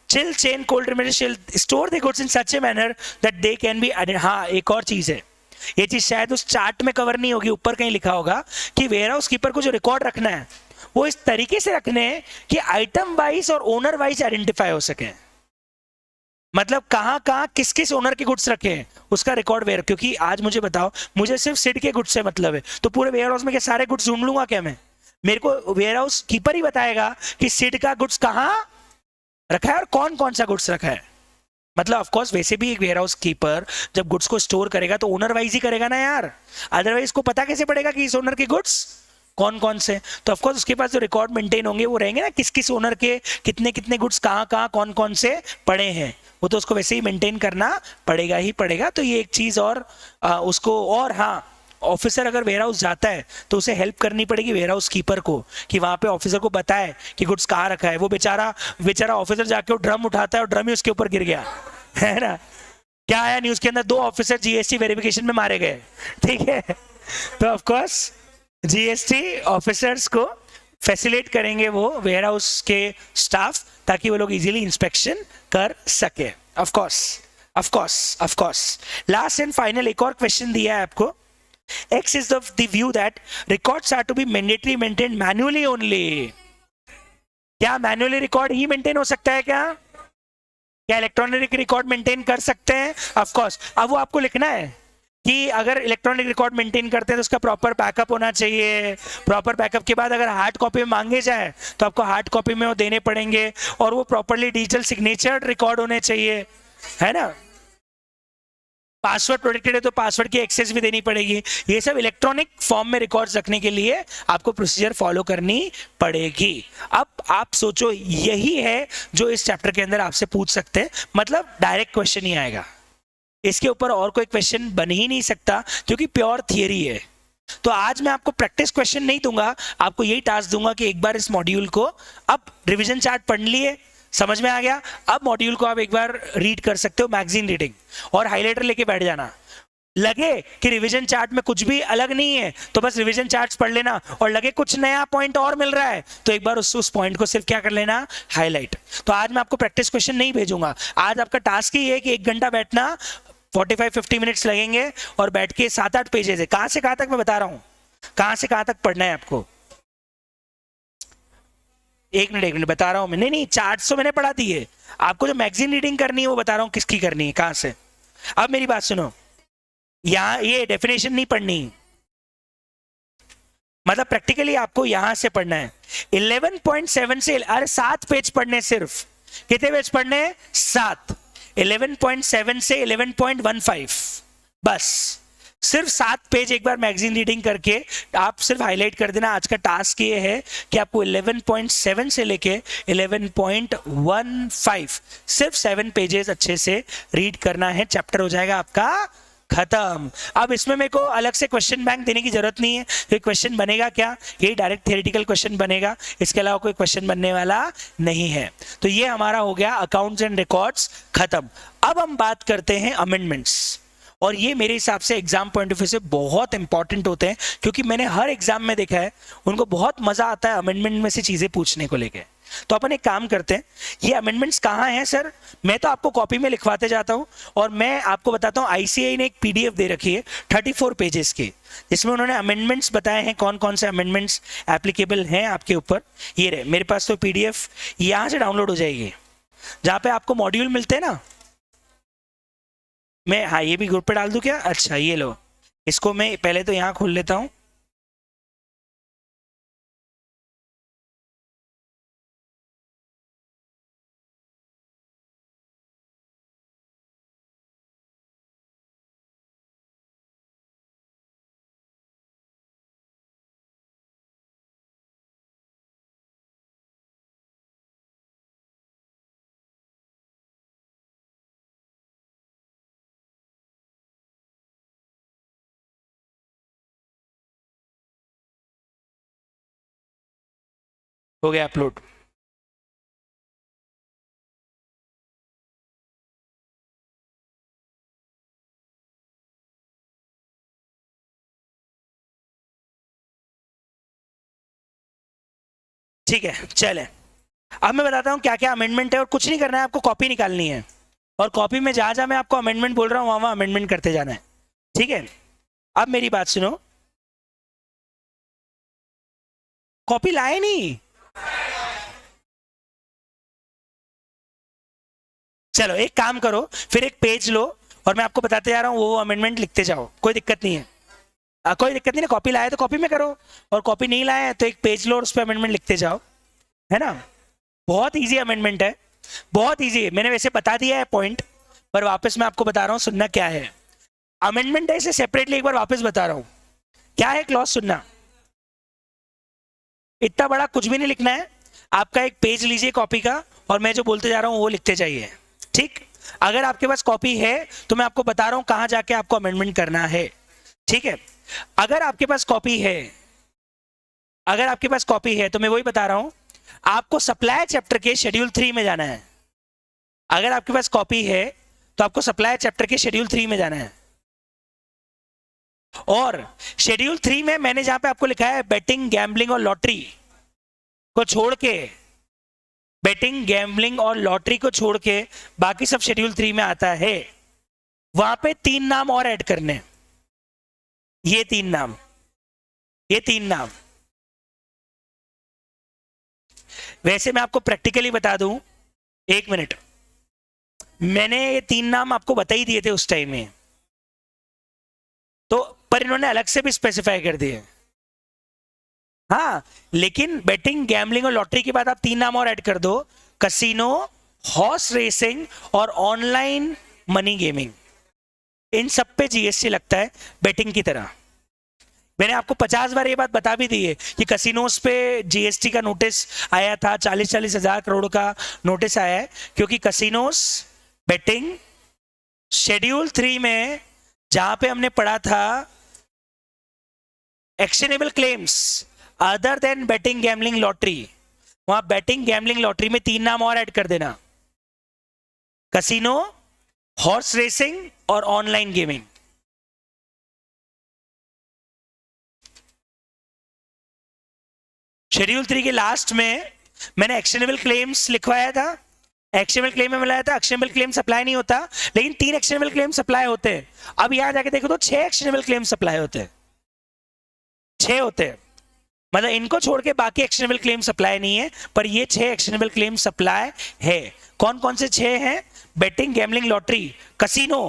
Chill chain cold remains shall store the goods in such a manner that they can be हाँ एक और चीज है, ये चीज शायद उस chart में कवर नहीं होगी, ऊपर कहीं लिखा होगा कि वेयरहाउस कीपर को जो रिकॉर्ड रखना है वो इस तरीके से रखने कि आइटम वाइज और ओनर वाइज आइडेंटिफाई हो सके। मतलब कहां कहां किस किस ओनर के गुड्स रखे हैं उसका रिकॉर्ड वेयर, क्योंकि आज मुझे बताओ, मुझे सिर्फ सिड के गुड्स से मतलब है, तो पूरे वेयरहाउस में क्या सारे गुड्स ढूंढ लूंगा क्या मैं? मेरे को वेयरहाउस कीपर ही बताएगा कि सिड का गुड्स कहां रखा है और कौन कौन सा गुड्स रखा है। मतलब ऑफ कोर्स वैसे भी एक वेयरहाउस कीपर जब गुड्स को स्टोर करेगा तो ओनर वाइज ही करेगा ना यार, अदरवाइज को पता कैसे पड़ेगा कि इस ओनर के गुड्स कौन कौन से? तो ऑफ कोर्स उसके पास जो रिकॉर्ड मेंटेन होंगे वो रहेंगे ना, किस किस ओनर के कितने कितने गुड्स कहाँ कहाँ कौन कौन से पड़े हैं, वो तो उसको वैसे ही मेंटेन करना पड़ेगा ही पड़ेगा। तो ये एक चीज और उसको, और हाँ ऑफिसर अगर वेयरहाउस जाता है तो उसे हेल्प करनी पड़ेगी वेयरहाउस कीपर को कि वहां पे ऑफिसर को बताए कि गुड्स कहाँ रखा है। वो बेचारा ऑफिसर जाके वो ड्रम उठाता है और ड्रम ही उसके ऊपर गिर गया है ना, क्या आया न्यूज के अंदर, 2 ऑफिसर जीएसटी वेरिफिकेशन में मारे गए, ठीक है। तो ऑफ कोर्स जीएसटी ऑफिसर्स को फैसिलिटेट करेंगे वो वेयरहाउस के स्टाफ, ताकि वो लोग इजीली इंस्पेक्शन कर सके। Of course last and final एक और क्वेश्चन दिया है आपको। X is of the view that records are to be mandatory maintained manually only. क्या मैन्युअली रिकॉर्ड ही मेंटेन हो सकता है क्या इलेक्ट्रॉनिक रिकॉर्ड मेंटेन कर सकते हैं? Of course. अब वो आपको लिखना है कि अगर इलेक्ट्रॉनिक रिकॉर्ड मेंटेन करते हैं तो उसका प्रॉपर बैकअप होना चाहिए, प्रॉपर बैकअप के बाद अगर हार्ड कॉपी में मांगे जाए तो आपको हार्ड कॉपी में वो देने पड़ेंगे, और वो प्रॉपरली डिजिटल सिग्नेचर रिकॉर्ड होने चाहिए, है ना। पासवर्ड प्रोटेक्टेड है तो पासवर्ड की एक्सेस भी देनी पड़ेगी। ये सब इलेक्ट्रॉनिक फॉर्म में रिकॉर्ड्स रखने के लिए आपको प्रोसीजर फॉलो करनी पड़ेगी। अब आप सोचो, यही है जो इस चैप्टर के अंदर आपसे पूछ सकते हैं, मतलब डायरेक्ट क्वेश्चन ही आएगा, इसके ऊपर और कोई क्वेश्चन बन ही नहीं सकता क्योंकि प्योर थियरी है। तो आज मैं आपको प्रैक्टिस क्वेश्चन नहीं दूंगा, आपको यही टास्क दूंगा कि एक बार इस मॉड्यूल को, अब रिवीजन चार्ट पढ़ लिए, समझ में आ गया, अब मॉड्यूल को आप एक बार रीड कर सकते हो, मैगजीन रीडिंग, और हाइलाइटर लेके बैठ जाना। लगे कि रिवीजन चार्ट में कुछ भी अलग नहीं है तो बस रिवीजन चार्ट्स पढ़ लेना, और लगे कुछ नया पॉइंट और मिल रहा है तो एक बार उस पॉइंट को सिर्फ क्या कर लेना, हाईलाइट। तो आज मैं आपको प्रैक्टिस क्वेश्चन नहीं भेजूंगा, आज आपका टास्क ही है कि 1 घंटा बैठना, 45-50 मिनट्स लगेंगे, और बैठ के 7-8 पेजेस है, कहां से कहां तक मैं बता रहा हूं, कहां से कहां तक पढ़ना है आपको। एक मिनट बता रहा हूं मैं, नहीं 400 मैंने पढ़ा दी है, आपको जो मैगजीन रीडिंग करनी है वो बता रहा हूं किसकी करनी है, कहां से। अब मेरी बात सुनो, यहां ये डेफिनेशन नहीं पढ़नी, मतलब प्रैक्टिकली आपको यहां से पढ़ना है। 11.7 से, अरे 7 पेज पढ़ने, सिर्फ कितने पेज पढ़ने, 7। 11.7 से 11.15, बस सिर्फ 7 पेज एक बार मैगजीन रीडिंग करके आप सिर्फ हाईलाइट कर देना। आज का टास्क ये है कि आपको 11.7 से लेके 11.15 सिर्फ 7 पेजेस अच्छे से रीड करना है, चैप्टर हो जाएगा आपका खत्म। अब इसमें मेरे को अलग से क्वेश्चन बैंक देने की जरूरत नहीं है, तो क्वेश्चन बनेगा क्या, ये डायरेक्ट थ्योरेटिकल क्वेश्चन बनेगा, इसके अलावा कोई क्वेश्चन बनने वाला नहीं है। तो ये हमारा हो गया अकाउंट्स एंड रिकॉर्ड्स खत्म। अब हम बात करते हैं अमेंडमेंट्स, और ये मेरे हिसाब से एग्जाम पॉइंट ऑफ व्यू से बहुत इंपॉर्टेंट होते हैं, क्योंकि मैंने हर एग्जाम में देखा है उनको बहुत मजा आता है अमेंडमेंट में से चीजें पूछने को लेके। तो अपन एक काम करते हैं, ये अमेंडमेंट्स कहाँ हैं सर, मैं तो आपको कॉपी में लिखवाते जाता हूँ, और मैं आपको बताता हूँ आईसीएआई ने एक पीडीएफ दे रखी है 34 पेजेस की, जिसमें उन्होंने अमेंडमेंट्स बताए हैं, कौन कौन से अमेंडमेंट्स एप्लीकेबल हैं आपके ऊपर। ये रहे मेरे पास, तो पीडीएफ यहाँ से डाउनलोड हो जाएगी, जहाँ पे आपको मॉड्यूल मिलते हैं ना। मैं हाँ ये भी ग्रुप पे डाल दूं क्या, अच्छा ये लो, इसको मैं पहले तो यहाँ खोल लेता हूँ। हो गया अपलोड। ठीक है चले, अब मैं बताता हूँ क्या क्या अमेंडमेंट है, और कुछ नहीं करना है, आपको कॉपी निकालनी है, और कॉपी में जहां जहां मैं आपको अमेंडमेंट बोल रहा हूँ वहां अमेंडमेंट करते जाना है। ठीक है, अब मेरी बात सुनो, कॉपी लाए नहीं, चलो एक काम करो, फिर एक पेज लो और मैं आपको बताते जा रहा हूँ, वो अमेंडमेंट लिखते जाओ, कोई दिक्कत नहीं है। कोई दिक्कत नहीं है, कॉपी लाए तो कॉपी में करो, और कॉपी नहीं लाए तो एक पेज लो और उस पर अमेंडमेंट लिखते जाओ, है ना। बहुत इजी अमेंडमेंट है, बहुत इजी है, मैंने वैसे बता दिया है पॉइंट, पर वापस मैं आपको बता रहा हूँ, सुनना क्या है अमेंडमेंट है, इसे सेपरेटली एक बार वापस बता रहा हूँ क्या है क्लॉज, सुनना। इतना बड़ा कुछ भी नहीं लिखना है, आपका एक पेज लीजिए कॉपी का, और मैं जो बोलते जा रहा हूँ वो लिखते जाइए। ठीक, अगर आपके पास कॉपी है तो मैं आपको बता रहा हूँ कहाँ जाके आपको अमेंडमेंट करना है। ठीक है, अगर आपके पास कॉपी है, अगर आपके पास कॉपी है तो मैं वही बता रहा हूँ, आपको सप्लाई चैप्टर के शेड्यूल 3 में जाना है। अगर आपके पास कॉपी है तो आपको सप्लाई चैप्टर के शेड्यूल 3 में जाना है, और शेड्यूल 3 में मैंने जहां पे आपको लिखा है बेटिंग, गैम्बलिंग और लॉटरी को छोड़ के, बेटिंग, गैम्बलिंग और लॉटरी को छोड़ के बाकी सब शेड्यूल 3 में आता है, वहां पे 3 नाम और ऐड करने, ये 3 नाम, ये 3 नाम। वैसे मैं आपको प्रैक्टिकली बता दूं, एक मिनट, मैंने ये 3 नाम आपको बता ही दिए थे उस टाइम में, तो पर इन्होंने अलग से भी स्पेसिफाई कर दिए। हाँ, लेकिन बेटिंग, गैम्बलिंग और लॉटरी के बाद आप 3 नाम और ऐड कर दो, कसिनो, हॉर्स रेसिंग और ऑनलाइन मनी गेमिंग। इन सब पे जीएसटी लगता है बेटिंग की तरह। मैंने आपको 50 बार ये बात बता भी दी है कि कसिनोस पे जीएसटी का नोटिस आया था, 40-40 हजार करोड़ का नोटिस आया है, क्योंकि कसिनोस, बेटिंग, शेड्यूल 3 में जहां पे हमने पढ़ा था actionable claims other than betting, gambling, lottery, वहां बेटिंग, गैम्बलिंग, लॉटरी में 3 नाम और ऐड कर देना, कसिनो, हॉर्स रेसिंग और ऑनलाइन गेमिंग। शेड्यूल 3 के लास्ट में मैंने एक्शनेबल क्लेम्स लिखवाया था, एक्शनेबल क्लेम में मिलाया था, एक्शनेबल क्लेम सप्लाई नहीं होता, लेकिन 3 एक्शनेबल क्लेम सप्लाई होते हैं। अब यहां जाके देखो तो 6 एक्शनेबल क्लेम सप्लाई होते हैं, 6 होते हैं, मतलब इनको छोड़ के बाकी एक्शनेबल क्लेम सप्लाई नहीं है, पर ये 6 एक्शनेबल क्लेम सप्लाई है। कौन कौन से 6 हैं? Betting, gambling, lottery, casino,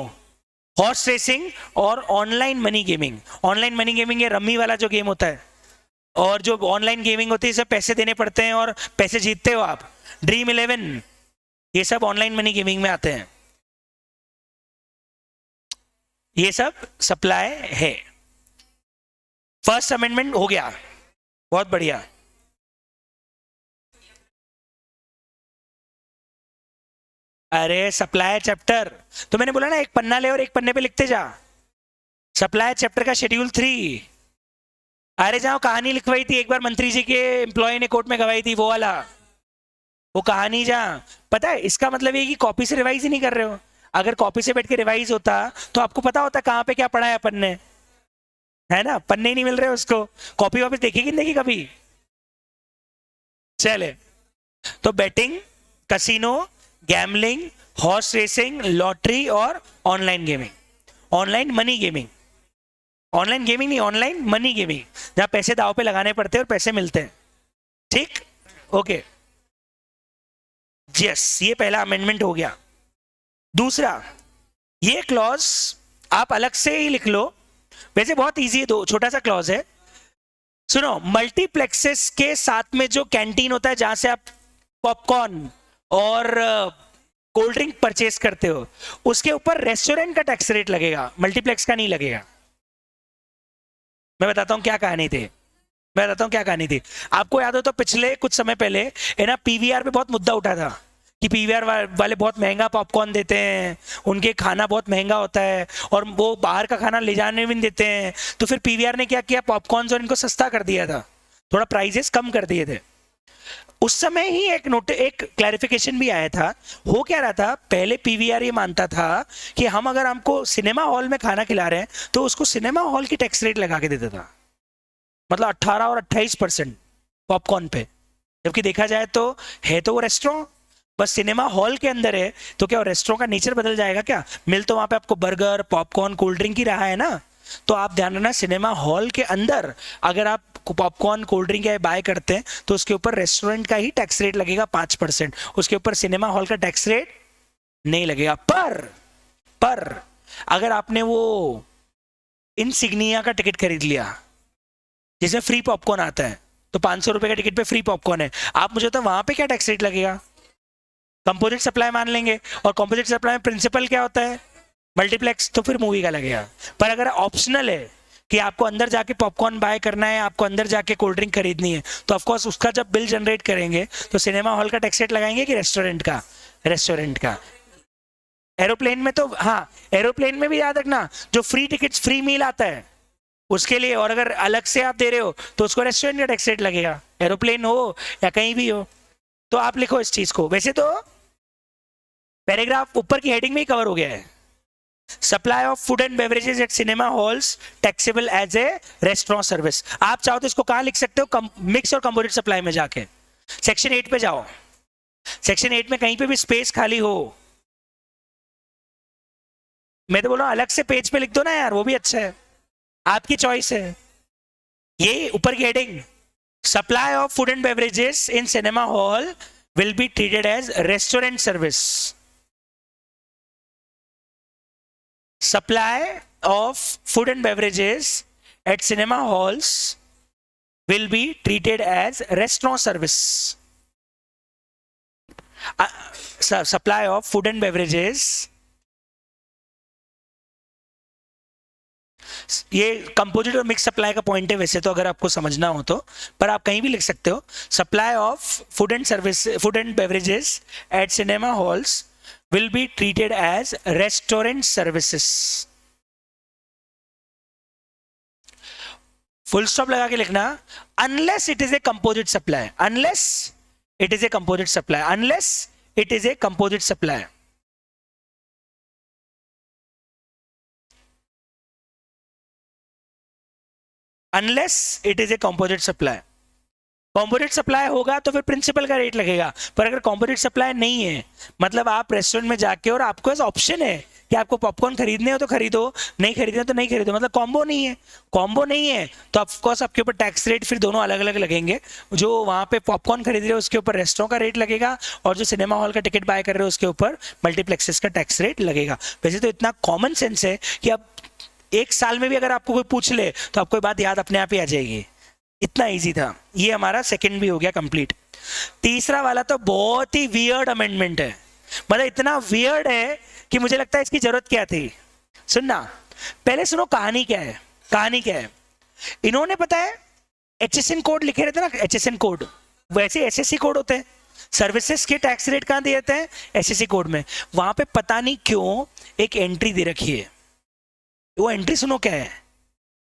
horse racing और online money gaming. Online money gaming ये रम्मी वाला जो गेम होता है, और जो ऑनलाइन गेमिंग होती है सब पैसे देने पड़ते हैं और पैसे जीतते हो आप, ड्रीम 11, ये सब ऑनलाइन मनी गेमिंग में आते हैं, ये सब सप्लाई है। फर्स्ट अमेंडमेंट हो गया, बहुत बढ़िया। अरे सप्लाई चैप्टर तो मैंने बोला ना, एक पन्ना ले और एक पन्ने पे लिखते जा, सप्लाई चैप्टर का शेड्यूल 3। अरे जहां कहानी लिखवाई थी एक बार मंत्री जी के एम्प्लॉय ने कोर्ट में गवाई थी, वो वाला, वो कहानी जहां, पता है इसका मतलब ये कि कॉपी से रिवाइज ही नहीं कर रहे हो। अगर कॉपी से बैठ के रिवाइज होता तो आपको पता होता कहां पे क्या पढ़ा है अपन ने, है ना। पन्ने ही नहीं मिल रहे उसको, कॉपी वापस देखेगी नहीं देखी कभी। चले, तो betting, casino, gambling, horse racing, lottery और online gaming, online money gaming, online gaming नहीं, ऑनलाइन मनी गेमिंग, जहां पैसे दाव पे लगाने पड़ते हैं और पैसे मिलते हैं। ठीक, ओके, यस, ये पहला अमेंडमेंट हो गया। दूसरा, ये क्लॉज आप अलग से ही लिख लो, वैसे बहुत इजी है, दो छोटा सा क्लॉज है। सुनो, मल्टीप्लेक्सेस के साथ में जो कैंटीन होता है जहां से आप पॉपकॉर्न और कोल्ड ड्रिंक परचेस करते हो, उसके ऊपर रेस्टोरेंट का टैक्स रेट लगेगा, मल्टीप्लेक्स का नहीं लगेगा। मैं बताता हूं क्या कहानी थी, मैं बताता हूं क्या कहानी थी। आपको याद हो तो पिछले कुछ समय पहले है ना, पीवीआर पे बहुत मुद्दा उठा था कि पीवीआर वाले बहुत महंगा पॉपकॉर्न देते हैं, उनके खाना बहुत महंगा होता है और वो बाहर का खाना ले जाने भी नहीं देते हैं। तो फिर पीवीआर ने क्या किया, पॉपकॉर्न और इनको सस्ता कर दिया था, थोड़ा प्राइजेस कम कर दिए थे। उस समय ही एक क्लैरिफिकेशन भी आया था। हो क्या रहा था, पहले पीवीआर ये मानता था कि हम अगर हमको सिनेमा हॉल में खाना खिला रहे हैं तो उसको सिनेमा हॉल की टैक्स रेट लगा के देता था, मतलब 18 और 28% पॉपकॉर्न पे। जबकि देखा जाए तो है तो वो रेस्टोरेंट, बस सिनेमा हॉल के अंदर है, तो क्या रेस्टोरेंट का नेचर बदल जाएगा क्या? मिल तो वहां पे आपको बर्गर, पॉपकॉर्न, कोल्ड ड्रिंक ही रहा है ना। तो आप ध्यान रखना, सिनेमा हॉल के अंदर अगर आप पॉपकॉर्न, कोल्ड ड्रिंक या बाय करते हैं तो उसके ऊपर रेस्टोरेंट का ही टैक्स रेट लगेगा 5%, उसके ऊपर सिनेमा हॉल का टैक्स रेट नहीं लगेगा। पर अगर आपने वो इनसिग्निया का टिकट खरीद लिया जिसमें फ्री पॉपकॉर्न आता है, तो 500 रुपए का टिकट पे फ्री पॉपकॉर्न है, आप मुझे तो वहां पे क्या टैक्स रेट लगेगा? कंपोजिट सप्लाई मान लेंगे, और कंपोजिट सप्लाई में प्रिंसिपल क्या होता है? मल्टीप्लेक्स, तो फिर मूवी का लगेगा। पर अगर ऑप्शनल है कि आपको अंदर जाके पॉपकॉर्न बाय करना है, आपको अंदर जाके कोल्ड ड्रिंक खरीदनी है, तो ऑफकोर्स उसका जब बिल जनरेट करेंगे तो सिनेमा हॉल का टैक्स रेट लगाएंगे कि रेस्टोरेंट का? रेस्टोरेंट का। एरोप्लेन में तो, हाँ, एरोप्लेन में भी याद रखना, जो फ्री टिकट्स, फ्री मील आता है उसके लिए, और अगर अलग से आप दे रहे हो तो उसको रेस्टोरेंट का टैक्स रेट लगेगा, एरोप्लेन हो या कहीं भी हो। तो आप लिखो इस चीज को। वैसे तो पैराग्राफ ऊपर की हेडिंग में ही कवर हो गया है। Supply of food and beverages at cinema halls taxable as a restaurant service. आप चाहो तो इसको कहां लिख सकते हो? मिक्स और कंपोजिट सप्लाई में जाके सेक्शन 8 पे जाओ। सेक्शन 8 में कहीं पे भी स्पेस खाली हो, मैं तो बोल रहा हूं अलग से पेज पे लिख दो ना यार, वो भी अच्छा है, आपकी चॉइस है। ये ऊपर की heading, supply of food and beverages in cinema hall will be treated as restaurant service. Supply of food and beverages at cinema halls will be treated as restaurant service. Supply of food and beverages, ये composite और mix supply का point है वैसे तो, अगर आपको समझना हो तो, पर आप कहीं भी लिख सकते हो। Supply of food and beverages at cinema halls will be treated as restaurant services. Full stop लगा के लिखना, unless it is a composite supply, unless it is a composite supply, unless it is a composite supply. Unless it is a composite supply. Composite supply होगा तो फिर principal का rate लगेगा, पर अगर कॉम्पोजिट सप्लाई नहीं है, मतलब आप रेस्टोरेंट में जाके और आपको ऐसा ऑप्शन है कि आपको पॉपकॉर्न खरीदने हो तो खरीदो, नहीं खरीदने तो नहीं खरीदो, मतलब कॉम्बो नहीं है, कॉम्बो नहीं है तो ऑफकोर्स आपके ऊपर टैक्स रेट फिर दोनों अलग अलग लगेंगे। जो वहां पे पॉपकॉर्न खरीद रहे हो उसके ऊपर रेस्टोरेंट का रेट लगेगा, और जो सिनेमा हॉल का टिकट बाय कर रहे हो उसके ऊपर मल्टीप्लेक्सेस का टैक्स रेट लगेगा। वैसे तो इतना कॉमन सेंस है कि अब एक साल में भी अगर आपको कोई पूछ ले तो आपको बात याद अपने आप ही आ जाएगी, इतना इजी था। ये हमारा सेकंड भी हो गया कंप्लीट। तीसरा वाला तो बहुत ही वियर्ड अमेंडमेंट है, मतलब इतना वियर्ड है कि मुझे लगता है इसकी जरूरत क्या थी। सुनना, पहले सुनो कहानी क्या है। कहानी क्या है, इन्होंने पता है HSN कोड लिखे रहते ना, HSN कोड, वैसे SSC कोड होते हैं। सर्विसेज के टैक्स रेट कहां दिए जाते हैं? SSC कोड में। वहां पे पता नहीं क्यों एक एंट्री दे रखी है, वो एंट्री सुनो क्या है,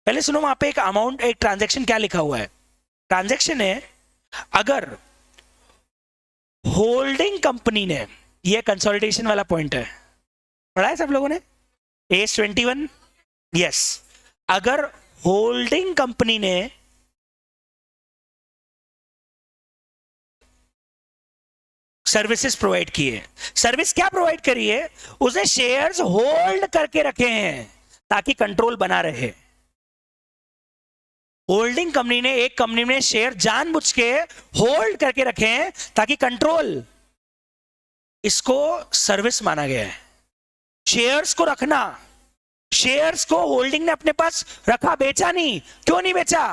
पहले सुनो वहां पे एक अमाउंट, एक ट्रांजैक्शन क्या लिखा हुआ है। ट्रांजैक्शन है अगर होल्डिंग कंपनी ने, ये कंसोलिडेशन वाला पॉइंट है, पढ़ा है सब लोगों ने AS21, यस। अगर होल्डिंग कंपनी ने सर्विसेज प्रोवाइड की है, सर्विस क्या प्रोवाइड करी है, उसने शेयर्स होल्ड करके रखे हैं ताकि कंट्रोल बना रहे। होल्डिंग कंपनी ने, एक कंपनी ने शेयर जानबूझ के होल्ड करके रखे हैं ताकि कंट्रोल, इसको सर्विस माना गया है। शेयर्स को रखना, शेयर्स को होल्डिंग ने अपने पास रखा, बेचा नहीं। क्यों नहीं बेचा?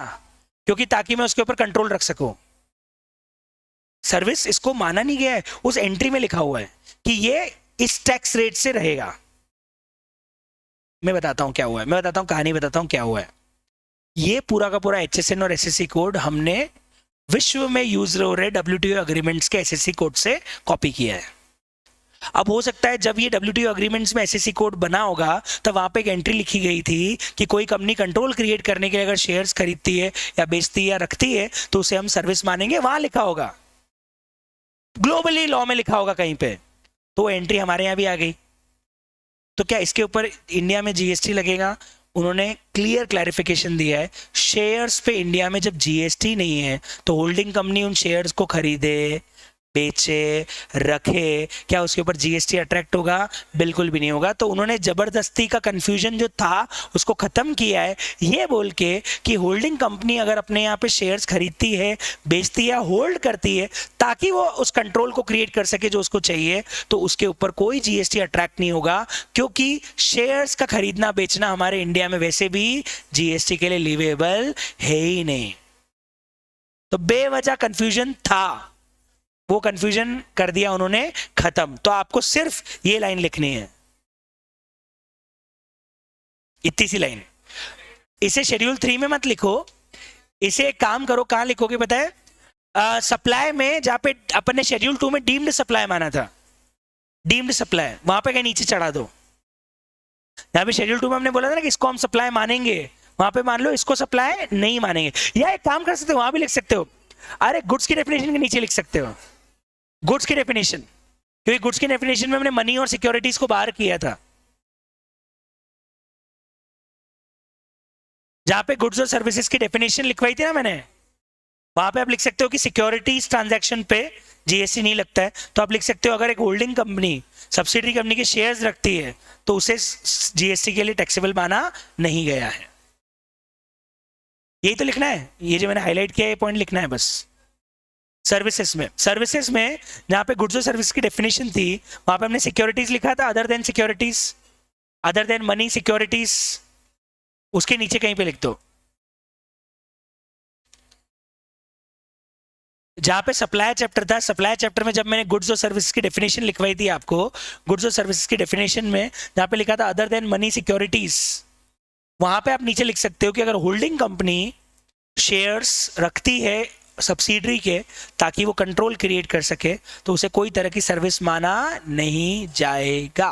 क्योंकि ताकि मैं उसके ऊपर कंट्रोल रख सकूं। सर्विस इसको माना नहीं गया है, उस एंट्री में लिखा हुआ है कि ये इस टैक्स रेट से रहेगा। मैं बताता हूं क्या हुआ है, मैं बताता हूं कहानी, बताता हूं क्या हुआ है। ये पूरा का पूरा HSN और SSC कोड हमने विश्व में यूज हो रहे WTO अग्रीमेंट्स के SSC कोड से कॉपी किया है। अब हो सकता है जब ये WTO अग्रीमेंट्स में SSC कोड बना होगा तब वहां पे एक एंट्री लिखी गई थी कि कोई कंपनी कंट्रोल क्रिएट करने के लिए अगर शेयर्स खरीदती है या बेचती है या रखती है तो उसे हम सर्विस मानेंगे, वहां लिखा होगा, ग्लोबली लॉ में लिखा होगा कहीं पे। तो एंट्री हमारे यहाँ भी आ गई। तो क्या इसके ऊपर इंडिया में GST लगेगा? उन्होंने क्लियर क्लैरिफिकेशन दिया है, शेयर्स पे इंडिया में जब GST नहीं है तो होल्डिंग कंपनी उन शेयर्स को खरीदे, बेचे, रखे, क्या उसके ऊपर GST अट्रैक्ट होगा? बिल्कुल भी नहीं होगा। तो उन्होंने जबरदस्ती का कंफ्यूजन जो था उसको खत्म किया है, ये बोल के कि होल्डिंग कंपनी अगर अपने यहाँ पे शेयर्स खरीदती है, बेचती है, होल्ड करती है ताकि वो उस कंट्रोल को क्रिएट कर सके जो उसको चाहिए, तो उसके ऊपर कोई GST अट्रैक्ट नहीं होगा, क्योंकि शेयर्स का खरीदना बेचना हमारे इंडिया में वैसे भी GST के लिए लिवेबल है ही नहीं। तो बेवजह कंफ्यूजन था, वो कंफ्यूजन कर दिया उन्होंने खत्म। तो आपको सिर्फ ये लाइन लिखनी है, इतनी सी लाइन। इसे शेड्यूल 3 में मत लिखो, इसे एक काम करो, कहां लिखोगे पता है? सप्लाई में, जहां पे अपन ने शेड्यूल 2 में डीम्ड सप्लाई माना था, डीम्ड सप्लाई, वहां पे कहीं नीचे चढ़ा दो। यहाँ पे शेड्यूल 2 में हमने बोला था ना कि इसको हम सप्लाई मानेंगे, वहां पे मान लो इसको सप्लाई नहीं मानेंगे। या एक काम कर सकते हो, वहां भी लिख सकते हो, अरे गुड्स की डेफिनेशन के नीचे लिख सकते हो गुड्स की डेफिनेशन, क्योंकि गुड्स की डेफिनेशन में हमने मनी और सिक्योरिटीज को बाहर किया था। जहां पे गुड्स और सर्विसेज की डेफिनेशन लिखवाई थी ना मैंने, वहां पे आप लिख सकते हो कि सिक्योरिटीज ट्रांजैक्शन पे GST नहीं लगता है। तो आप लिख सकते हो अगर एक होल्डिंग कंपनी सब्सिडरी कंपनी के शेयर्स रखती है तो उसे GST के लिए टैक्सेबल माना नहीं गया है। यही तो लिखना है, ये जो मैंने हाईलाइट किया ये पॉइंट लिखना है बस। सर्विसेज में जहां पे गुड्स और सर्विस की डेफिनेशन थी वहां पे हमने सिक्योरिटीज लिखा था, other than securities, other than money securities, उसके नीचे कहीं पे लिख दो। जहां पे सप्लाई चैप्टर था, सप्लाई चैप्टर में जब मैंने गुड्स और सर्विस की डेफिनेशन लिखवाई थी आपको, गुड्स और सर्विस की डेफिनेशन में जहां पे लिखा था अदर देन मनी सिक्योरिटीज, वहां पे आप नीचे लिख सकते हो कि अगर होल्डिंग कंपनी शेयर्स रखती है सब्सिडरी के ताकि वो कंट्रोल क्रिएट कर सके तो उसे कोई तरह की सर्विस माना नहीं जाएगा।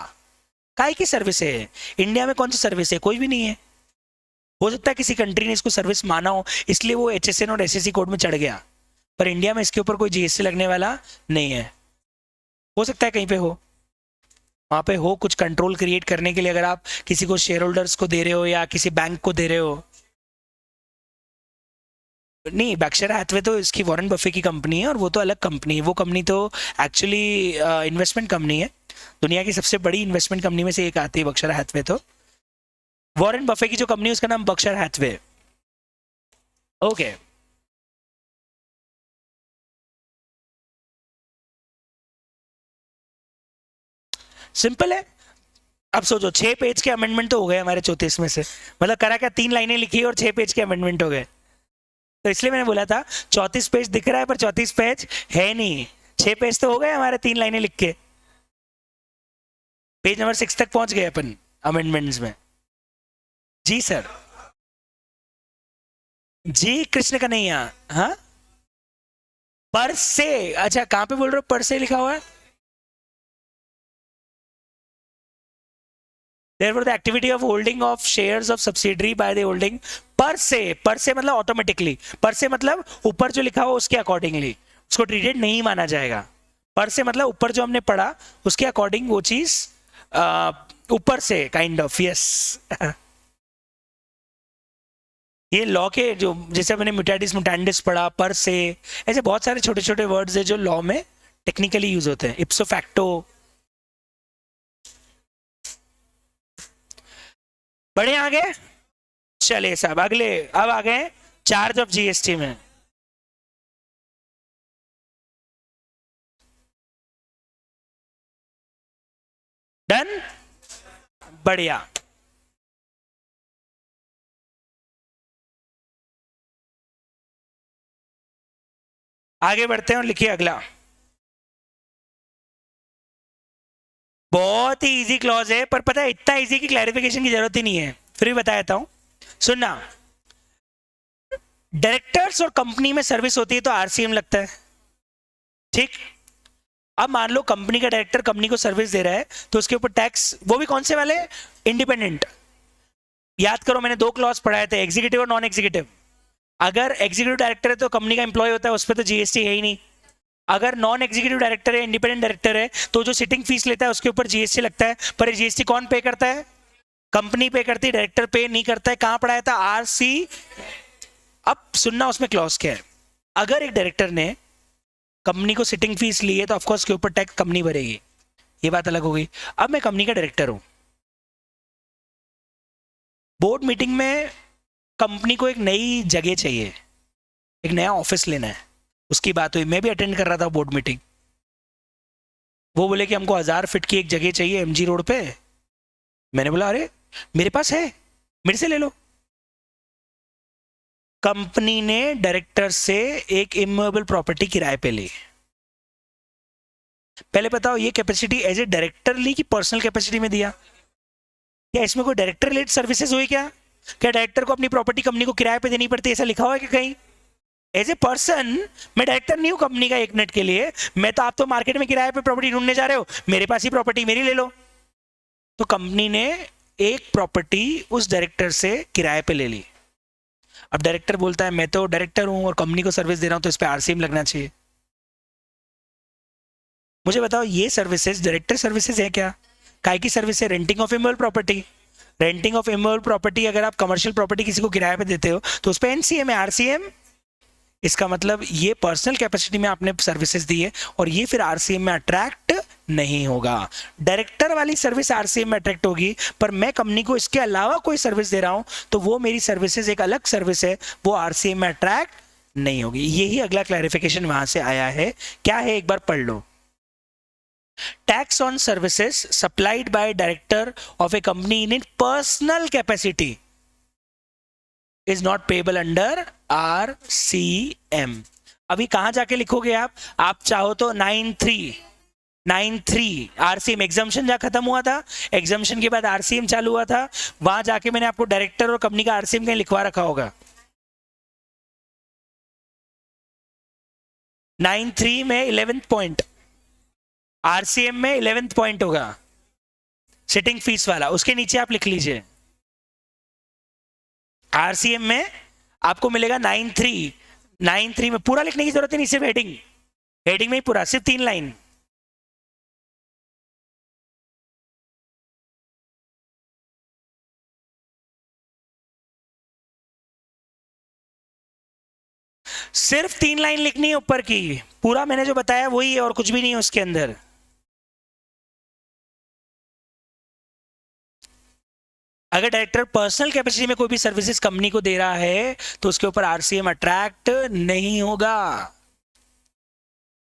काहे की सर्विस है? इंडिया में कौन सी सर्विस है? कोई भी नहीं है। हो सकता है किसी कंट्री ने इसको सर्विस माना हो इसलिए वो HSN और SSC कोड में चढ़ गया, पर इंडिया में इसके ऊपर कोई GST लगने वाला नहीं है। हो सकता है कहीं पे हो, वहां पे हो कुछ कंट्रोल क्रिएट करने के लिए, अगर आप किसी को शेयर होल्डर्स को दे रहे हो या किसी बैंक को दे रहे हो। नहीं, बर्कशायर हैथवे तो इसकी वॉरेन बफे की कंपनी है और वो तो अलग कंपनी है। वो कंपनी तो एक्चुअली इन्वेस्टमेंट कंपनी है, दुनिया की सबसे बड़ी इन्वेस्टमेंट कंपनी में से एक आती है बर्कशायर हैथवे। तो वॉरेन बफे की जो कंपनी है उसका नाम बर्कशायर हैथवे। ओके, सिंपल है। अब सोचो 6 पेज के अमेंडमेंट तो हो गए हमारे 34 में से, मतलब करा क्या, 3 लाइनें लिखी और 6 पेज के अमेंडमेंट हो गए। तो इसलिए मैंने बोला था 34 पेज दिख रहा है पर 34 पेज है नहीं, 6 पेज तो हो गए हमारे 3 लाइनें लिख के। पेज नंबर 6 तक पहुंच गए अपन अमेंडमेंट्स में। जी सर, जी कृष्ण कन्हैया, हाँ पर से, अच्छा कहां पे बोल रहे हो पर से लिखा हुआ है? Therefore, the activity of holding of shares of subsidiary by the holding per se मतलब ऑटोमेटिकली, per se मतलब ऊपर जो लिखा हो उसके अकॉर्डिंगली, उसको ट्रीटेड नहीं माना जाएगा. पर से मतलब ऊपर जो हमने पढ़ा उसके अकॉर्डिंग वो चीज ऊपर से काइंड ऑफ. यस. ये लॉ के जो जैसे मैंने म्यूटेटिस म्यूटेंडिस पढ़ा, पर से, ऐसे बहुत सारे छोटे छोटे वर्ड्स है जो लॉ में टेक्निकली यूज होते हैं. इप्सो फैक्टो. बढ़े आगे. चले साहब अगले. अब आ गए चार्ज ऑफ जीएसटी में. डन. बढ़िया. आगे बढ़ते हैं और लिखिए अगला. बहुत ही इजी क्लॉज है, पर पता है इतना इजी की क्लैरिफिकेशन की जरूरत ही नहीं है. फिर भी बता देता हूं, सुनना. डायरेक्टर्स और कंपनी में सर्विस होती है तो आरसीएम लगता है. ठीक. अब मान लो कंपनी का डायरेक्टर कंपनी को सर्विस दे रहा है तो उसके ऊपर टैक्स, वो भी कौन से वाले, इंडिपेंडेंट. याद करो मैंने दो क्लॉज पढ़ाए थे, एग्जीक्यूटिव और नॉन एग्जीक्यूटिव. अगर एग्जीक्यूटिव डायरेक्टर है तो कंपनी का एम्प्लॉय होता है, उस पर तो जीएसटी है ही नहीं. अगर नॉन एग्जीक्यूटिव डायरेक्टर है, इंडिपेंडेंट डायरेक्टर है, तो जो सिटिंग फीस लेता है उसके ऊपर जीएसटी लगता है. पर जीएसटी कौन पे करता है, कंपनी पे करती है, डायरेक्टर पे नहीं करता है. कहां पढ़ाया था, आरसी. अब सुनना उसमें क्लॉज क्या है. अगर एक डायरेक्टर ने कंपनी को सिटिंग फीस ली है तो ऑफकोर्स के ऊपर टैक्स कंपनी भरेगी, ये बात अलग हो गई. अब मैं कंपनी का डायरेक्टर हूं, बोर्ड मीटिंग में कंपनी को एक नई जगह चाहिए, एक नया ऑफिस लेना है, उसकी बात हुई. मैं भी अटेंड कर रहा था बोर्ड मीटिंग. वो बोले कि हमको 1000 फीट की एक जगह चाहिए एमजी रोड पे. मैंने बोला अरे मेरे पास है, मेरे से ले लो. कंपनी ने डायरेक्टर से एक इमूवेबल प्रॉपर्टी किराए पे ली. पहले बताओ ये कैपेसिटी एज ए डायरेक्टर ली कि पर्सनल कैपेसिटी में दिया. क्या इसमें कोई डायरेक्टर रिलेटेड सर्विसेज हुई क्या डायरेक्टर को अपनी प्रॉपर्टी कंपनी को किराए पे देनी पड़ती है, ऐसा लिखा हुआ है कि कहीं. एज ए पर्सन मैं डायरेक्टर नहीं हूं कंपनी का एक मिनट के लिए. मैं तो, आप तो मार्केट में किराए पे प्रॉपर्टी ढूंढने जा रहे हो, मेरे पास ही प्रॉपर्टी मेरी ले लो. तो कंपनी ने एक प्रॉपर्टी उस डायरेक्टर से किराए पे ले ली. अब डायरेक्टर बोलता है मैं तो डायरेक्टर हूं और कंपनी को सर्विस दे रहा हूं तो इस पे आरसीएम लगना चाहिए. मुझे बताओ ये सर्विसेज डायरेक्टर सर्विसेज है क्या, काय की सर्विस है, renting of immovable property. Renting of immovable property अगर आप कमर्शियल प्रॉपर्टी किसी को किराए पे देते हो तो उस पर एनसीएम है, आरसीएम. इसका मतलब ये पर्सनल कैपेसिटी में आपने सर्विसेज दी है और ये फिर आरसीएम में अट्रैक्ट नहीं होगा. डायरेक्टर वाली सर्विस आरसीएम में अट्रैक्ट होगी, पर मैं कंपनी को इसके अलावा कोई सर्विस दे रहा हूं तो वो मेरी सर्विसेज एक अलग सर्विस है, वो आरसीएम में अट्रैक्ट नहीं होगी. यही अगला क्लैरिफिकेशन वहां से आया है. क्या है एक बार पढ़ लो. Tax on services supplied by director of a company in personal capacity is not payable under RCM. अभी कहां जाके लिखोगे आप चाहो तो 93 आरसीएम एग्जाम्शन जहां खत्म हुआ था, एग्जाम्शन के बाद आरसीएम चालू हुआ था, वहां जाके मैंने आपको डायरेक्टर और कंपनी का आरसीएम कहीं लिखवा रखा होगा. 93 में 11th पॉइंट, आरसीएम में 11th पॉइंट होगा सिटिंग फीस वाला, उसके नीचे आप लिख लीजिए. आरसीएम में आपको मिलेगा 93 में. पूरा लिखने की जरूरत नहीं, सिर्फ हेडिंग में ही पूरा, सिर्फ 3 लाइन. सिर्फ 3 लाइन लिखनी है ऊपर की, पूरा मैंने जो बताया वही है और कुछ भी नहीं है उसके अंदर. अगर डायरेक्टर पर्सनल कैपेसिटी में कोई भी सर्विसेज कंपनी को दे रहा है तो उसके ऊपर आरसीएम अट्रैक्ट नहीं होगा.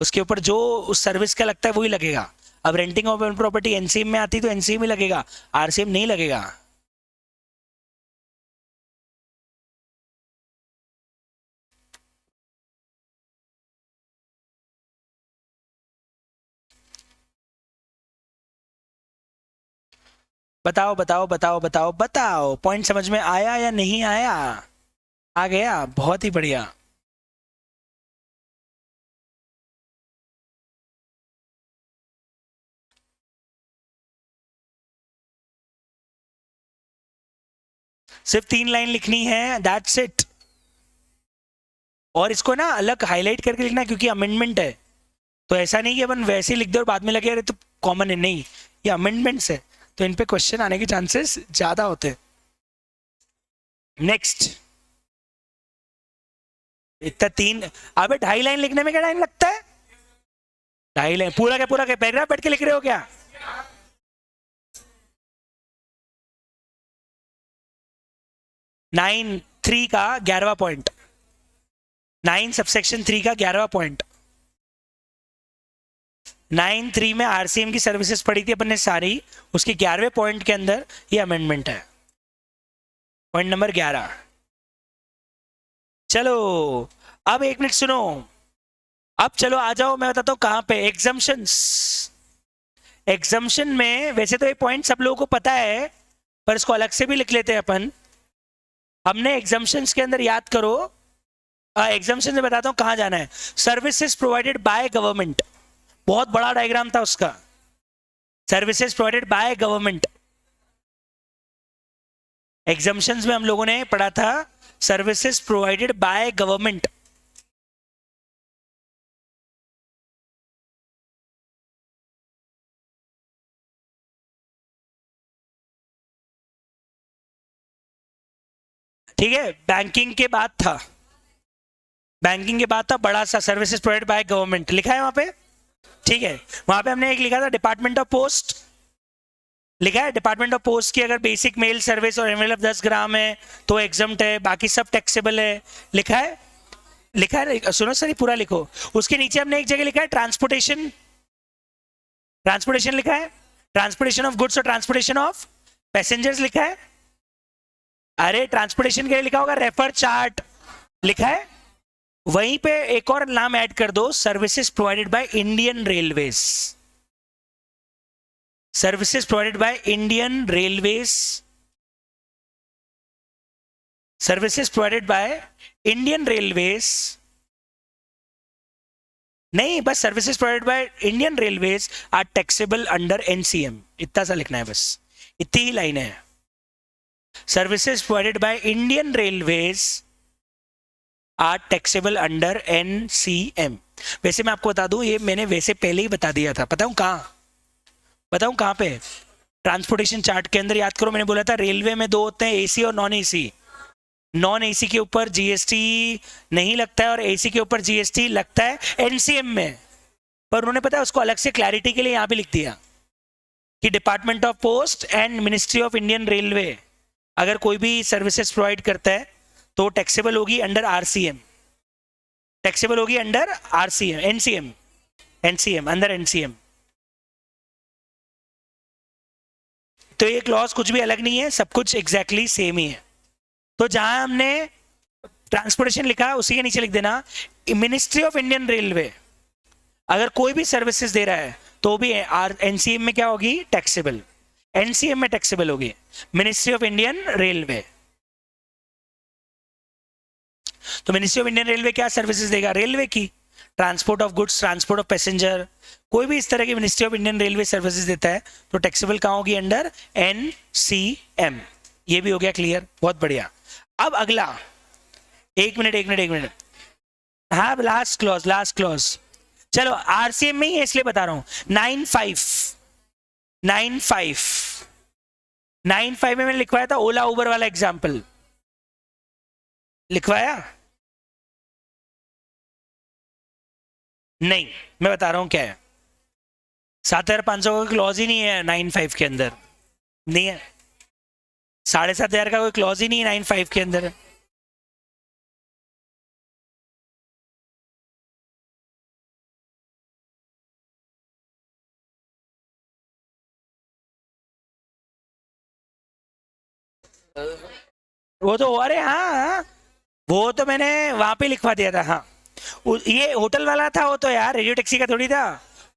उसके ऊपर जो उस सर्विस का लगता है वही लगेगा. अब रेंटिंग ऑफ प्रॉपर्टी एनसीएम में आती तो एनसीएम ही लगेगा, आरसीएम नहीं लगेगा. बताओ बताओ बताओ बताओ बताओ, पॉइंट समझ में आया या नहीं आया. आ गया, बहुत ही बढ़िया. सिर्फ 3 लाइन लिखनी है, दैट्स इट। और इसको ना अलग हाईलाइट करके लिखना क्योंकि अमेंडमेंट है, तो ऐसा नहीं कि अपन वैसे ही लिख दे और बाद में लगे अरे तो कॉमन है, नहीं, ये अमेंडमेंट्स है तो इन पे क्वेश्चन आने के चांसेस ज्यादा होते हैं। नेक्स्ट, इतना 3, अबे 2.5 लाइन लिखने में क्या टाइम लगता है? 2.5 लाइन पूरा क्या पैराग्राफ बैठ के लिख रहे हो क्या? नाइन 3 का 11वां पॉइंट, 9 सबसेक्शन 3 का 11वां पॉइंट। 9.3 में आरसीएम की सर्विसेज पढ़ी थी अपन ने सारी, उसके 11वें पॉइंट के अंदर ये अमेंडमेंट है, पॉइंट नंबर 11। चलो अब 1 मिनट सुनो, अब चलो आ जाओ, मैं बताता हूं कहां पे एग्जम्पशंस। एग्जम्पशन में वैसे तो ये पॉइंट सब लोगों को पता है, पर इसको अलग से भी लिख लेते हैं अपन। हमने एग्जम्पशंस के अंदर याद करो, एग्जम्पशन में बताता हूं कहां जाना है। सर्विसेज प्रोवाइडेड बाय गवर्नमेंट, बहुत बड़ा डायग्राम था उसका, services provided by government. Exemptions में हम लोगों ने पढ़ा था सर्विसेज प्रोवाइडेड बाय गवर्नमेंट। ठीक है, बैंकिंग के बाद था, बैंकिंग के बाद था बड़ा सा सर्विसेज प्रोवाइडेड बाय गवर्नमेंट, लिखा है वहां पे। ठीक है, वहां पे हमने एक लिखा था डिपार्टमेंट ऑफ पोस्ट, लिखा है डिपार्टमेंट ऑफ पोस्ट की अगर बेसिक मेल सर्विस और एनवेलप 10 ग्राम है तो एग्जम्प्ट है, बाकी सब टैक्सेबल है, लिखा है। लिखा है, सुनो सर पूरा लिखो। उसके नीचे हमने एक जगह लिखा है ट्रांसपोर्टेशन, ट्रांसपोर्टेशन लिखा है, ट्रांसपोर्टेशन ऑफ गुड्स और ट्रांसपोर्टेशन ऑफ पैसेंजर्स लिखा है। अरे ट्रांसपोर्टेशन के लिए लिखा होगा रेफर चार्ट, लिखा है। वहीं पे एक और नाम ऐड कर दो, services provided by Indian Railways, services provided by Indian Railways, services provided by Indian Railways, नहीं बस services provided by Indian Railways are taxable under NCM, इतना सा लिखना है बस, इतनी ही लाइन है। Services provided by Indian Railways are taxable under NCM. वैसे मैं आपको बता दूं, ये मैंने वैसे पहले ही बता दिया था, बताऊं कहां पे? ट्रांसपोर्टेशन चार्ट के अंदर याद करो, मैंने बोला था रेलवे में 2 होते हैं, एसी और नॉन एसी। नॉन एसी के ऊपर जीएसटी नहीं लगता है और एसी के ऊपर जीएसटी लगता है एनसीएम में, पर उन्होंने पता है उसको अलग से क्लैरिटी के लिए यहां पे लिख दिया कि department of post and ministry of Indian railway अगर कोई भी सर्विसेज प्रोवाइड करता है तो टैक्सेबल होगी अंडर आरसीएम, टैक्सेबल होगी under RCM, NCM, NCM, under NCM. तो ये क्लॉज कुछ भी अलग नहीं है, सब कुछ एग्जैक्टली सेम ही है। तो जहां हमने ट्रांसपोर्टेशन लिखा उसी के नीचे लिख देना मिनिस्ट्री ऑफ इंडियन रेलवे अगर कोई भी सर्विसेज दे रहा है तो भी एनसीएम में क्या होगी? टैक्सेबल, एनसीएम में टैक्सेबल होगी, मिनिस्ट्री ऑफ इंडियन रेलवे। तो मिनिस्ट्री ऑफ इंडियन रेलवे क्या सर्विसेज देगा? रेलवे की, transport of goods, transport of passenger, कोई भी इस तरह की ministry of Indian railway services देता है तो टैक्सेबल कहां होगी? Under NCM. ये भी हो गया क्लियर, बहुत बढ़िया। अब अगला, एक मिनट, हाँ लास्ट क्लॉज, चलो आरसीएम में ही है इसलिए बता रहा हूं। 9.5 में मैंने लिखवाया था ओला उबर वाला एग्जाम्पल, लिखवाया नहीं? मैं बता रहा हूं क्या है, 7,500 का क्लॉज ही नहीं है 9.5 के अंदर, नहीं है, 7,500 का कोई क्लॉज ही नहीं है 9.5 के अंदर। वो तो अरे हाँ, वो तो मैंने वहां पे लिखवा दिया था। हाँ ये होटल वाला था वो तो यार, रेडियो टैक्सी का थोड़ी था,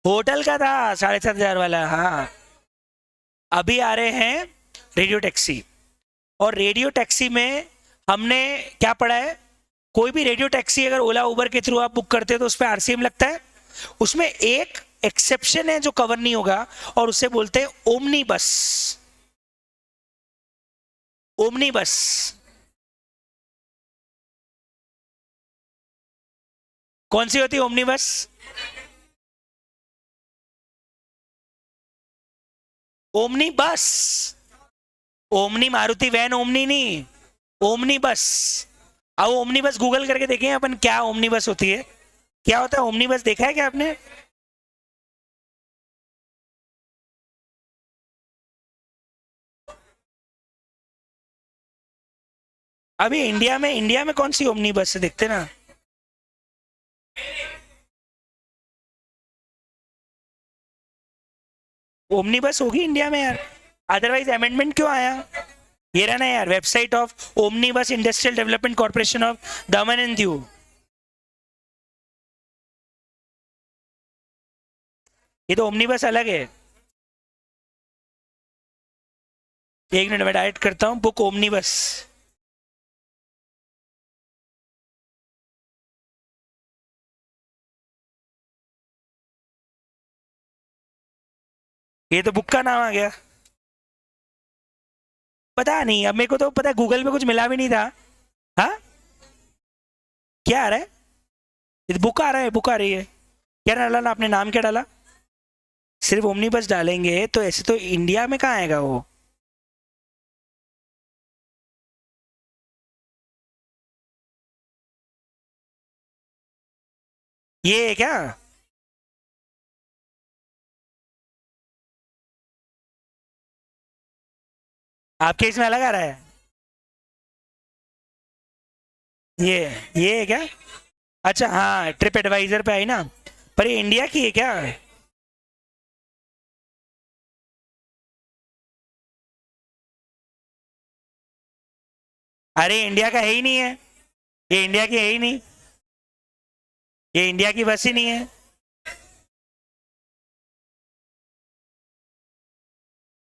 होटल का था 7,500 वाला। हाँ अभी आ रहे हैं रेडियो टैक्सी, और रेडियो टैक्सी में हमने क्या पढ़ा है? कोई भी रेडियो टैक्सी अगर ओला उबर के थ्रू आप बुक करते हो तो उस पर आरसीएम लगता है। उसमें एक एक्सेप्शन है जो कवर नहीं होगा और उसे बोलते हैं ओमनी बस। ओमनी बस। कौन सी होती है ओमनी बस? ओमनी बस। ओमनी मारुति वैन ओमनी नहीं, ओमनी बस। अब ओमनी बस गूगल करके देखें अपन, क्या ओमनी बस होती है, क्या होता है ओमनी बस, देखा है क्या आपने? अभी इंडिया में कौन सी ओमनी बस है, देखते ना। ओमनी बस होगी इंडिया में यार, अदरवाइज अमेंडमेंट क्यों आया? ये रहा ना यार, वेबसाइट ऑफ ओमनी बस industrial development corporation of Daman and Diu. ये तो ओमनी बस अलग है। एक मिनट में डायरेक्ट करता हूँ, बुक ओमनी बस। ये तो बुक का नाम आ गया। पता नहीं, अब मेरे को तो पता है गूगल पे कुछ मिला भी नहीं था। हाँ, क्या आ रहा है? ये बुक आ रहा है, बुक आ रही है। क्या डाला ना आपने, नाम क्या डाला? सिर्फ ओमनी बस डालेंगे तो ऐसे तो इंडिया में कहाँ आएगा वो? ये है क्या? आपके इसमें अलग आ रहा है? ये ये है क्या? अच्छा हाँ, ट्रिप एडवाइजर पे आई ना, पर ये इंडिया की है क्या? अरे इंडिया का है ही नहीं है, ये इंडिया की है ही नहीं, ये इंडिया की बस ही नहीं है।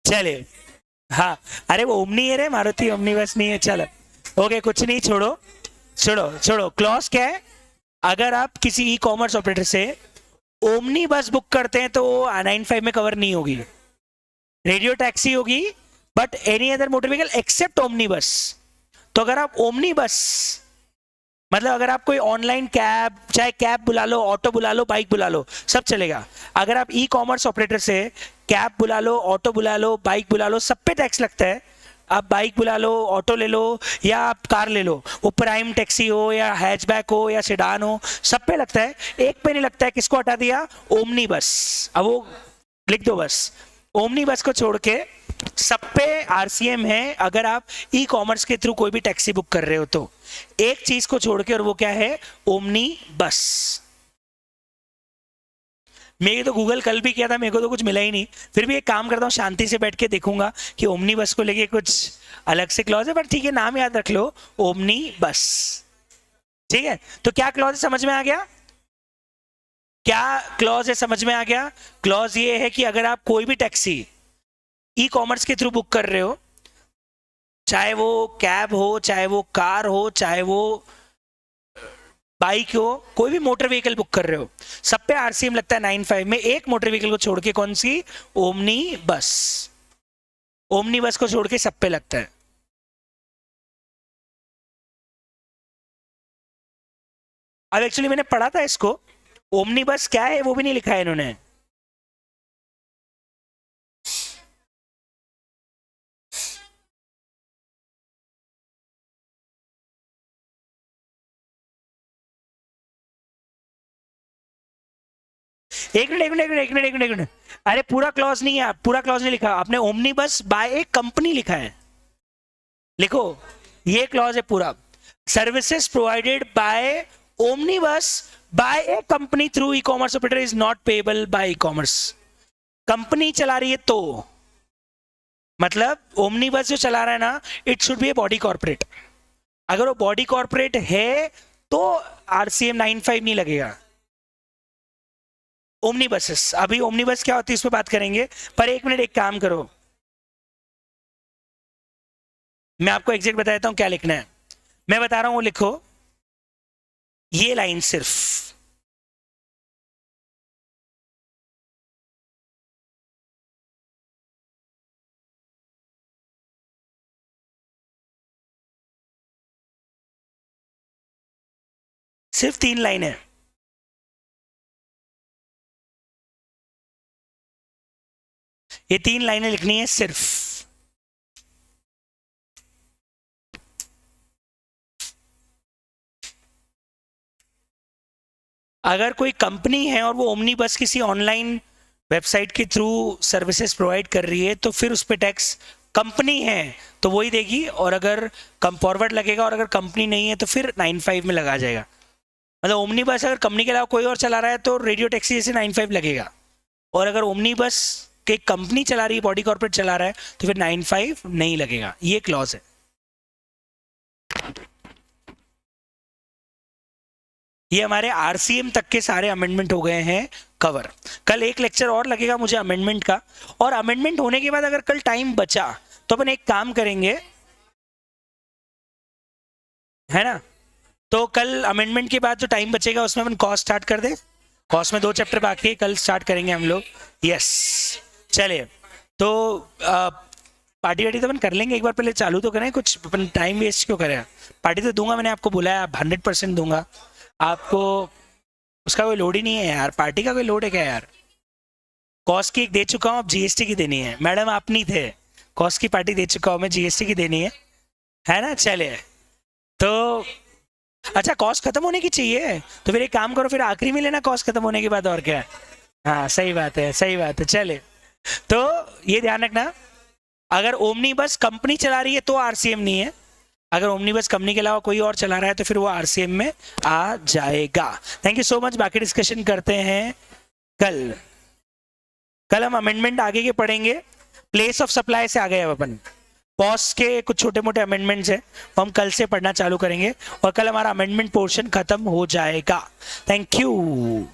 चले, हाँ, अरे वो ओमनी है रे, मारुति ओमनी बस नहीं है, चलो। ओके कुछ नहीं, छोड़ो छोड़ो छोड़ो। क्लॉज क्या है? अगर आप किसी ई कॉमर्स ऑपरेटर से ओमनी बस बुक करते हैं तो 95 में कवर नहीं होगी, रेडियो टैक्सी होगी, but any other motor vehicle except omni bus. तो अगर आप ओमनी बस, मतलब अगर आप कोई ऑनलाइन कैब, चाहे कैब बुला लो, ऑटो बुला लो, बाइक बुला लो, सब चलेगा। अगर आप ई कॉमर्स ऑपरेटर से कैब बुला लो, ऑटो बुला लो, बाइक बुला लो, सब पे टैक्स लगता है। आप बाइक बुला लो, ऑटो ले लो, या आप कार ले लो, वो प्राइम टैक्सी हो या हैचबैक हो या सेडान हो, सब पे लगता है। एक पे नहीं लगता है, किसको हटा दिया? ओमनी बस। अब वो लिख दो बस, ओमनी बस को छोड़ के सब पे आरसीएम है, अगर आप ई कॉमर्स के थ्रू कोई भी टैक्सी बुक कर रहे हो तो। एक चीज को छोड़ के, और वो क्या है? ओमनी बस। मेरे तो गूगल कल भी किया था, मेरे को तो कुछ मिला ही नहीं। फिर भी एक काम करता हूँ, शांति से बैठ के देखूंगा कि ओमनी बस को लेके कुछ अलग से क्लॉज है, बट ठीक है, नाम याद रख लो, ओमनी बस। ठीक है, तो क्या क्लॉज समझ में आ गया? क्या क्लॉज है समझ में आ गया? क्लॉज ये है कि अगर आप कोई भी टैक्सी ई कॉमर्स के थ्रू बुक कर रहे हो, चाहे वो कैब हो, चाहे वो कार हो, चाहे वो बाइक हो, कोई भी मोटर व्हीकल बुक कर रहे हो, सब पे आरसीएम लगता है 95 में। एक मोटर व्हीकल को छोड़ के, कौन सी? ओमनी बस। ओमनी बस को छोड़ के सब पे लगता है। अब एक्चुअली मैंने पढ़ा था इसको, ओमनी बस क्या है वो भी नहीं लिखा है इन्होंने। एक मिनट एक मिनट एक मिनट एक मिनट एक मिनट एक मिनट, अरे पूरा क्लॉज नहीं है, पूरा क्लॉज नहीं लिखा आपने, ओमनी बस बाय एक कंपनी लिखा है। लिखो, ये क्लॉज है पूरा, services provided by omni bus by a company through e commerce operator is not payable by e commerce. Company चला रही है तो, मतलब ओमनी बस जो चला रहा है ना, it should be a body corporate. अगर वो बॉडी कॉर्पोरेट है तो आरसीएम 95 नहीं लगेगा। ओमनी बसेस, अभी ओमनी बस क्या होती है इस पर बात करेंगे, पर एक मिनट एक काम करो, मैं आपको एग्जैक्ट बता देता हूं क्या लिखना है। मैं बता रहा हूं, वो लिखो, ये लाइन सिर्फ, सिर्फ 3 लाइन है। ये 3 लाइनें लिखनी है सिर्फ। अगर कोई कंपनी है और वो ओमनी बस किसी ऑनलाइन वेबसाइट के थ्रू सर्विसेज प्रोवाइड कर रही है तो फिर उस पर टैक्स कंपनी है तो वही देगी, और अगर कम फॉरवर्ड लगेगा, और अगर कंपनी नहीं है तो फिर 95 में लगा जाएगा। मतलब ओमनी बस अगर कंपनी के अलावा कोई और चला रहा है तो रेडियो टैक्सी जैसे 95 लगेगा, और अगर ओमनी बस के कंपनी चला रही है, बॉडी कॉर्पोरेट चला रहा है, तो फिर 95 नहीं लगेगा। ये क्लॉज है। ये हमारे आरसीएम तक के सारे अमेंडमेंट हो गए हैं कवर। कल एक लेक्चर और लगेगा मुझे अमेंडमेंट का, और अमेंडमेंट होने के बाद अगर कल टाइम बचा तो अपन एक काम करेंगे, है ना। तो कल अमेंडमेंट के बाद जो टाइम बचेगा उसमें अपन कॉस्ट स्टार्ट कर दे। कॉस्ट में 2 चैप्टर बाकी है, कल स्टार्ट करेंगे हम लोग। यस, चलिए। तो पार्टी वार्टी तो अपन कर लेंगे, एक बार पहले चालू तो करें, कुछ अपन टाइम वेस्ट क्यों करें। पार्टी तो दूंगा, मैंने आपको बुलाया, 100% दूंगा आपको, उसका कोई लोड ही नहीं है यार। पार्टी का कोई लोड है क्या यार। कॉस्ट की एक दे चुका हूँ, अब जीएसटी की देनी है। मैडम आप नहीं थे, कॉस्ट की पार्टी दे चुका हूँ मैं, जीएसटी की देनी है ना। चलिए, तो अच्छा कॉस्ट खत्म होने की चाहिए तो फिर एक काम करो, फिर आखिरी में लेना कॉस्ट खत्म होने के बाद, और क्या। हाँ सही बात है, सही बात है। चले, तो ये ध्यान रखना, अगर ओमनी बस कंपनी चला रही है तो आरसीएम नहीं है, अगर ओमनी बस कंपनी के अलावा कोई और चला रहा है तो फिर वो आरसीएम में आ जाएगा। Thank you so much. बाकी डिस्कशन करते हैं कल। कल हम अमेंडमेंट आगे के पढ़ेंगे। प्लेस ऑफ सप्लाई से आ गए अब अपन, पॉस के कुछ छोटे मोटे अमेंडमेंट्स हैं वो हम कल से पढ़ना चालू करेंगे, और कल हमारा अमेंडमेंट पोर्शन खत्म हो जाएगा। Thank you.